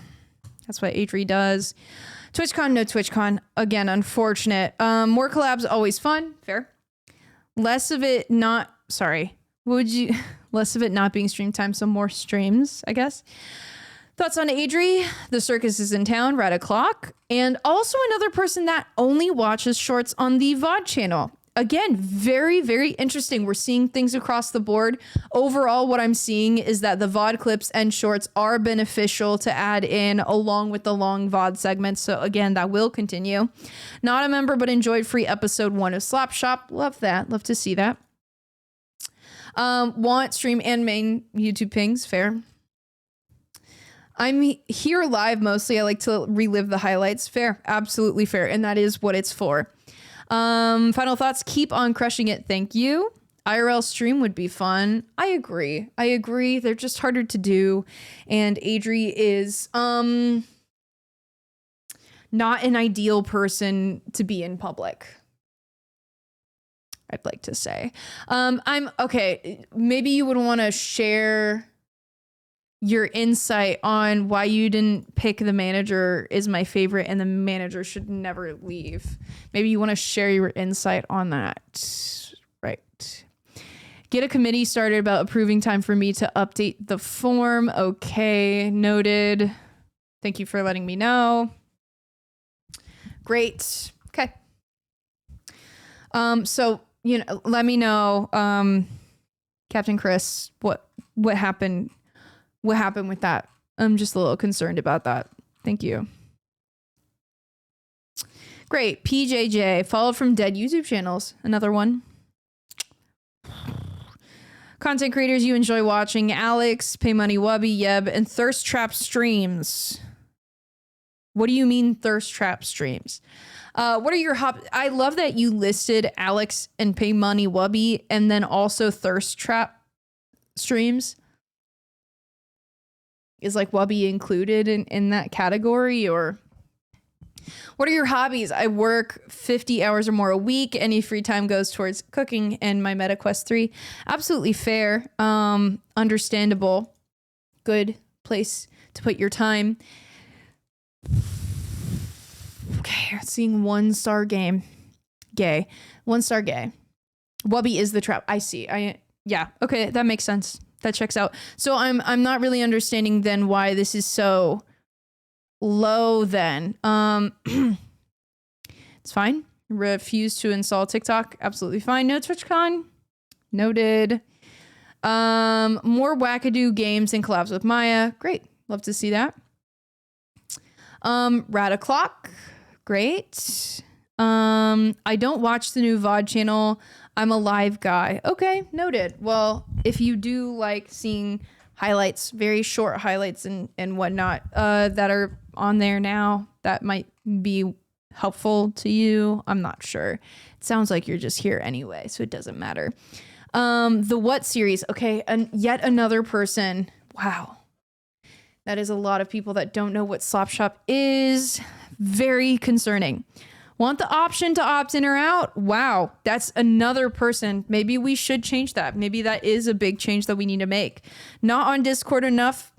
That's what Adri does. TwitchCon, no TwitchCon. Again, unfortunate. More collabs, always fun. Fair. Less of it not being stream time, so more streams, I guess. Thoughts on Adri? The circus is in town, Rat O'Clock. And also another person that only watches shorts on the VOD channel. Again, very, very interesting. We're seeing things across the board. Overall, what I'm seeing is that the VOD clips and shorts are beneficial to add in along with the long VOD segments. So again, that will continue. Not a member, but enjoyed free episode 1 of Slop Shop. Love that. Love to see that. Want stream and main YouTube pings. Fair. I'm here live mostly. I like to relive the highlights. Fair. Absolutely fair. And that is what it's for. Final thoughts. Keep on crushing it. Thank you. IRL stream would be fun. I agree. They're just harder to do. And Adri is not an ideal person to be in public, I'd like to say. I'm okay. Maybe you would want to share your insight on why you didn't pick The Manager is my favorite and The Manager should never leave. Maybe you want to share your insight on that. Right. Get a committee started about approving time for me to update the form. Okay, noted. Thank you for letting me know. Great. Okay. So, let me know, Captain Chris, what happened. What happened with that? I'm just a little concerned about that. Thank you. Great. PJJ, followed from dead YouTube channels. Another one. Content creators you enjoy watching. Alex, Pay Money Wubby, Yeb, and Thirst Trap streams. What do you mean Thirst Trap streams? What are your I love that you listed Alex and Pay Money Wubby and then also Thirst Trap streams. Is like Wubby included in that category, or what are your hobbies? I work 50 hours or more a week. Any free time goes towards cooking and my MetaQuest 3. Absolutely fair. Understandable. Good place to put your time. Okay, seeing 1-star game. Gay. 1-star gay. Wubby is the trap. I see. Yeah. Okay, that makes sense. That checks out. So I'm not really understanding then why this is so low then. It's fine. Refuse to install TikTok. Absolutely fine. No TwitchCon. Noted. More wackadoo games and collabs with Maya. Great. Love to see that. Rat O'Clock. Great. I don't watch the new VOD channel. I'm a live guy. Okay, noted. Well, if you do like seeing highlights, very short highlights and whatnot, that are on there now, that might be helpful to you. I'm not sure. It sounds like you're just here anyway, so it doesn't matter. The what series? Okay, and yet another person. Wow. That is a lot of people that don't know what Slop Shop is. Very concerning. Want the option to opt in or out? Wow, that's another person. Maybe we should change that. Maybe that is a big change that we need to make. Not on Discord enough.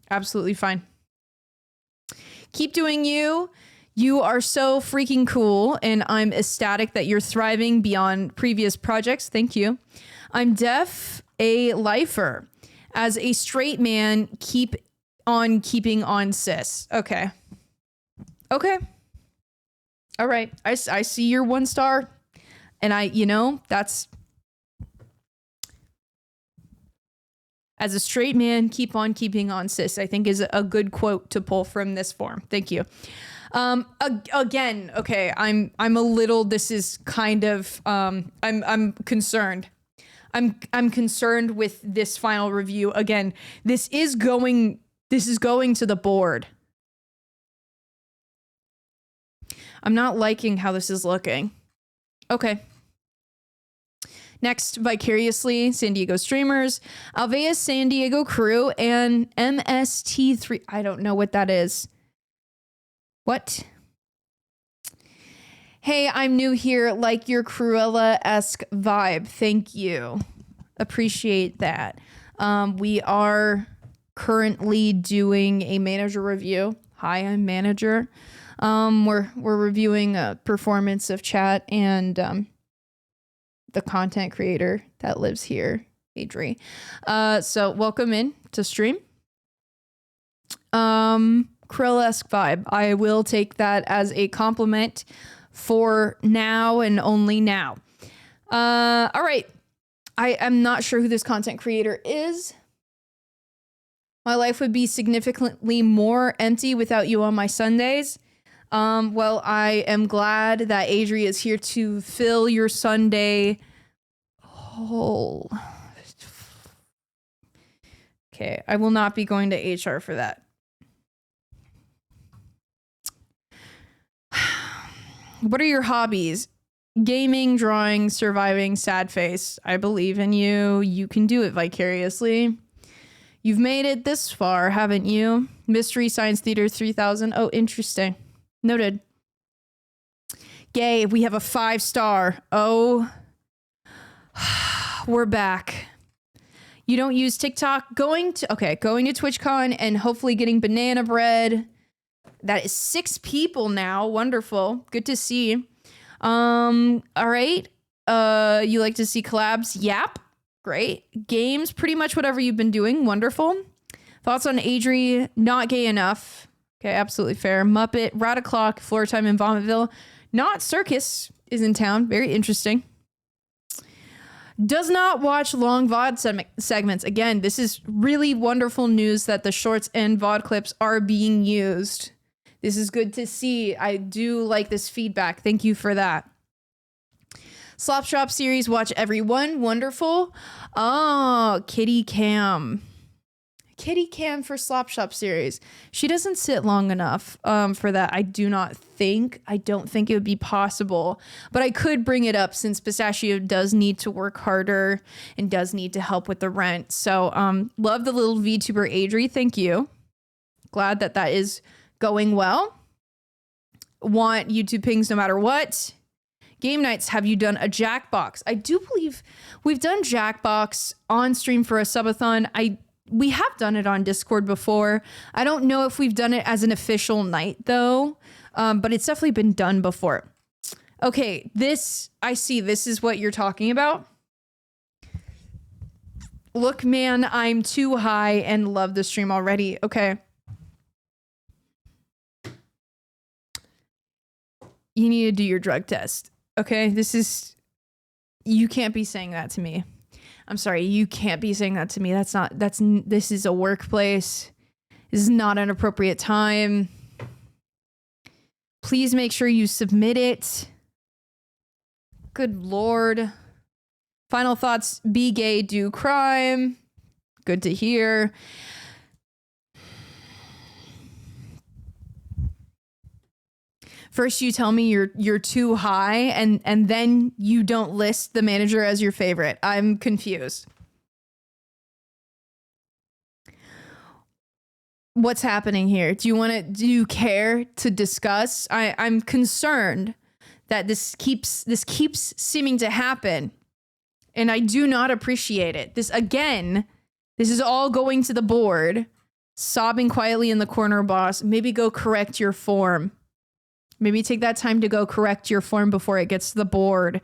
Absolutely fine. Keep doing you. You are so freaking cool, and I'm ecstatic that you're thriving beyond previous projects. Thank you. I'm deaf, a lifer. As a straight man, keep on keeping on, sis. Okay. Okay. All right. I see your 1 star. And that's... As a straight man, keep on keeping on, sis, I think is a good quote to pull from this form. Thank you. Again, okay, I'm a little, this is kind of, I'm concerned. I'm concerned with this final review. Again, this is going to the board. I'm not liking how this is looking. Okay. Next, Vicariously, San Diego Streamers, Alveus San Diego Crew, and MST3. I don't know what that is. What? Hey, I'm new here. Like your Cruella-esque vibe. Thank you. Appreciate that. We are currently doing a manager review. Hi, I'm manager. We're reviewing a performance of chat and the content creator that lives here, Adri. So welcome in to stream. Krill-esque vibe. I will take that as a compliment for now and only now. All right. I am not sure who this content creator is. My life would be significantly more empty without you on my Sundays. Well, I am glad that Adri is here to fill your Sunday hole. Okay, I will not be going to HR for that. What are your hobbies? Gaming, drawing, surviving, sad face. I believe in you. You can do it vicariously. You've made it this far, haven't you? Mystery Science Theater 3000. Oh, interesting. Noted. Gay, we have a 5-star. Oh, we're back. You don't use TikTok. Going to TwitchCon and hopefully getting banana bread. That is 6 people now. Wonderful. Good to see. All right. You like to see collabs? Yep. Great. Games, pretty much whatever you've been doing. Wonderful. Thoughts on Adri? Not gay enough. Okay, absolutely fair. Muppet, Rat O'Clock, Floor Time in Vomitville. Not Circus is in town. Very interesting. Does not watch long VOD segments. Again, this is really wonderful news that the shorts and VOD clips are being used. This is good to see. I do like this feedback. Thank you for that. Slop Shop series, watch everyone. Wonderful. Oh, Kitty Cam. Kitty Cam for Slop Shop series. She doesn't sit long enough for that. I don't think it would be possible, but I could bring it up since Pistachio does need to work harder and does need to help with the rent. So love the little VTuber Adri. Thank you. Glad that is going well. Want YouTube pings no matter what. Game nights, have you done a Jackbox? I do believe we've done Jackbox on stream for a subathon. We have done it on Discord before. I don't know if we've done it as an official night though, but it's definitely been done before. Okay, I see this is what you're talking about. Look, man, I'm too high and love the stream already. Okay. You need to do your drug test. Okay, you can't be saying that to me. I'm sorry, you can't be saying that to me. This is a workplace. This is not an appropriate time. Please make sure you submit it. Good Lord. Final thoughts, be gay, do crime. Good to hear. First you tell me you're too high and then you don't list the manager as your favorite. I'm confused. What's happening here? Do you care to discuss? I'm concerned that this keeps seeming to happen. And I do not appreciate it. This is all going to the board. Sobbing quietly in the corner, boss. Maybe go correct your form. Maybe take that time to go correct your form before it gets to the board.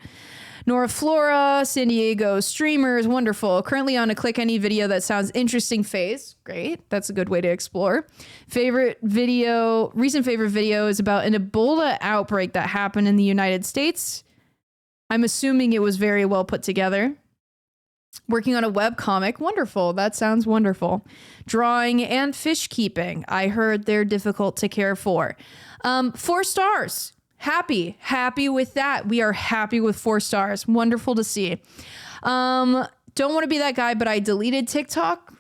Nora Flora, San Diego streamers, wonderful. Currently on a click any video that sounds interesting phase. Great. That's a good way to explore. Recent favorite video is about an Ebola outbreak that happened in the United States. I'm assuming it was very well put together. Working on a webcomic. Wonderful. That sounds wonderful. Drawing and fish keeping. I heard they're difficult to care for. 4 stars. Happy with that. We are happy with 4 stars. Wonderful to see. Don't want to be that guy, but I deleted TikTok.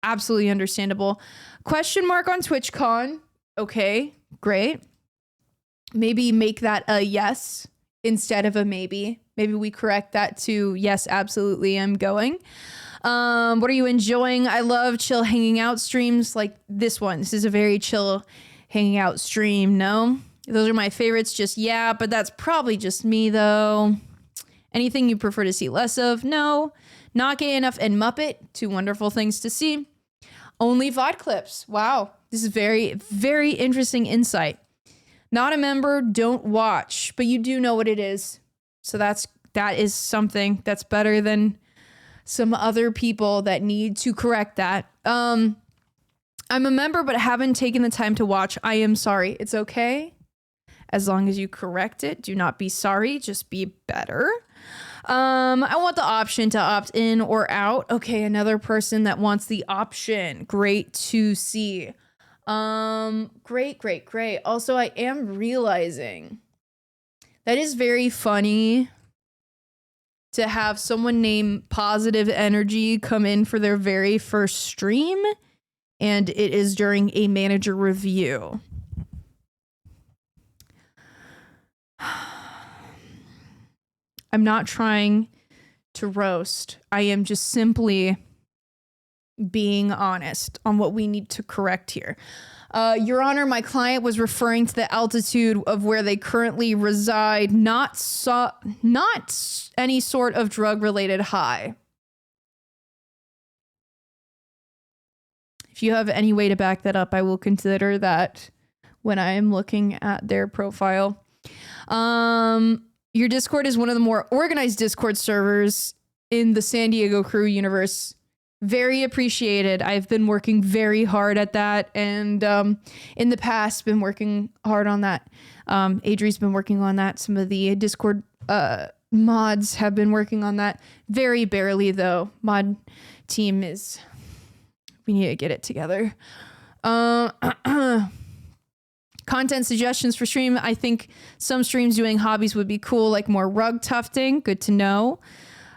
Absolutely understandable. Question mark on TwitchCon. Okay, great. Maybe make that a yes instead of a maybe. Maybe we correct that to yes, absolutely, I'm going. What are you enjoying? I love chill hanging out streams like this one. This is a very chill hanging out stream. No, those are my favorites. Just yeah, but that's probably just me though. Anything you prefer to see less of? No, not gay enough and Muppet. 2 wonderful things to see. Only VOD clips. Wow, this is very, very interesting insight. Not a member, don't watch, but you do know what it is. So that is something that's better than some other people that need to correct that. I'm a member, but haven't taken the time to watch. I am sorry. It's okay. As long as you correct it, do not be sorry. Just be better. I want the option to opt in or out. Okay, another person that wants the option. Great to see. Great. Also, I am realizing that is very funny to have someone named Positive Energy come in for their very first stream, and it is during a manager review. I'm not trying to roast. I am just simply being honest on what we need to correct here. Your Honor, my client was referring to the altitude of where they currently reside, not any sort of drug-related high. If you have any way to back that up, I will consider that when I am looking at their profile. Your Discord is one of the more organized Discord servers in the San Diego crew universe. Very appreciated. I've been working very hard at that, and in the past been working hard on that. Adri's been working on that. Some of the Discord mods have been working on that. Very barely though. Mod team is, we need to get it together. Content suggestions for stream. I think some streams doing hobbies would be cool, like more rug tufting. Good to know.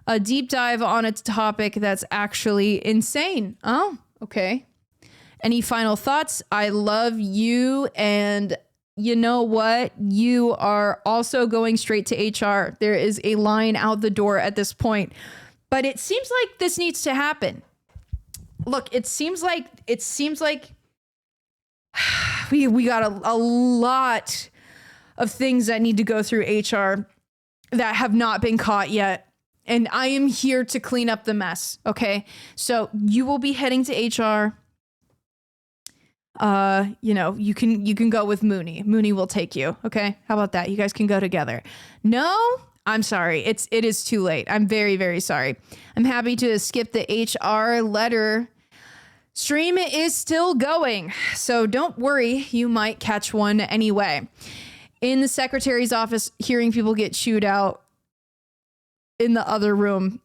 A deep dive on a topic that's actually insane. Oh, okay. Any final thoughts? I love you. And you know what? You are also going straight to HR. There is a line out the door at this point. But it seems like this needs to happen. Look, it seems like we got a lot of things that need to go through HR that have not been caught yet. And I am here to clean up the mess. Okay. So you will be heading to HR. You can go with Mooney. Mooney will take you. Okay. How about that? You guys can go together. No, I'm sorry. It is too late. I'm very, very sorry. I'm happy to skip the HR letter. Stream is still going. So don't worry. You might catch one anyway. In the secretary's office, hearing people get chewed out in the other room.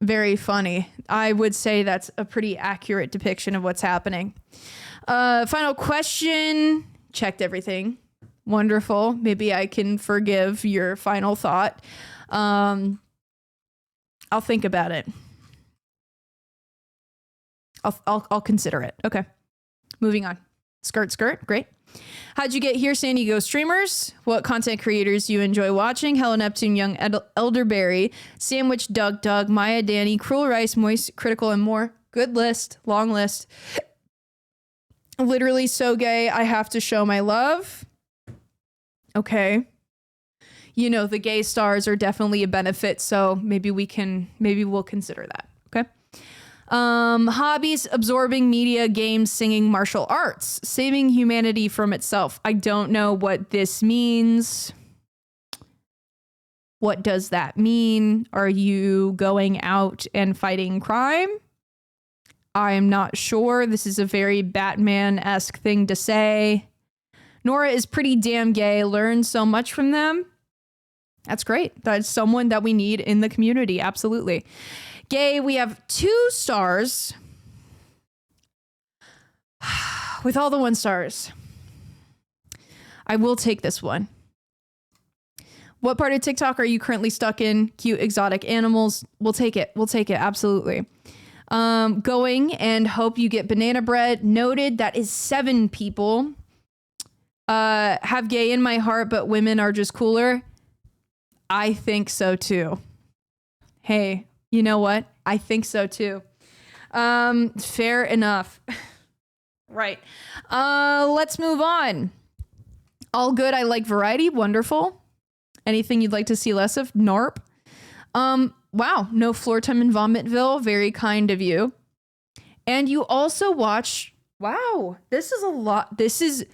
Very funny. I would say that's a pretty accurate depiction of what's happening. Final question. Checked everything. Wonderful. Maybe I can forgive your final thought. I'll think about it. I'll consider it. Okay. Moving on. Skirt. Great. How'd you get here, San Diego streamers? What content creators you enjoy watching? Hello Neptune, Young Elderberry, Sandwich, Doug, Maya, Danny, Cruel Rice, Moist, Critical, and more. Good list. Long list. Literally so gay, I have to show my love. Okay. You know, the gay stars are definitely a benefit, so maybe we'll consider that. Okay. Hobbies, absorbing media, games, singing, martial arts, saving humanity from itself. I don't know what this means. What does that mean? Are you going out and fighting crime? I am not sure. This is a very Batman-esque thing to say. Nora is pretty damn gay. Learn so much from them. That's great. That's someone that we need in the community. Absolutely. Gay, we have 2 stars. With all the 1 stars, I will take this one. What part of TikTok are you currently stuck in? Cute exotic animals. We'll take it. Absolutely. Going and hope you get banana bread. Noted. That is 7 people. Have gay in my heart, but women are just cooler. I think so too. Hey, you know what? I think so too. Fair enough. Right. Let's move on. All good. I like variety. Wonderful. Anything you'd like to see less of? Narp. Wow. No floor time in Vomitville. Very kind of you. And you also watch. Wow. This is a lot. This is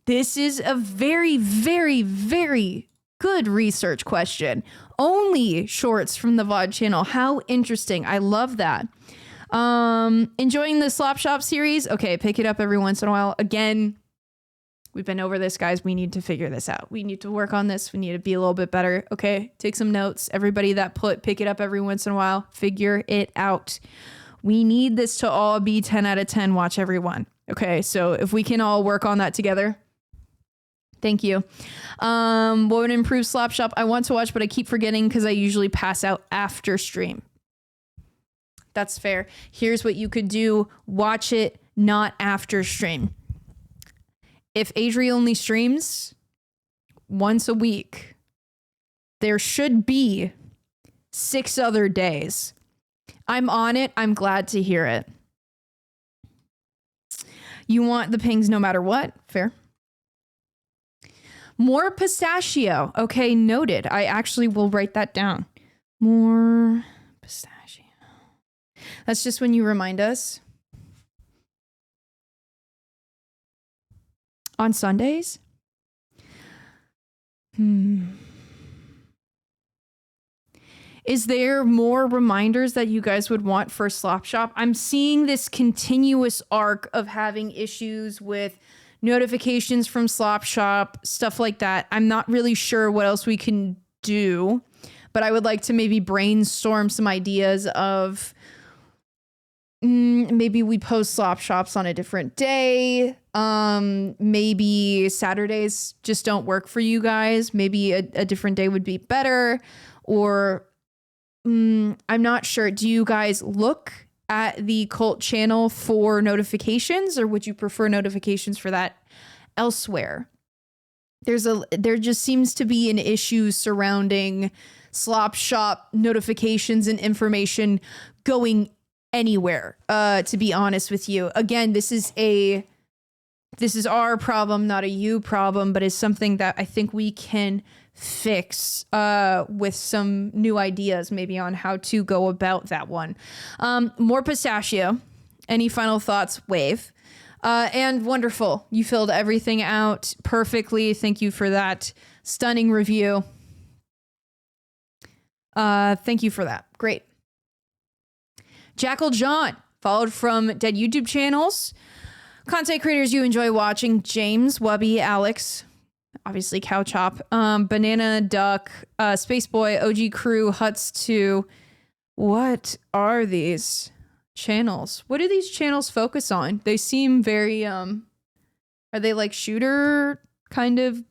a very, very, very good research question. Only shorts from the VOD channel. How interesting. I love that. Enjoying the Slop Shop series. Okay, pick it up every once in a while. Again, we've been over this, guys. We need to figure this out. We need to work on this. We need to be a little bit better. Okay, take some notes. Everybody that pick it up every once in a while, figure it out. We need this to all be 10 out of 10. Watch everyone. Okay, so if we can all work on that together. Thank you. What would improve Slop Shop? I want to watch, but I keep forgetting because I usually pass out after stream. That's fair. Here's what you could do. Watch it not after stream. If Adri only streams once a week, there should be 6 other days. I'm on it. I'm glad to hear it. You want the pings no matter what? Fair. More pistachio. Okay, noted. I actually will write that down. More pistachio. That's just when you remind us. On Sundays? Is there more reminders that you guys would want for Slop Shop? I'm seeing this continuous arc of having issues with notifications from Slop Shop, stuff like that. I'm not really sure what else we can do, but I would like to maybe brainstorm some ideas of maybe we post Slop Shops on a different day. Maybe Saturdays just don't work for you guys. Maybe a different day would be better. Or I'm not sure. Do you guys look at the cult channel for notifications, or would you prefer notifications for that elsewhere? There just seems to be an issue surrounding Slop Shop notifications and information going anywhere, to be honest with you. Again, this is our problem, not a you problem, but it's something that I think we can fix with some new ideas maybe on how to go about that one. More pistachio. Any final thoughts? Wave. And wonderful. You filled everything out perfectly. Thank you for that stunning review. Thank you for that. Great. Jackal John, followed from dead YouTube channels. Content creators you enjoy watching: James, Wubby, Alex, obviously Cow Chop, Banana Duck, Space Boy, OG Crew, Huts 2. What are these channels? What do these channels focus on? They seem very, are they like shooter kind of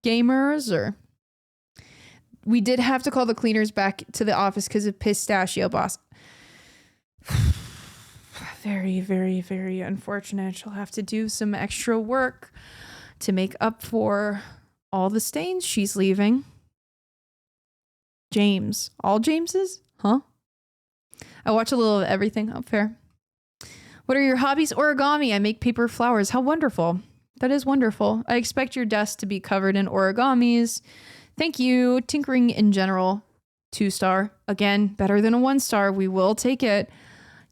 gamers, or We did have to call the cleaners back to the office because of pistachio boss. Very, very, very unfortunate. She'll have to do some extra work to make up for all the stains she's leaving. James. All Jameses? Huh? I watch a little of everything. Oh, fair. What are your hobbies? Origami. I make paper flowers. How wonderful. That is wonderful. I expect your desk to be covered in origamis. Thank you. Tinkering in general. 2-star. Again, better than a 1-star. We will take it.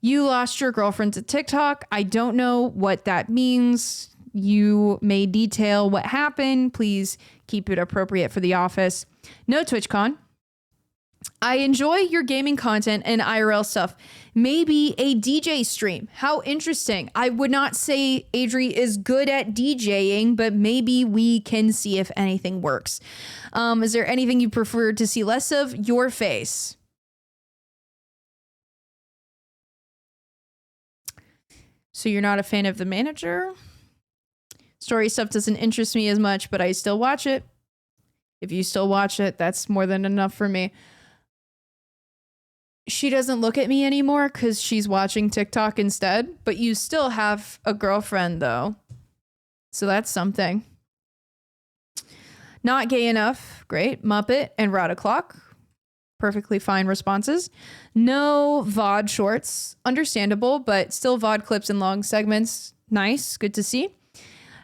You lost your girlfriend to TikTok. I don't know what that means. You may detail what happened. Please keep it appropriate for the office. No TwitchCon. I enjoy your gaming content and IRL stuff. Maybe a DJ stream. How interesting. I would not say Adri is good at DJing, but maybe we can see if anything works. Is there anything you prefer to see less of? Your face. So you're not a fan of the manager? Story stuff doesn't interest me as much, but I still watch it. If you still watch it, that's more than enough for me. She doesn't look at me anymore because she's watching TikTok instead, but you still have a girlfriend though. So that's something. Not gay enough. Great. Muppet and Rod O'Clock. Perfectly fine responses. No VOD shorts. Understandable, but still VOD clips and long segments. Nice. Good to see.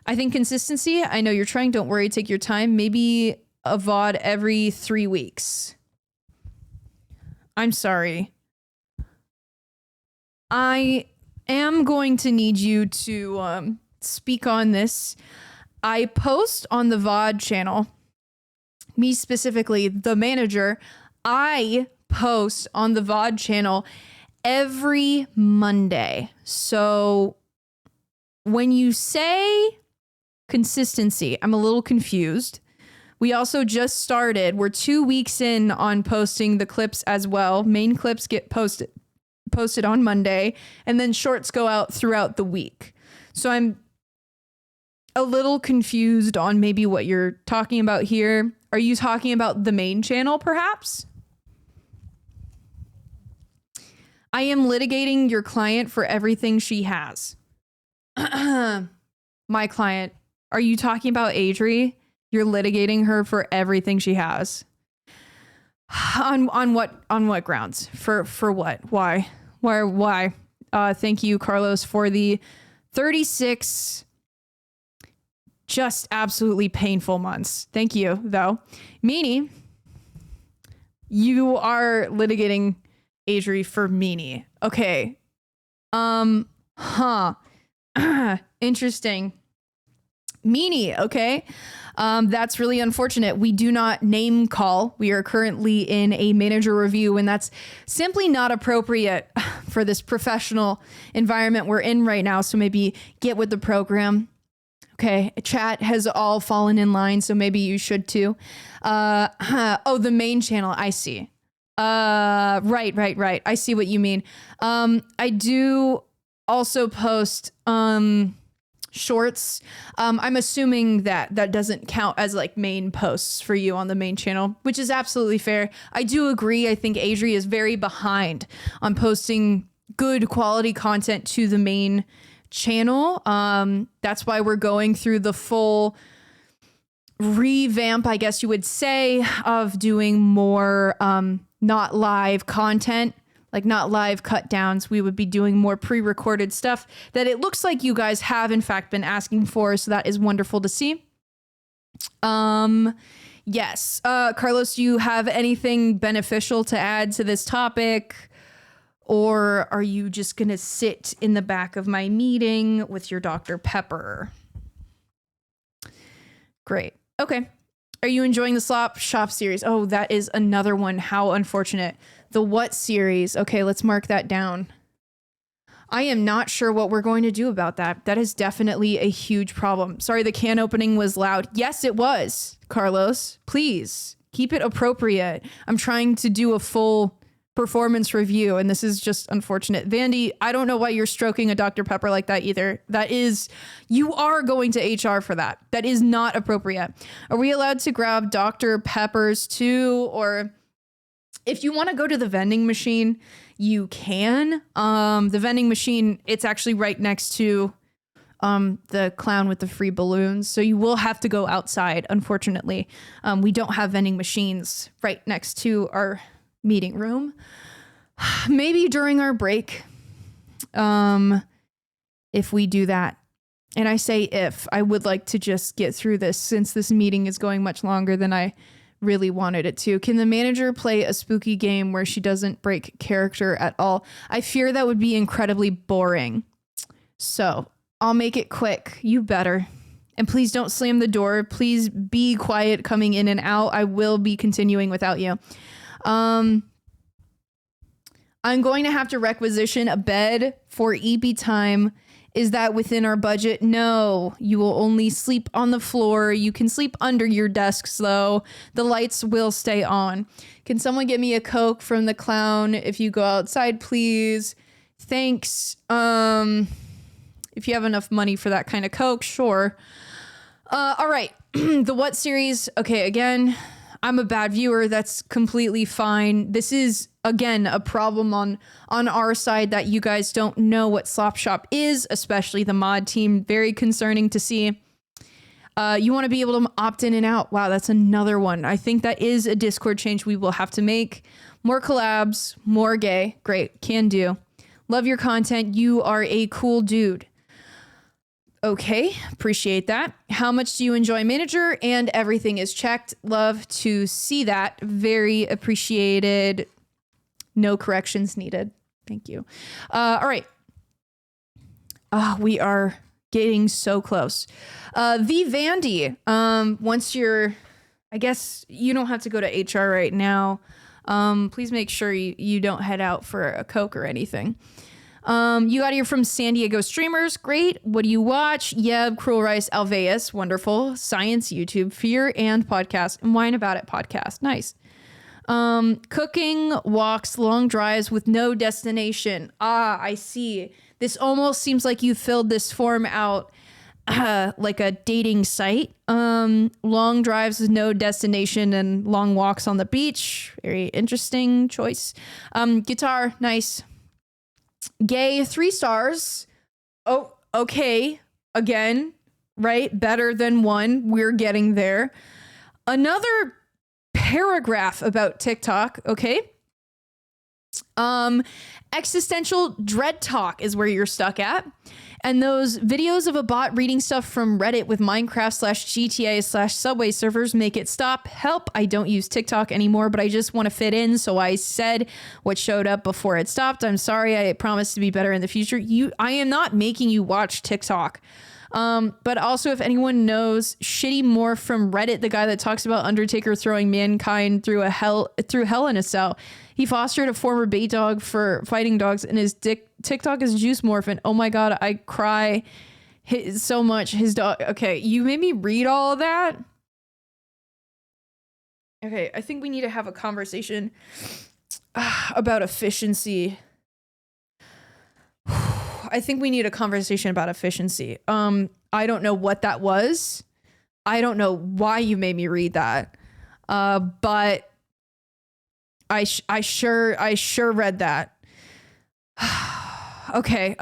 I think consistency. I know you're trying. Don't worry. Take your time. Maybe a VOD every 3 weeks. I'm sorry. I am going to need you to speak on this. I post on the VOD channel. Me specifically, the manager. I post on the VOD channel every Monday. So when you say consistency, I'm a little confused. We also just started. We're 2 weeks in on posting the clips as well. Main clips get posted on Monday, and then shorts go out throughout the week. So I'm a little confused on maybe what you're talking about here. Are you talking about the main channel, perhaps? I am litigating your client for everything she has. My client. Are you talking about Adri? You're litigating her for everything she has. On what grounds? For what? Why? Why? Thank you, Carlos, for the 36 just absolutely painful months. Thank you, though. Meanie, you are litigating Adri for Meanie. Okay. Interesting. Meanie, okay. That's really unfortunate. We do not name call. We are currently in a manager review, and that's simply not appropriate for this professional environment we're in right now. So maybe get with the program. Okay, chat has all fallen in line, so maybe you should too. Oh, the main channel, I see. Right. I see what you mean. I do also post shorts. I'm assuming that doesn't count as like main posts for you on the main channel, which is absolutely fair. I do agree. I think Adri is very behind on posting good quality content to the main channel. That's why we're going through the full revamp, I guess you would say, of doing more not live content, like not live cut downs. We would be doing more pre-recorded stuff that it looks like you guys have in fact been asking for. So that is wonderful to see. Yes. Carlos, do you have anything beneficial to add to this topic? Or are you just going to sit in the back of my meeting with your Dr. Pepper? Great. Okay. Are you enjoying the Slop Shop series? Oh, that is another one. How unfortunate. The what series? Okay, let's mark that down. I am not sure what we're going to do about that. That is definitely a huge problem. Sorry, the can opening was loud. Yes, it was, Carlos. Please keep it appropriate. I'm trying to do a full performance review, and this is just unfortunate. Vandy, I don't know why you're stroking a Dr. Pepper like that either. You are going to HR for that. That is not appropriate. Are we allowed to grab Dr. Peppers too? Or if you want to go to the vending machine, you can. The vending machine, it's actually right next to the clown with the free balloons. So you will have to go outside, unfortunately. We don't have vending machines right next to our meeting room. Maybe during our break, if we do that. And I say if, I would like to just get through this since this meeting is going much longer than I really wanted it to. Can the manager play a spooky game where she doesn't break character at all? I fear that would be incredibly boring. So I'll make it quick. You better. And please don't slam the door. Please be quiet coming in and out. I will be continuing without you. I'm going to have to requisition a bed for EP time. Is that within our budget? No, you will only sleep on the floor. You can sleep under your desks though. The lights will stay on. Can someone get me a Coke from the clown if you go outside, please? Thanks. If you have enough money for that kind of Coke, sure. All right. The What series. Okay, again, I'm a bad viewer. That's completely fine. This is, again, a problem on our side that you guys don't know what Slop Shop is, especially the mod team. Very concerning to see. You want to be able to opt in and out. Wow, that's another one. I think that is a Discord change we will have to make. More collabs, more gay. Great, can do. Love your content. You are a cool dude. Okay, appreciate that. How much do you enjoy manager? And everything is checked. Love to see that. Very appreciated. No corrections needed. Thank you. All right. We are getting so close. The Vandy. Once you're, I guess you don't have to go to HR right now. Please make sure you don't head out for a Coke or anything. You got here from San Diego streamers. Great. What do you watch? Yeb, Cruel Rice, Alveus. Wonderful. Science, YouTube, Fear, and podcast. And Whine About It podcast. Nice. Cooking, walks, long drives with no destination. I see. This almost seems like you filled this form out like a dating site. Long drives with no destination and long walks on the beach. Very interesting choice. Guitar, nice. Gay, 3 stars. Oh, okay. Again, right? Better than 1. We're getting there. Another paragraph about TikTok. Okay. Existential dread talk is where you're stuck at. And those videos of a bot reading stuff from Reddit with Minecraft/GTA/Subway servers make it stop. Help. I don't use TikTok anymore, but I just want to fit in. So I said what showed up before it stopped. I'm sorry. I promise to be better in the future. I am not making you watch TikTok. But also if anyone knows Shitty Morph from Reddit, the guy that talks about Undertaker throwing mankind through hell in a cell. He fostered a former bait dog for fighting dogs, and his TikTok is Juice Morph. And oh my God, I cry so much. His dog. Okay, you made me read all of that. Okay, I think we need to have a conversation about efficiency. I think we need a conversation about efficiency. I don't know what that was. I don't know why you made me read that. But I sure read that. Okay.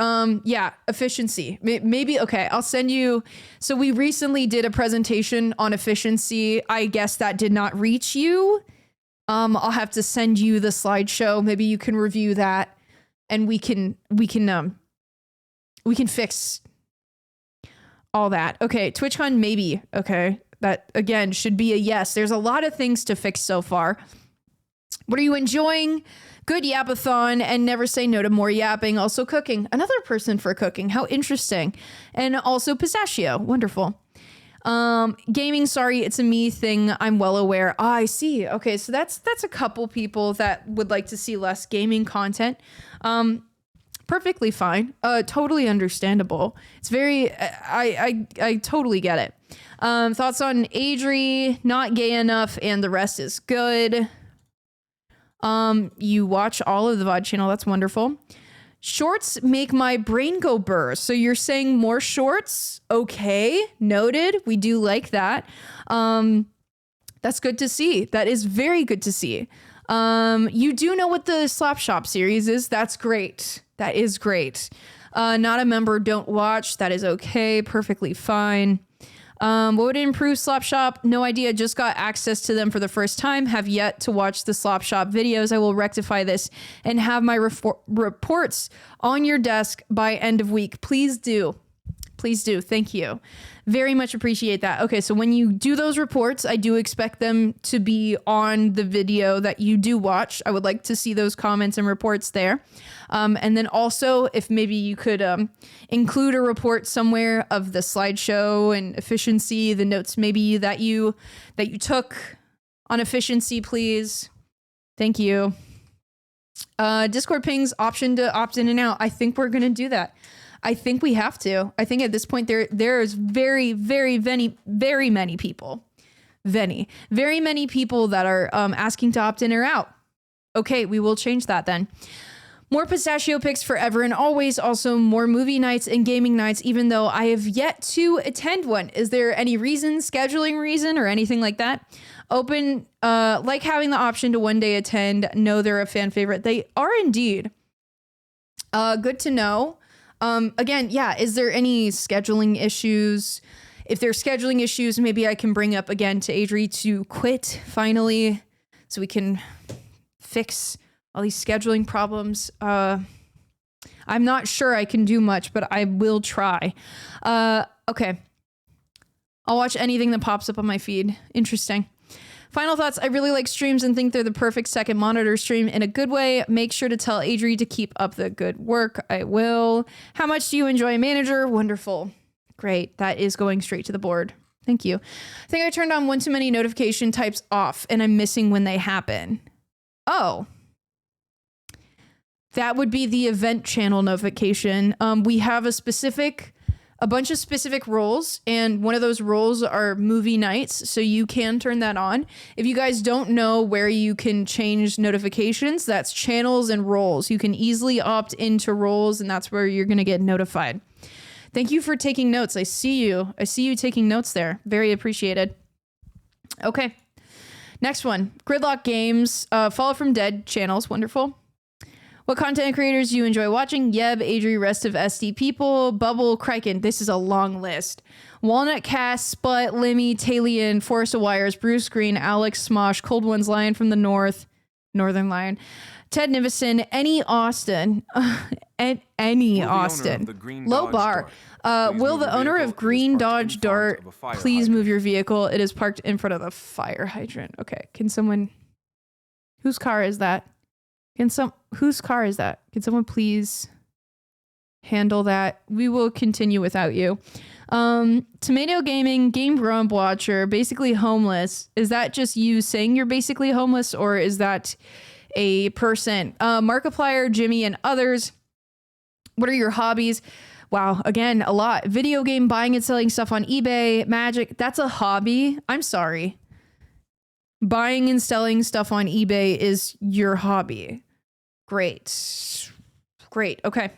Yeah. Efficiency. Maybe. Okay. I'll send you. So we recently did a presentation on efficiency. I guess that did not reach you. I'll have to send you the slideshow. Maybe you can review that and we can fix all that. Okay. TwitchCon, maybe. Okay. That again should be a yes. There's a lot of things to fix so far. What are you enjoying? Good yapathon and never say no to more yapping. Also cooking. Another person for cooking. How interesting. And also pistachio. Wonderful. Gaming. Sorry, it's a me thing. I'm well aware. I see. Okay. So that's a couple people that would like to see less gaming content. Perfectly fine. Totally understandable. It's very, I totally get it. Thoughts on Adri, not gay enough, and the rest is good. You watch all of the VOD channel. That's wonderful. Shorts make my brain go burr. So you're saying more shorts? Okay, noted. We do like that. That's good to see. That is very good to see. You do know what the Slapshop series is. That's great. That is great. Not a member, don't watch. That is okay. Perfectly fine. What would improve Slapshop? No idea. Just got access to them for the first time. Have yet to watch the Slapshop videos. I will rectify this and have my reports on your desk by end of week. Please do. Please do. Thank you. Very much appreciate that. Okay, so when you do those reports, I do expect them to be on the video that you do watch. I would like to see those comments and reports there. And then also, if maybe you could include a report somewhere of the slideshow and efficiency, the notes maybe that you took on efficiency, please. Thank you. Discord pings, option to opt in and out. I think we're going to do that. I think we have to. I think at this point there is very many people that are asking to opt in or out. Okay, we will change that then. More pistachio picks forever and always. Also more movie nights and gaming nights, even though I have yet to attend one. Is there any reason, scheduling reason or anything like that? Open, like having the option to one day attend. No, they're a fan favorite. They are indeed. Good to know. Again, yeah, is there any scheduling issues? If there's scheduling issues, maybe I can bring up again to Adri to quit finally so we can fix all these scheduling problems. I'm not sure I can do much, but I will try. Okay. I'll watch anything that pops up on my feed. Interesting. Final thoughts. I really like streams and think they're the perfect second monitor stream in a good way. Make sure to tell Adri to keep up the good work. I will. How much do you enjoy Manager? Wonderful. Great. That is going straight to the board. Thank you. I think I turned on one too many notification types off and I'm missing when they happen. Oh. That would be the event channel notification. We have a bunch of specific roles, and one of those roles are movie nights, so you can turn that on. If you guys don't know where you can change notifications, that's channels and roles. You can easily opt into roles, and that's where you're going to get notified. Thank you for taking notes. I see you taking notes there. Very appreciated. Okay. Next one. Gridlock Games, Fall from Dead channels. Wonderful. What content creators do you enjoy watching? Yeb, Adri, rest of SD people, Bubble, Kraken. This is a long list. Walnut Cast, Sput, Limmy, Talion, Forest of Wires, Bruce Green, Alex, Smosh, Cold Ones, Lion from the North, Northern Lion, Ted Nivison, any Austin, and any Austin. Low bar. Will the owner of Green Dodge Dart please move your vehicle? It is parked in front of the fire hydrant. Okay. Can someone, whose car is that? Whose car is that? Can someone please handle that? We will continue without you. Tomato Gaming, Game Grump Watcher, basically homeless. Is that just you saying you're basically homeless, or is that a person? Markiplier, Jimmy, and others. What are your hobbies? Wow, again, a lot. Video game buying and selling stuff on eBay, Magic. That's a hobby. I'm sorry. Buying and selling stuff on eBay is your hobby. Great. Okay.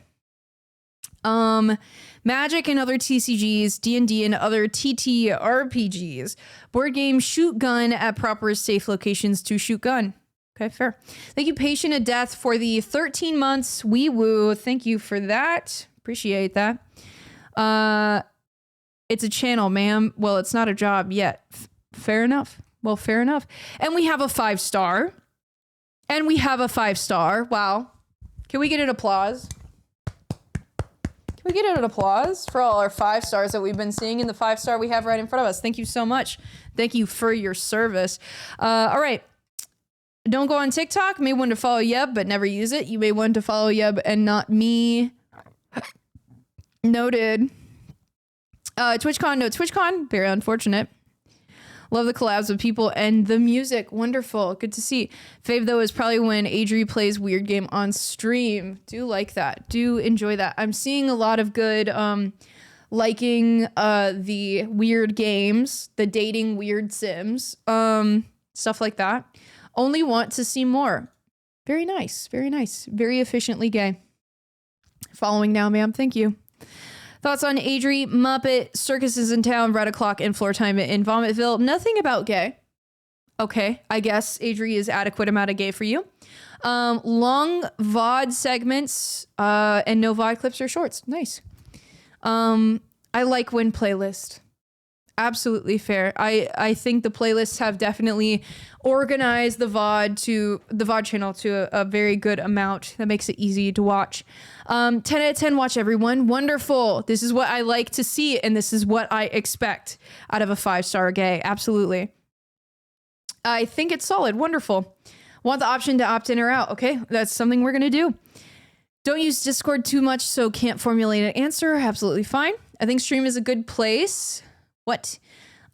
Magic and other TCGs, D&D and other TTRPGs. Board game, shoot gun at proper safe locations to shoot gun. Okay, fair. Thank you, Patient of Death, for the 13 months. Wee woo. Thank you for that. Appreciate that. It's a channel, ma'am. Well, it's not a job yet. Fair enough. Well, fair enough. And we have a 5-star. Wow. Can we get an applause? Can we get an applause for all our 5 stars that we've been seeing in the 5-star we have right in front of us? Thank you so much. Thank you for your service. All right. Don't go on TikTok. May want to follow Yeb, but never use it. You may want to follow Yeb and not me. Noted. TwitchCon. No TwitchCon. Very unfortunate. Love the collabs with people and the music. Wonderful. Good to see. Fave, though, is probably when Adri plays Weird Game on stream. Do like that. Do enjoy that. I'm seeing a lot of good liking the weird games, the dating weird sims, stuff like that. Only want to see more. Very nice. Very nice. Very efficiently gay. Following now, ma'am. Thank you. Thoughts on Adri, Muppet, Circuses in Town, Red O'Clock, and Floor Time in Vomitville? Nothing about gay. Okay, I guess Adri is adequate amount of gay for you. Long VOD segments and no VOD clips or shorts. Nice. I like when playlist. Absolutely fair. I think the playlists have definitely organized the VOD channel to a very good amount that makes it easy to watch. 10 out of 10 watch everyone. Wonderful. This is what I like to see and this is what I expect out of a 5-star gay. Absolutely. I think it's solid. Wonderful. Want the option to opt in or out. Okay, that's something we're going to do. Don't use Discord too much, so can't formulate an answer. Absolutely fine. I think stream is a good place. What?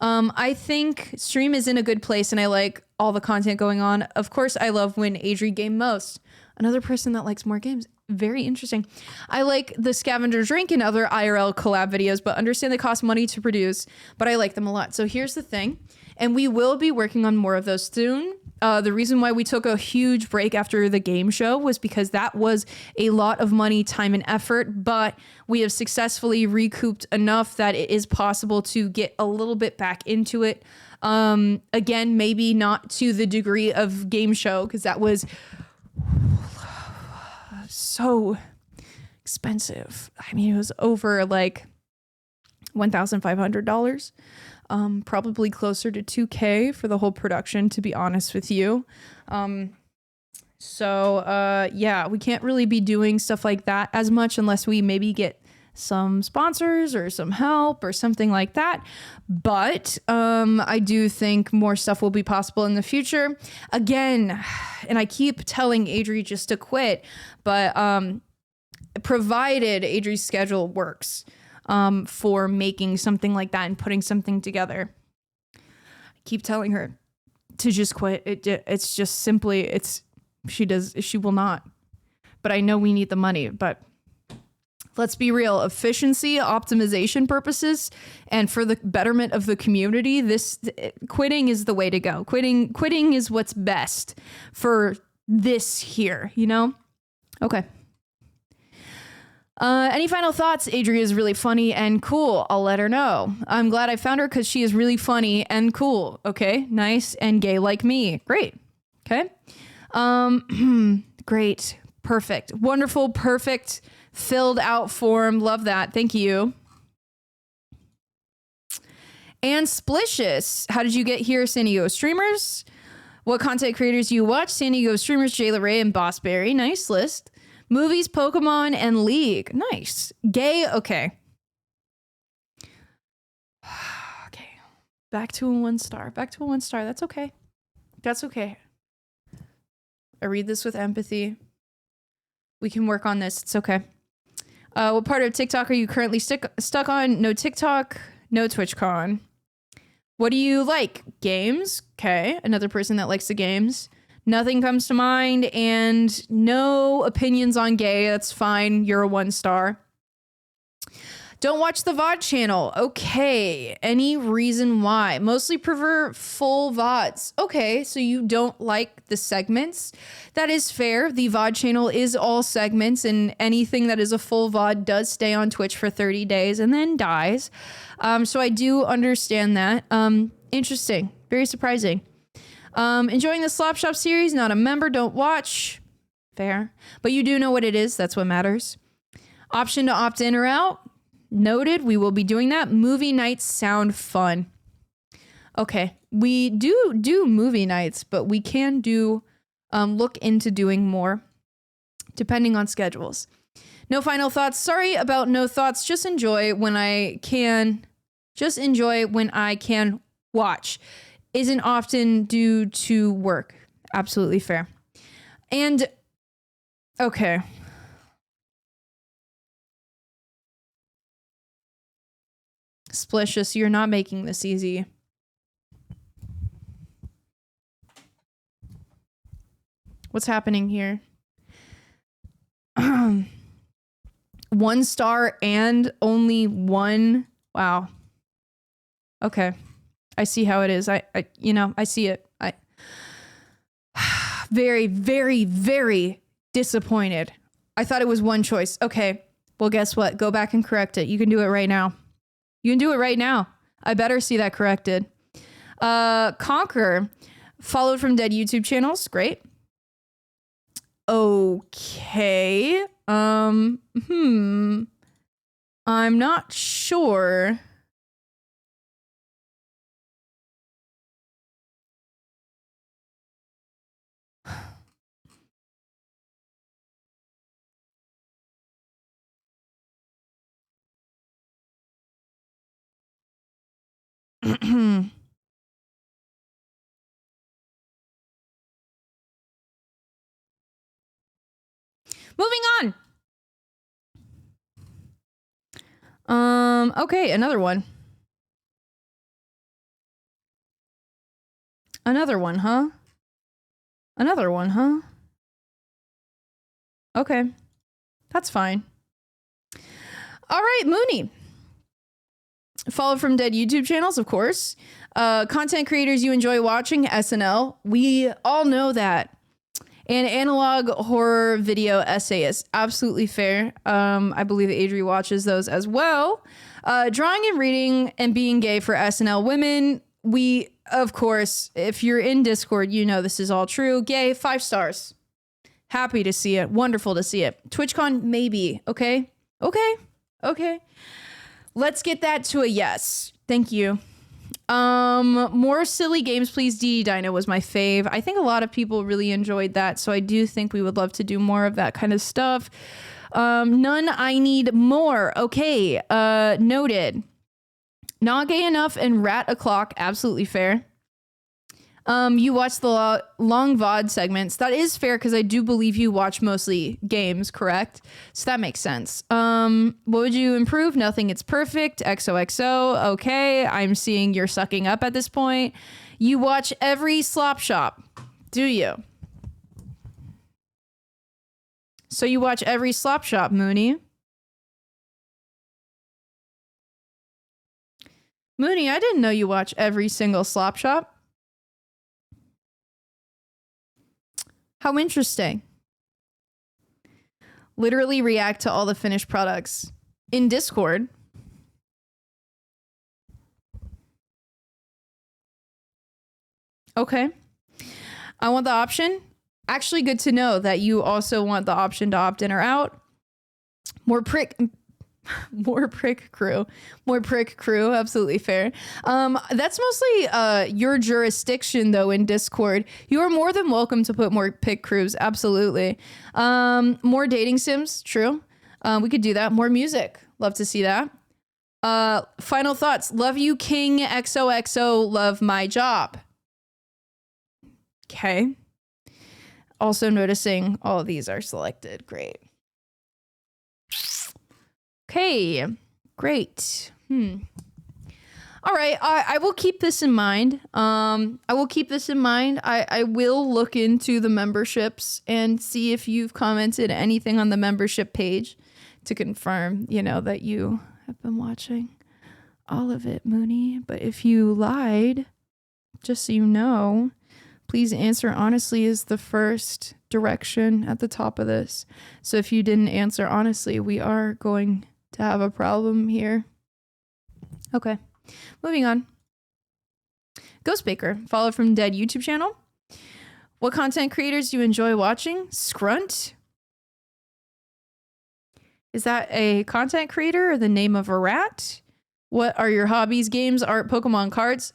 I think stream is in a good place and I like all the content going on. Of course, I love when Adri game most. Another person that likes more games. Very interesting. I like the scavenger drink and other IRL collab videos, but understand they cost money to produce, but I like them a lot. So here's the thing, and we will be working on more of those soon. The reason why we took a huge break after the game show was because that was a lot of money, time, and effort, but we have successfully recouped enough that it is possible to get a little bit back into it. Again, maybe not to the degree of game show, because that was so expensive. I mean, it was over like $1,500. Probably closer to $2,000 for the whole production, to be honest with you. Yeah, we can't really be doing stuff like that as much unless we maybe get some sponsors or some help or something like that. But I do think more stuff will be possible in the future. Again, and I keep telling Adri just to quit, but provided Adri's schedule works for making something like that and putting something together. I keep telling her to just quit. It's just simply, she will not. But I know we need the money, but let's be real, efficiency, optimization purposes, and for the betterment of the community, quitting is the way to go. Quitting is what's best for this here, you know? Okay. Any final thoughts? Adria is really funny and cool. I'll let her know. I'm glad I found her because she is really funny and cool. Okay, nice and gay like me. Great. Okay. Great. Perfect. Wonderful. Perfect. Filled out form. Love that. Thank you. And Splicious. How did you get here, San Diego streamers? What content creators do you watch? San Diego streamers, Jayla Ray and Bossberry. Nice list. Movies, Pokemon, and League. Nice. Gay. Okay. Okay. Back to a 1-star. Back to a 1-star. That's okay. That's okay. I read this with empathy. We can work on this. It's okay. What part of TikTok are you currently stuck on? No TikTok, no TwitchCon. What do you like? Games? Okay. Another person that likes the games. Nothing comes to mind, and no opinions on gay. That's fine. You're a 1-star. Don't watch the VOD channel. Okay. Any reason why? Mostly prefer full VODs. Okay, so you don't like the segments. That is fair. The VOD channel is all segments, and anything that is a full VOD does stay on Twitch for 30 days and then dies. So I do understand that. Interesting. Very surprising. Enjoying the Slopshop series. Not a member. Don't watch. Fair. But you do know what it is. That's what matters. Option to opt in or out. Noted. We will be doing that. Movie nights sound fun. Okay. We do movie nights, but we can look into doing more depending on schedules. No final thoughts. Sorry about no thoughts. Just enjoy when I can. Just enjoy when I can watch. Isn't often due to work. Absolutely fair. And okay. Splicious, you're not making this easy. What's happening here? 1 star and only 1. Wow. Okay. I see how it is. I see it. Very, very, very disappointed. I thought it was one choice. Okay. Well, guess what? Go back and correct it. You can do it right now. You can do it right now. I better see that corrected. Conquer, followed from dead YouTube channels. Great. Okay. I'm not sure. Moving on. Okay, another one. Another one, huh? Another one, huh? Okay. That's fine. All right, Mooney. Followed from dead YouTube channels, of course. Content creators you enjoy watching, SNL. We all know that. And analog horror video essayist. Absolutely fair. I believe Adri watches those as well. Drawing and reading and being gay for SNL women. We, of course, if you're in Discord, you know this is all true. Gay, 5 stars. Happy to see it. Wonderful to see it. TwitchCon, maybe. Okay? Okay. Let's get that to a yes. Thank you. More silly games, please. DD Dino was my fave. I think a lot of people really enjoyed that, so I do think we would love to do more of that kind of stuff. None, I need more. Okay, noted. Not gay enough and rat o'clock, absolutely fair. You watch the long VOD segments. That is fair because I do believe you watch mostly games, correct? So that makes sense. What would you improve? Nothing. It's perfect. XOXO. Okay. I'm seeing you're sucking up at this point. You watch every slop shop. Do you? So you watch every slop shop, Mooney. Mooney, I didn't know you watch every single slop shop. How interesting. Literally react to all the finished products in Discord. Okay. I want the option. Actually, good to know that you also want the option to opt in or out. More prick crew. Absolutely fair. That's mostly your jurisdiction though in Discord. You are more than welcome to put more pick crews. Absolutely. More dating sims. True. We could do that. More music. Love to see that. Final thoughts. Love you, King XOXO. Love my job. Okay. Also noticing all of these are selected. Great. Okay, great. All right, I will keep this in mind. I will look into the memberships and see if you've commented anything on the membership page to confirm, that you have been watching all of it, Mooney. But if you lied, just so you know, please answer honestly is the first direction at the top of this. So if you didn't answer honestly, we are going to have a problem here. Okay, moving on. Ghostbaker, followed from dead YouTube channel. What content creators do you enjoy watching? Scrunt? Is that a content creator or the name of a rat? What are your hobbies? Games, art, Pokemon cards?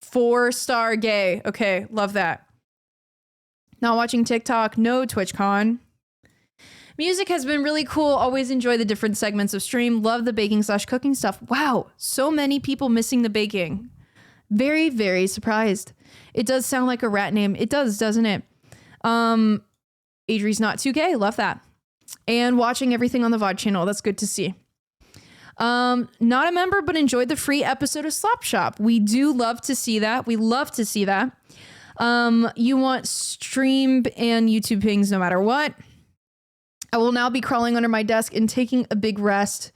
4-star gay. Okay, love that. Not watching TikTok. No TwitchCon. Music has been really cool. Always enjoy the different segments of stream. Love the baking/cooking stuff. Wow, so many people missing the baking. Very, very surprised. It does sound like a rat name. It does, doesn't it? Adri's not too gay. Love that. And watching everything on the VOD channel. That's good to see. Not a member, but enjoyed the free episode of Slop Shop. We do love to see that. We love to see that. You want stream and YouTube pings no matter what. I will now be crawling under my desk and taking a big rest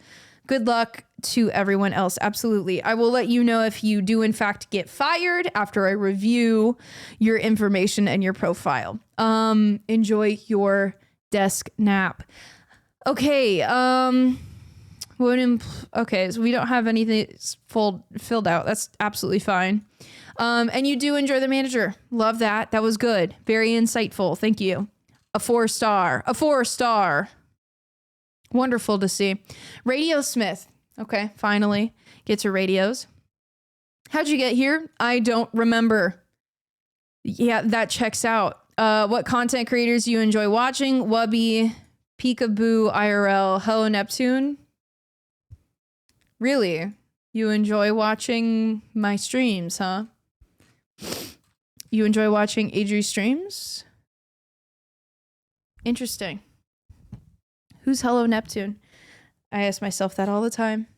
Good luck to everyone else. Absolutely. I will let you know if you do in fact get fired after I review your information and your profile. Enjoy your desk nap. Okay. Okay, so we don't have anything filled out. That's absolutely fine. And you do enjoy the manager. Love that. That was good. Very insightful. Thank you. A 4-star. A 4-star. Wonderful to see. Radio Smith. Okay, finally get to radios. How'd you get here? I don't remember. Yeah, that checks out. What content creators you enjoy watching? Wubby, Peekaboo, IRL, Hello Neptune. Really? You enjoy watching my streams, huh? You enjoy watching Adri streams? Interesting. Who's Hello Neptune? I ask myself that all the time.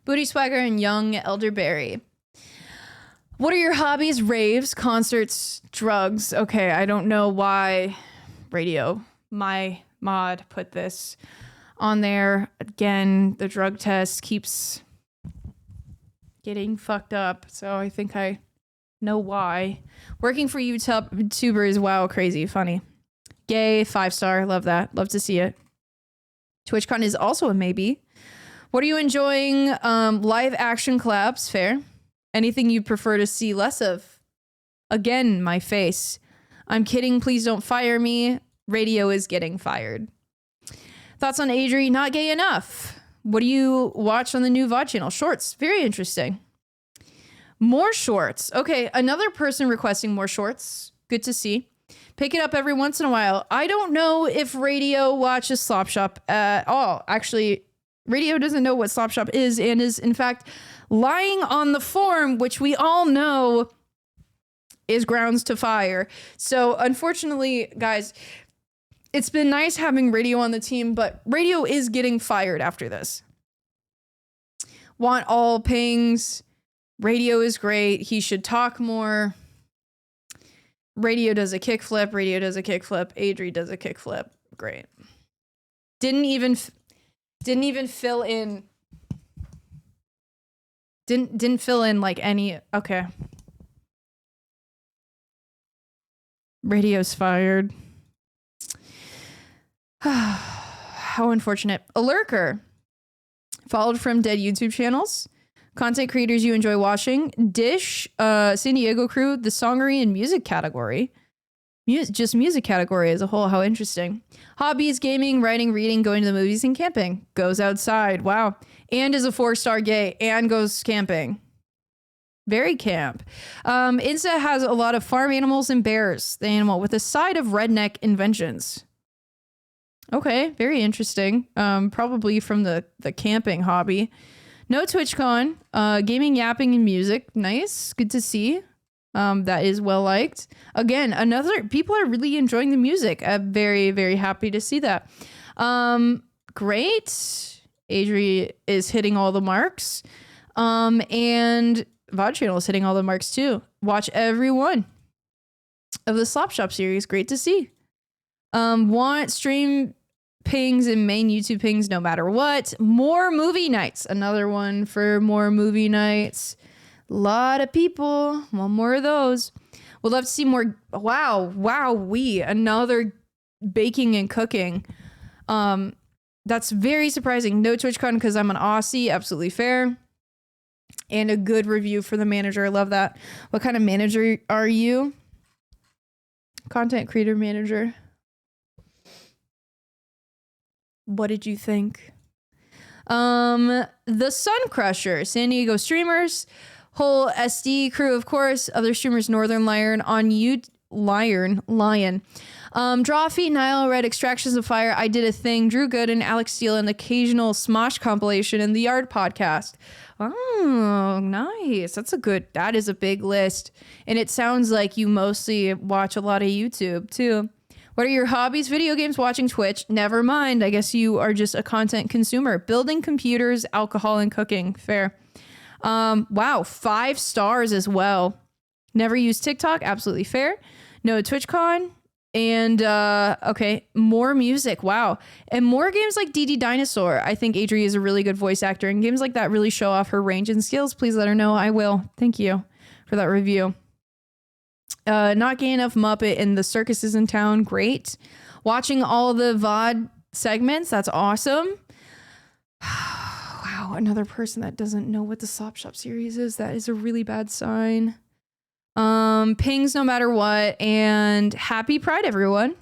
Booty Swagger and Young Elderberry. What are your hobbies? Raves, concerts, drugs. Okay, I don't know why radio, my mod, put this on there. Again, the drug test keeps getting fucked up, so I think I know why. Working for YouTubers, wow, crazy, funny. Gay, 5-star, love that. Love to see it. TwitchCon is also a maybe. What are you enjoying? Live action collabs, fair. Anything you'd prefer to see less of? Again, my face. I'm kidding, please don't fire me. Radio is getting fired. Thoughts on Adri? Not gay enough. What do you watch on the new VOD channel? Shorts, very interesting. More shorts. Okay, another person requesting more shorts. Good to see. Pick it up every once in a while. I don't know if Radio watches Slop Shop at all. Actually, Radio doesn't know what Slop Shop is and is, in fact, lying on the form, which we all know is grounds to fire. So, unfortunately, guys, it's been nice having Radio on the team, but Radio is getting fired after this. Want all pings. Radio is great. He should talk more. Radio does a kickflip. Radio does a kickflip. Adri does a kickflip. Great. Didn't even fill in. Didn't fill in like any. Okay. Radio's fired. How unfortunate. A lurker. Followed from dead YouTube channels. Content creators you enjoy watching. Dish, San Diego crew, the songery and music category. Just music category as a whole. How interesting. Hobbies, gaming, writing, reading, going to the movies, and camping. Goes outside. Wow. And is a 4-star gay and goes camping. Very camp. Insta has a lot of farm animals and bears, the animal, with a side of redneck inventions. Okay, very interesting. Probably from the camping hobby. No TwitchCon, gaming, yapping, and music. Nice. Good to see. That is well liked. Again, people are really enjoying the music. I'm very, very happy to see that. Great. Adri is hitting all the marks. And VOD channel is hitting all the marks too. Watch every one of the Slop Shop series. Great to see. Want stream pings and main YouTube pings no matter what. More movie nights. Another one for more movie nights. A lot of people. One more of those. Would love to see more. Wow. Another baking and cooking. That's very surprising. No TwitchCon because I'm an Aussie. Absolutely fair. And a good review for the manager. I love that. What kind of manager are you? Content creator manager. What did you think? The Sun Crusher, San Diego streamers, whole SD crew, of course, other streamers, Northern Lion on Lion. Draw Feet, Nile, Red, Extractions of Fire, I Did a Thing, Drew Gooden, Alex Steele, and the occasional Smosh compilation and the Yard podcast. Oh, nice. That is a big list. And it sounds like you mostly watch a lot of YouTube too. What are your hobbies? Video games, watching Twitch. Never mind. I guess you are just a content consumer. Building computers, alcohol, and cooking. Fair. Wow. 5 stars as well. Never use TikTok. Absolutely fair. No TwitchCon. And okay, more music. Wow. And more games like DD Dinosaur. I think Adri is a really good voice actor, and games like that really show off her range and skills. Please let her know. I will. Thank you for that review. Not Gay Enough Muppet and the Circus is in Town. Great. Watching all the VOD segments. That's awesome. Wow. Another person that doesn't know what the Slop Shop series is. That is a really bad sign. Pings no matter what, and happy Pride, everyone.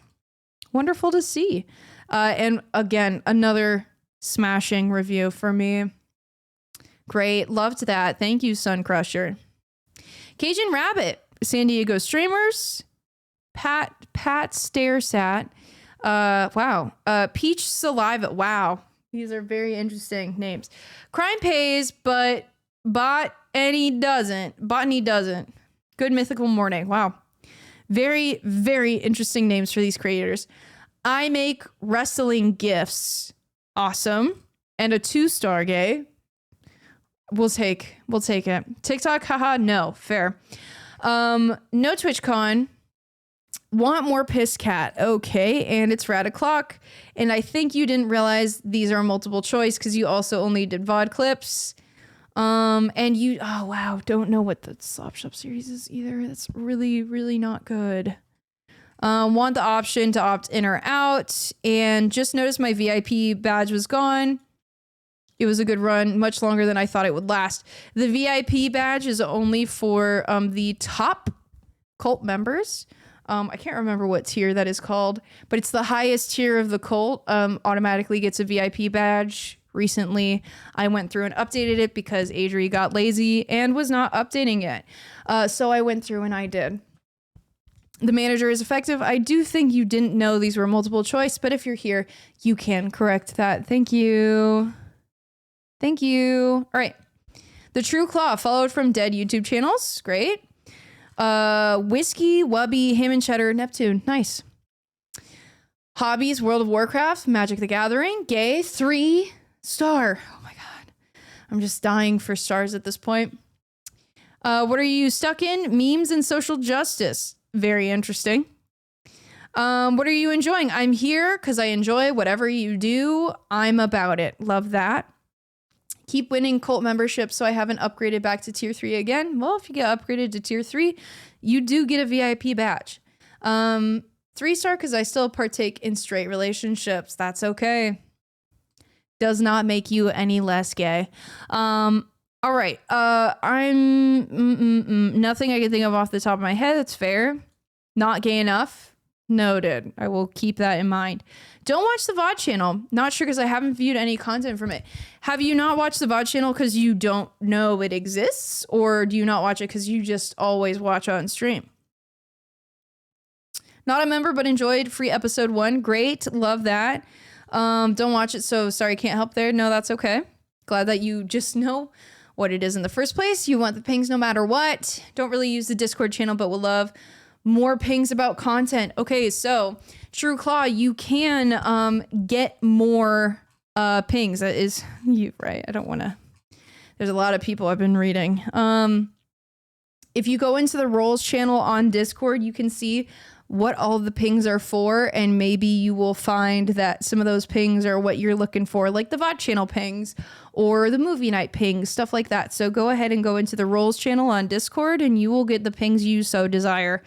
Wonderful to see. And again, another smashing review for me. Great. Loved that. Thank you, Sun Crusher. Cajun Rabbit, San Diego Streamers, Pat Staresat. Wow. Peach Saliva. Wow. These are very interesting names. Crime pays, but Botany doesn't. Good Mythical Morning. Wow. Very, very interesting names for these creators. I make wrestling gifts. Awesome. And a 2-star gay. We'll take it. TikTok, haha, no. Fair. No TwitchCon. Want more piss cat. Okay. And it's rad o'clock. And I think you didn't realize these are multiple choice because you also only did VOD clips. And you, oh wow, don't know what the Slop Shop series is either. That's really, really not good. Want the option to opt in or out, and just noticed my VIP badge was gone. It was a good run, much longer than I thought it would last. The VIP badge is only for the top cult members. I can't remember what tier that is called, but it's the highest tier of the cult. Automatically gets a VIP badge. Recently, I went through and updated it because Adri got lazy and was not updating it. So I went through and I did. The manager is effective. I do think you didn't know these were multiple choice, but if you're here, you can correct that. Thank you. Thank you. All right. The True Claw, followed from dead YouTube channels. Great. Whiskey, Wubby, Ham and Cheddar, Neptune. Nice. Hobbies, World of Warcraft, Magic the Gathering, Gay, 3-star. Oh my God. I'm just dying for stars at this point. What are you stuck in? Memes and social justice. Very interesting. What are you enjoying? I'm here because I enjoy whatever you do. I'm about it. Love that. Keep winning cult memberships so I haven't upgraded back to tier 3 again. Well, if you get upgraded to tier 3, you do get a VIP badge. 3-star because I still partake in straight relationships. That's okay. Does not make you any less gay. All right. I'm nothing I can think of off the top of my head. That's fair. Not gay enough. Noted. I will keep that in mind. Don't watch the VOD channel. Not sure because I haven't viewed any content from it. Have you not watched the VOD channel because you don't know it exists? Or do you not watch it because you just always watch on stream? Not a member, but enjoyed free episode 1. Great. Love that. Don't watch it, so sorry, can't help there. No, that's okay. Glad that you just know what it is in the first place. You want the pings no matter what. Don't really use the Discord channel, but will love more pings about content. Okay, so True Claw, you can get more pings. That is you, right? I don't want to. There's a lot of people I've been reading. If you go into the roles channel on Discord, you can see what all the pings are for, and maybe you will find that some of those pings are what you're looking for, like the VOD channel pings or the movie night pings, stuff like that. So go ahead and go into the roles channel on Discord and you will get the pings you so desire.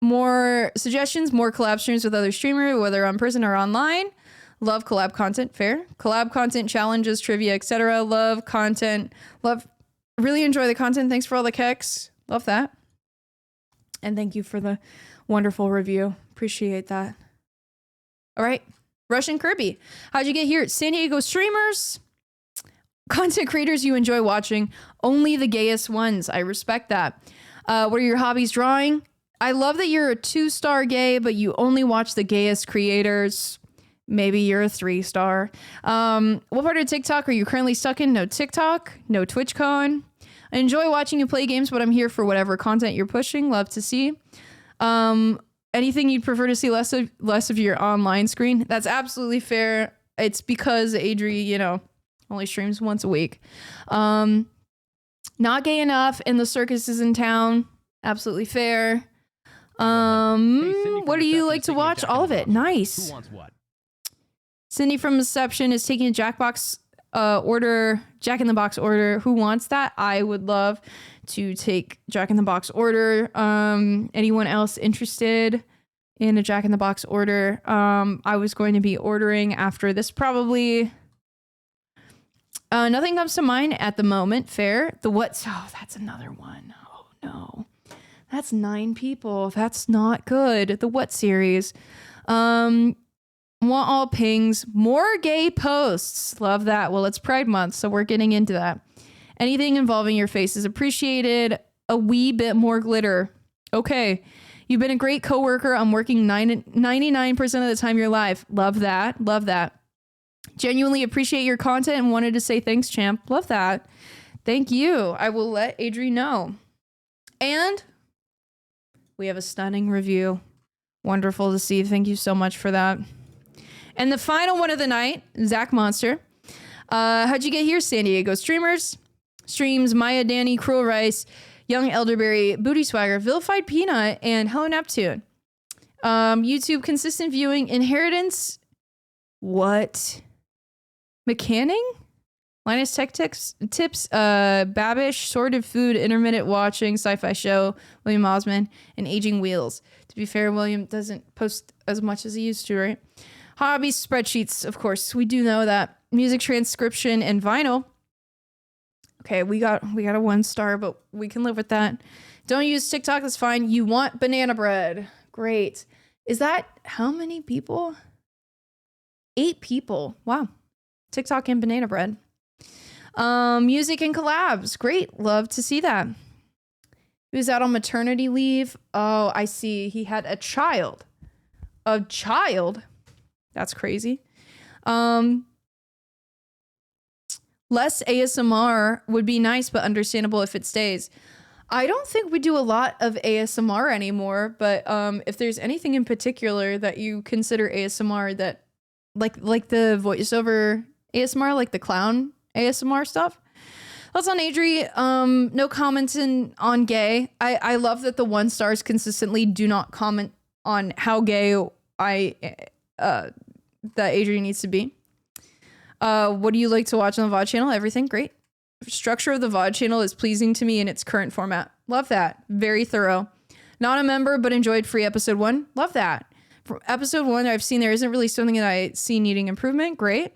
More suggestions, more collab streams with other streamers, whether on person or online. Love collab content, fair. Collab content, challenges, trivia, etc. Love content, really enjoy the content. Thanks for all the keks. Love that. And thank you for the wonderful review. Appreciate that. All right. Russian Kirby. How'd you get here? San Diego streamers. Content creators you enjoy watching. Only the gayest ones. I respect that. What are your hobbies? Drawing. I love that you're a 2-star gay, but you only watch the gayest creators. Maybe you're a 3-star. What part of TikTok are you currently stuck in? No TikTok. No TwitchCon. I enjoy watching you play games, but I'm here for whatever content you're pushing. Love to see. Anything you'd prefer to see less of your online screen? That's absolutely fair. It's because Adri, only streams once a week. Not gay enough and the circus is in town. Absolutely fair. What do you like to watch? All of it. Nice. Who wants what? Cindy from Reception is taking a Jack in the Box order. Who wants that? I would love to take Jack in the Box order. Anyone else interested in a Jack in the Box order? I was going to be ordering after this probably. Nothing comes to mind at the moment. Fair. The What's? Oh, that's another one. Oh no. That's 9 people. That's not good. The What series. Want all pings. More gay posts. Love that. Well, it's Pride Month, so we're getting into that. Anything involving your face is appreciated. A wee bit more glitter. Okay. You've been a great coworker. I'm working 99% of the time you're live. Love that. Love that. Genuinely appreciate your content and wanted to say thanks, champ. Love that. Thank you. I will let Adri know. And we have a stunning review. Wonderful to see. Thank you so much for that. And the final one of the night, Zach Monster. How'd you get here, San Diego streamers? Streams Maya, Danny, Cruel Rice, Young Elderberry, Booty Swagger, Vilified Peanut, and Hello Neptune. YouTube consistent viewing, Inheritance. What? McCanning? Linus Tech Tips, Babish, Sorted Food, Intermittent Watching, Sci-Fi Show, William Osman, and Aging Wheels. To be fair, William doesn't post as much as he used to, right? Hobbies, spreadsheets, of course. We do know that. Music transcription and vinyl. Okay, we got a 1 star, but we can live with that. Don't use TikTok, that's fine. You want banana bread. Great. Is that how many people? 8 people. Wow. TikTok and banana bread. Music and collabs. Great. Love to see that. He was out on maternity leave. Oh, I see. He had a child. A child? That's crazy. Less ASMR would be nice, but understandable if it stays. I don't think we do a lot of ASMR anymore, but if there's anything in particular that you consider ASMR that like the voiceover ASMR, like the clown ASMR stuff. That's on Adri. No commenting on gay. I love that the 1 stars consistently do not comment on how gay that Adri needs to be. What do you like to watch on the VOD channel? Everything. Great. Structure of the VOD channel is pleasing to me in its current format. Love that. Very thorough. Not a member, but enjoyed free episode 1. Love that. From episode 1, I've seen there isn't really something that I see needing improvement. Great.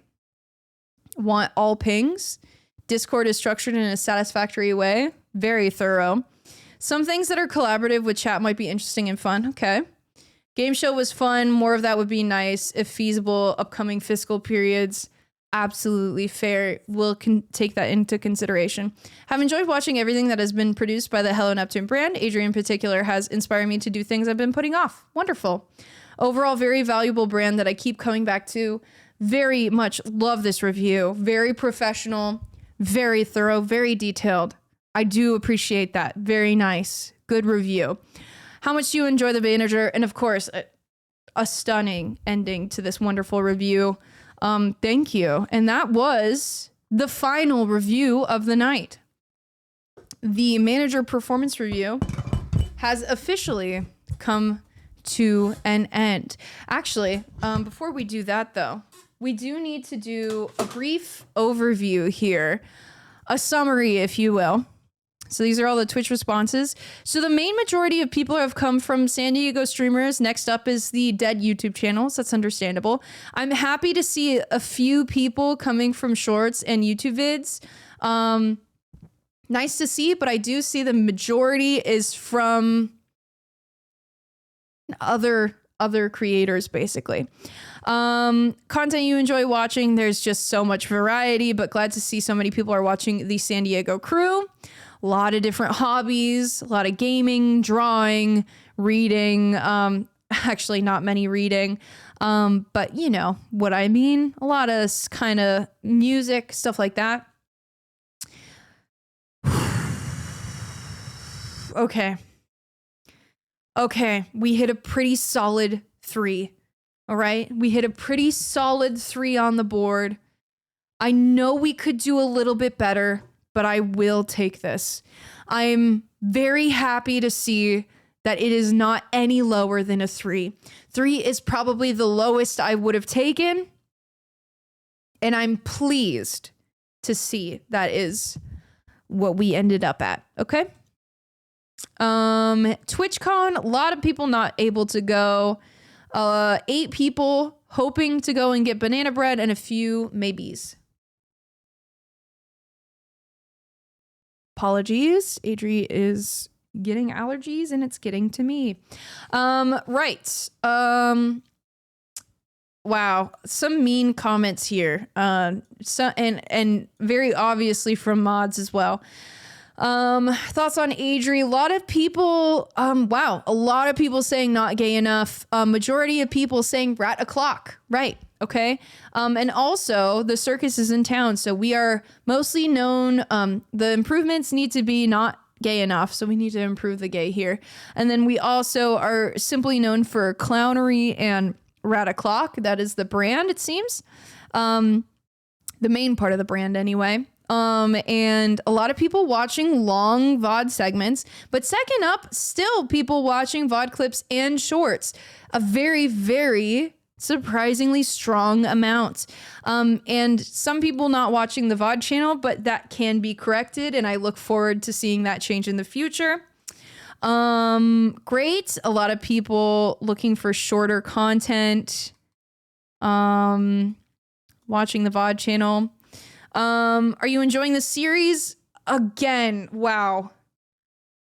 Want all pings. Discord is structured in a satisfactory way. Very thorough. Some things that are collaborative with chat might be interesting and fun. Okay. Game show was fun. More of that would be nice if feasible. Upcoming fiscal periods. Absolutely fair. We'll take that into consideration. Have enjoyed watching everything that has been produced by the Hello Neptune brand. Adrian in particular has inspired me to do things I've been putting off. Wonderful. Overall, very valuable brand that I keep coming back to. Very much love this review. Very professional, very thorough, very detailed. I do appreciate that. Very nice. Good review. How much do you enjoy the manager? And of course, a stunning ending to this wonderful review. Thank you. And that was the final review of the night. The manager performance review has officially come to an end. Actually, before we do that though, we do need to do a brief overview here, a summary, if you will. So these are all the Twitch responses. So the main majority of people have come from San Diego streamers. Next up is the dead YouTube channels. That's understandable. I'm happy to see a few people coming from shorts and YouTube vids. Nice to see, but I do see the majority is from other creators, basically. Content you enjoy watching. There's just so much variety, but glad to see so many people are watching the San Diego crew. A lot of different hobbies, a lot of gaming, drawing, reading, actually not many reading, but you know what I mean. A lot of kind of music, stuff like that. Okay, we hit a pretty solid 3. All right, we hit a pretty solid 3 on the board. I know we could do a little bit better, but I will take this. I'm very happy to see that it is not any lower than a 3. 3 is probably the lowest I would have taken. And I'm pleased to see that is what we ended up at. Okay. TwitchCon, a lot of people not able to go. 8 people hoping to go and get banana bread and a few maybes. Apologies. Adri is getting allergies and it's getting to me. Right. Wow. Some mean comments here. And very obviously from mods as well. Thoughts on Adri? A lot of people, wow. A lot of people saying not gay enough. Majority of people saying rat o'clock. Right. Okay. And also the circus is in town. So we are mostly known. The improvements need to be not gay enough. So we need to improve the gay here. And then we also are simply known for clownery and rat o'clock. That is the brand, it seems. The main part of the brand anyway. And a lot of people watching long VOD segments, but second up, still people watching VOD clips and shorts. A very, very surprisingly strong amount. And some people not watching the VOD channel, but that can be corrected. And I look forward to seeing that change in the future. Great. A lot of people looking for shorter content, watching the VOD channel. Are you enjoying the series? Again, wow.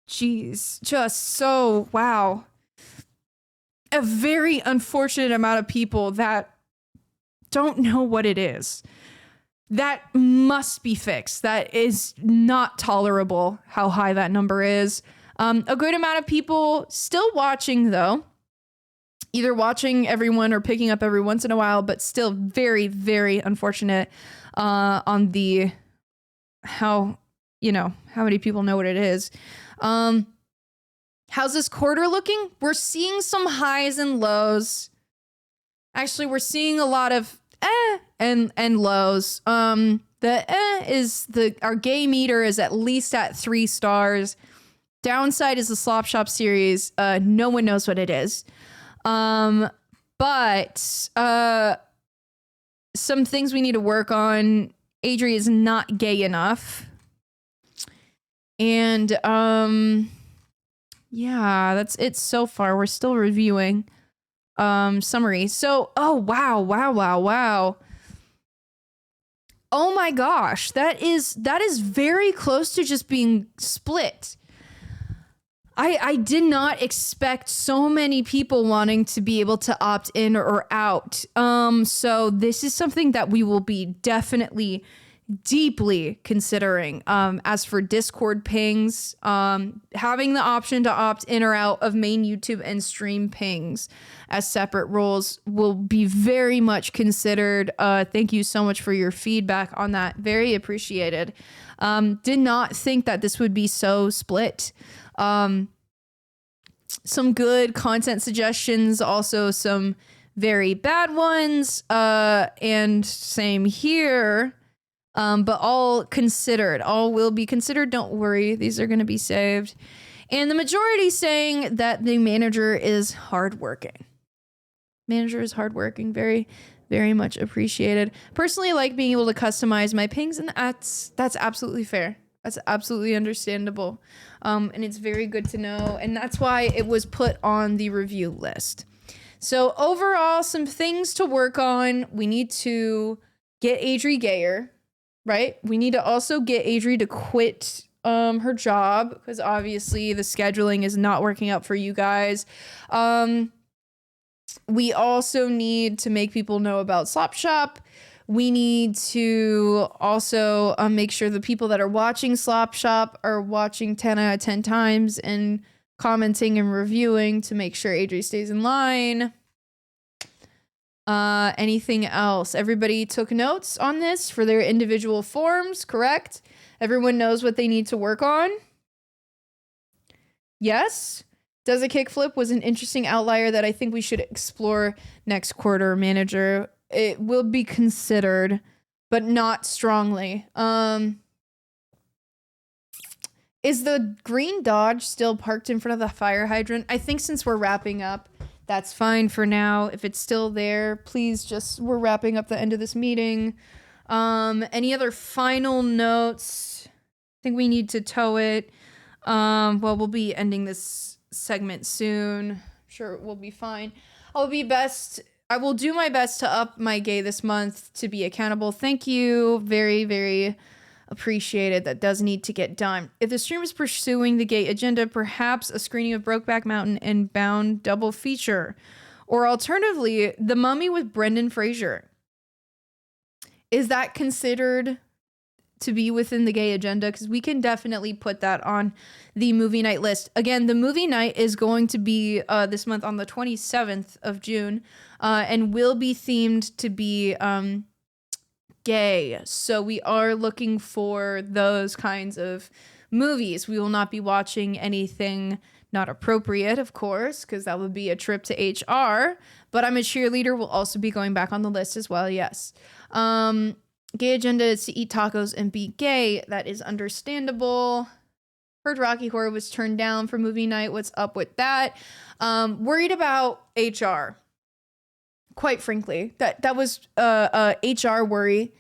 Jeez, just so, wow. A very unfortunate amount of people that don't know what it is. That must be fixed. That is not tolerable how high that number is. A great amount of people still watching though. Either watching everyone or picking up every once in a while, but still very, very unfortunate on the how many people know what it is. How's this quarter looking? We're seeing some highs and lows. Actually, we're seeing a lot of and lows. Our gay meter is at least at 3 stars. Downside is the Slop Shop series. No one knows what it is. But some things we need to work on. Adri is not gay enough. And yeah, that's it so far. We're still reviewing summary. So, oh wow. Oh my gosh, that is very close to just being split. I did not expect so many people wanting to be able to opt in or out. So this is something that we will be definitely deeply considering. As for Discord pings, having the option to opt in or out of main YouTube and stream pings as separate roles will be very much considered. Thank you so much for your feedback on that. Very appreciated. Did not think that this would be so split. Some good content suggestions, also some very bad ones, and same here. But all considered, all will be considered. Don't worry, these are going to be saved. And the majority saying that the manager is hardworking. Manager is hardworking, very, very much appreciated. Personally, I like being able to customize my pings, and that's absolutely fair. That's absolutely understandable. And it's very good to know. And that's why it was put on the review list. So overall, some things to work on. We need to get Adri gayer, right? We need to also get Adri to quit her job, because obviously the scheduling is not working out for you guys. We also need to make people know about Slop Shop. We need to also make sure the people that are watching Slop Shop are watching 10 out of 10 times and commenting and reviewing to make sure Adri stays in line. Anything else? Everybody took notes on this for their individual forms, correct? Everyone knows what they need to work on? Yes? Does a kickflip was an interesting outlier that I think we should explore next quarter, manager. It will be considered, but not strongly. Is the green Dodge still parked in front of the fire hydrant? I think since we're wrapping up, that's fine for now. If it's still there, please we're wrapping up the end of this meeting. Any other final notes? I think we need to tow it. Well, we'll be ending this segment soon. I'm sure we'll be fine. I will do my best to up my gay this month to be accountable. Thank you. Very, very appreciated. That does need to get done. If the stream is pursuing the gay agenda, perhaps a screening of Brokeback Mountain and Bound double feature. Or alternatively, The Mummy with Brendan Fraser. Is that considered to be within the gay agenda? Because we can definitely put that on the movie night list. Again, the movie night is going to be this month on the 27th of June and will be themed to be gay. So we are looking for those kinds of movies. We will not be watching anything not appropriate, of course, because that would be a trip to HR. But I'm a Cheerleader will also be going back on the list as well, yes. Gay agenda is to eat tacos and be gay. That is understandable. Heard Rocky Horror was turned down for movie night. What's up with that? Worried about HR. Quite frankly, that was HR worry.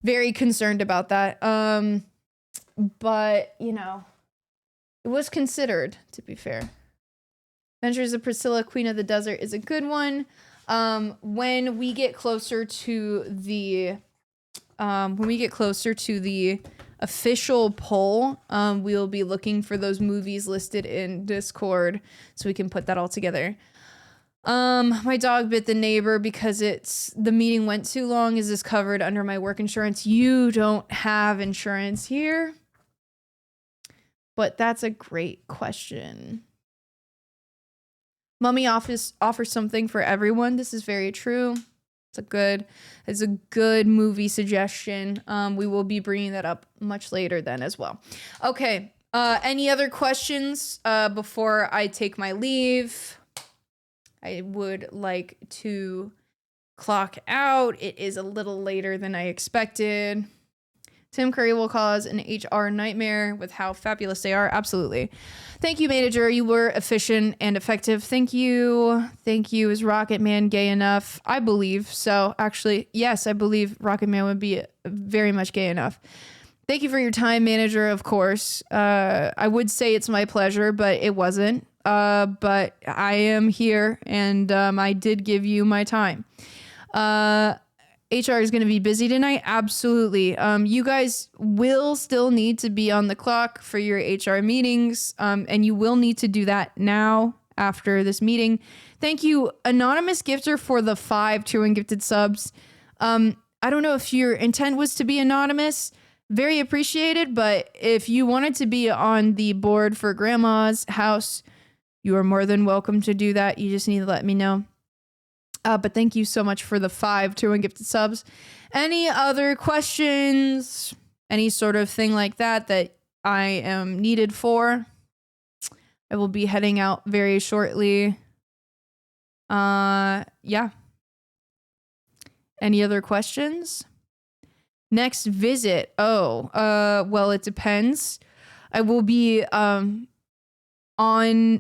Very concerned about that. But you know, it was considered, to be fair. Adventures of Priscilla, Queen of the Desert is a good one. When we get closer to the official poll, we'll be looking for those movies listed in Discord so we can put that all together. My dog bit the neighbor because the meeting went too long. Is this covered under my work insurance? You don't have insurance here, but that's a great question. Mummy offers something for everyone. This is very true. It's a good movie suggestion. We will be bringing that up much later then as well. Okay. Any other questions before I take my leave? I would like to clock out. It is a little later than I expected. Tim Curry will cause an HR nightmare with how fabulous they are. Absolutely. Thank you, manager. You were efficient and effective. Thank you. Thank you. Is Rocket Man gay enough? I believe so. Actually, yes, I believe Rocket Man would be very much gay enough. Thank you for your time, manager, of course. I would say it's my pleasure, but it wasn't. But I am here, and I did give you my time. HR is going to be busy tonight. Absolutely. You guys will still need to be on the clock for your HR meetings, and you will need to do that now after this meeting. Thank you, Anonymous Gifter, for the 5 true and gifted subs. I don't know if your intent was to be anonymous. Very appreciated, but if you wanted to be on the board for Grandma's house, you are more than welcome to do that. You just need to let me know. But thank you so much for the 5 true and gifted subs. Any other questions? Any sort of thing like that I am needed for? I will be heading out very shortly. Yeah. Any other questions? Next visit. Well, it depends. I will be on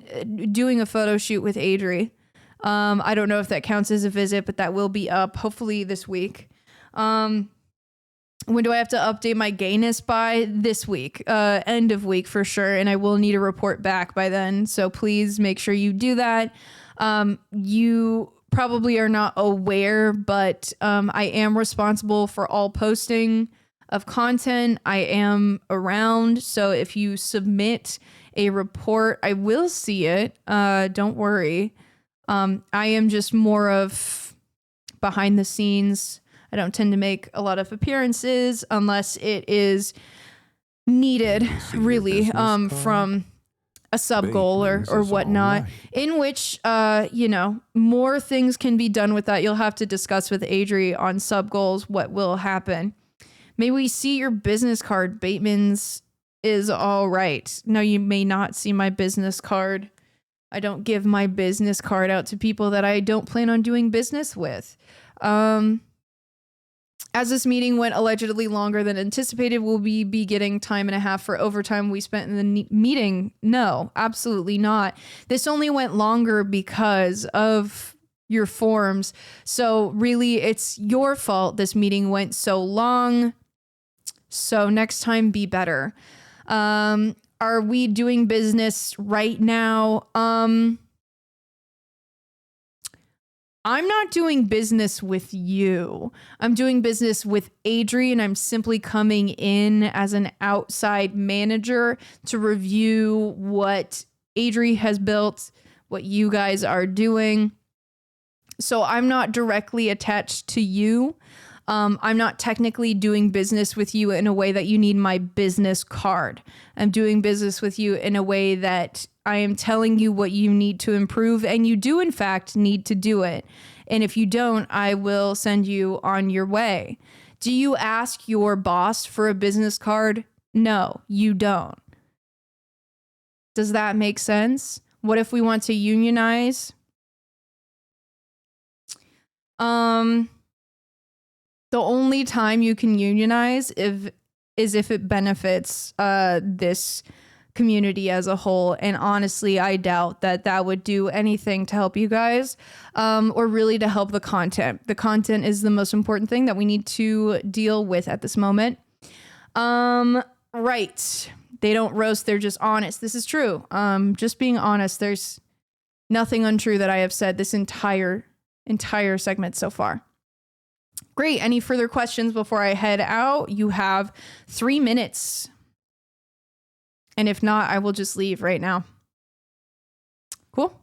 doing a photo shoot with Adri. I don't know if that counts as a visit, but that will be up hopefully this week. When do I have to update my gayness by? This week, end of week for sure. And I will need a report back by then. So please make sure you do that. You probably are not aware, but I am responsible for all posting of content. I am around. So if you submit a report, I will see it. Don't worry. I am just more of behind the scenes. I don't tend to make a lot of appearances unless it is needed, really, from a sub goal or whatnot, in which, more things can be done with that. You'll have to discuss with Adri on sub goals what will happen. May we see your business card? Bateman's is all right. No, you may not see my business card. I don't give my business card out to people that I don't plan on doing business with. As this meeting went allegedly longer than anticipated, will we be getting time and a half for overtime we spent in the meeting? No, absolutely not. This only went longer because of your forms. So really, it's your fault this meeting went so long. So next time, be better. Are we doing business right now? I'm not doing business with you. I'm doing business with Adri, and I'm simply coming in as an outside manager to review what Adri has built, what you guys are doing. So I'm not directly attached to you. I'm not technically doing business with you in a way that you need my business card. I'm doing business with you in a way that I am telling you what you need to improve, and you do in fact need to do it. And if you don't, I will send you on your way. Do you ask your boss for a business card? No, you don't. Does that make sense? What if we want to unionize? The only time you can unionize is if it benefits this community as a whole. And honestly, I doubt that would do anything to help you guys, or really to help the content. The content is the most important thing that we need to deal with at this moment. Right. They don't roast, they're just honest. This is true. Just being honest. There's nothing untrue that I have said this entire segment so far. Great. Any further questions before I head out? You have 3 minutes. And if not, I will just leave right now. Cool.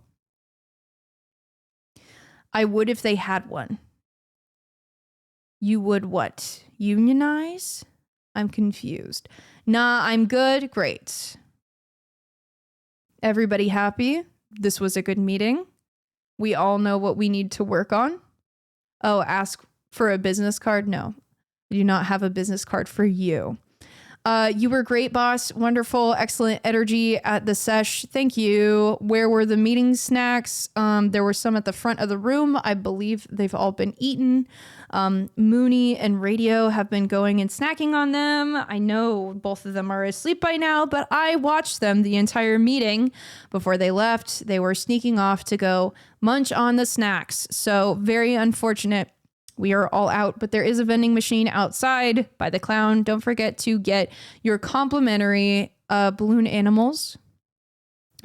I would if they had one. You would what? Unionize? I'm confused. Nah, I'm good. Great. Everybody happy? This was a good meeting. We all know what we need to work on. Oh, ask for a business card? No, I do not have a business card for you. You were great, boss. Wonderful, excellent energy at the sesh. Thank you. Where were the meeting snacks? There were some at the front of the room. I believe they've all been eaten. Mooney and Radio have been going and snacking on them. I know both of them are asleep by now, but I watched them the entire meeting. Before they left, they were sneaking off to go munch on the snacks. So very unfortunate. We are all out, but there is a vending machine outside by the clown. Don't forget to get your complimentary balloon animals.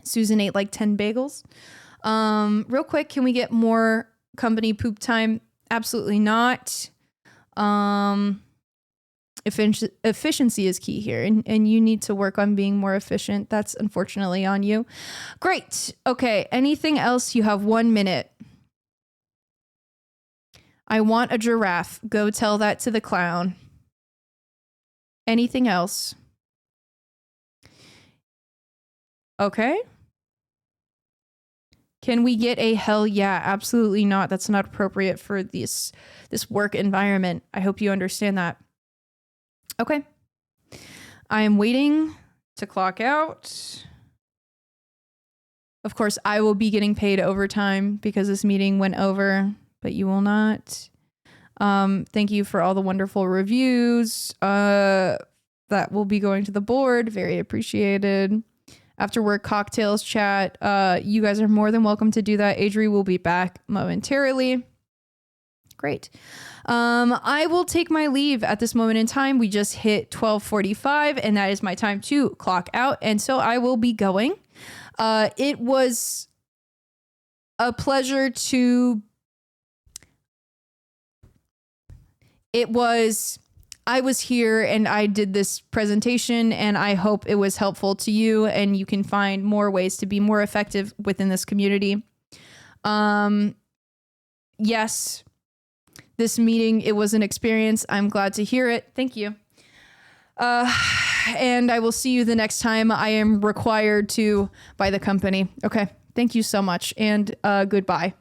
Susan ate like 10 bagels. Real quick, can we get more company poop time? Absolutely not. Efficiency is key here, and you need to work on being more efficient. That's unfortunately on you. Great. Okay. Anything else? You have 1 minute. I want a giraffe. Go tell that to the clown. Anything else? Okay. Can we get a hell yeah? Absolutely not. That's not appropriate for this work environment. I hope you understand that. Okay. I am waiting to clock out. Of course, I will be getting paid overtime because this meeting went over, but you will not. Thank you for all the wonderful reviews that will be going to the board. Very appreciated. After work cocktails chat. You guys are more than welcome to do that. Adri will be back momentarily. Great. I will take my leave at this moment in time. We just hit 12:45 and that is my time to clock out. And so I will be going. It was a pleasure to... I was here and I did this presentation and I hope it was helpful to you and you can find more ways to be more effective within this community. Yes, this meeting, it was an experience. I'm glad to hear it. Thank you. And I will see you the next time I am required to by the company. Okay. Thank you so much and goodbye.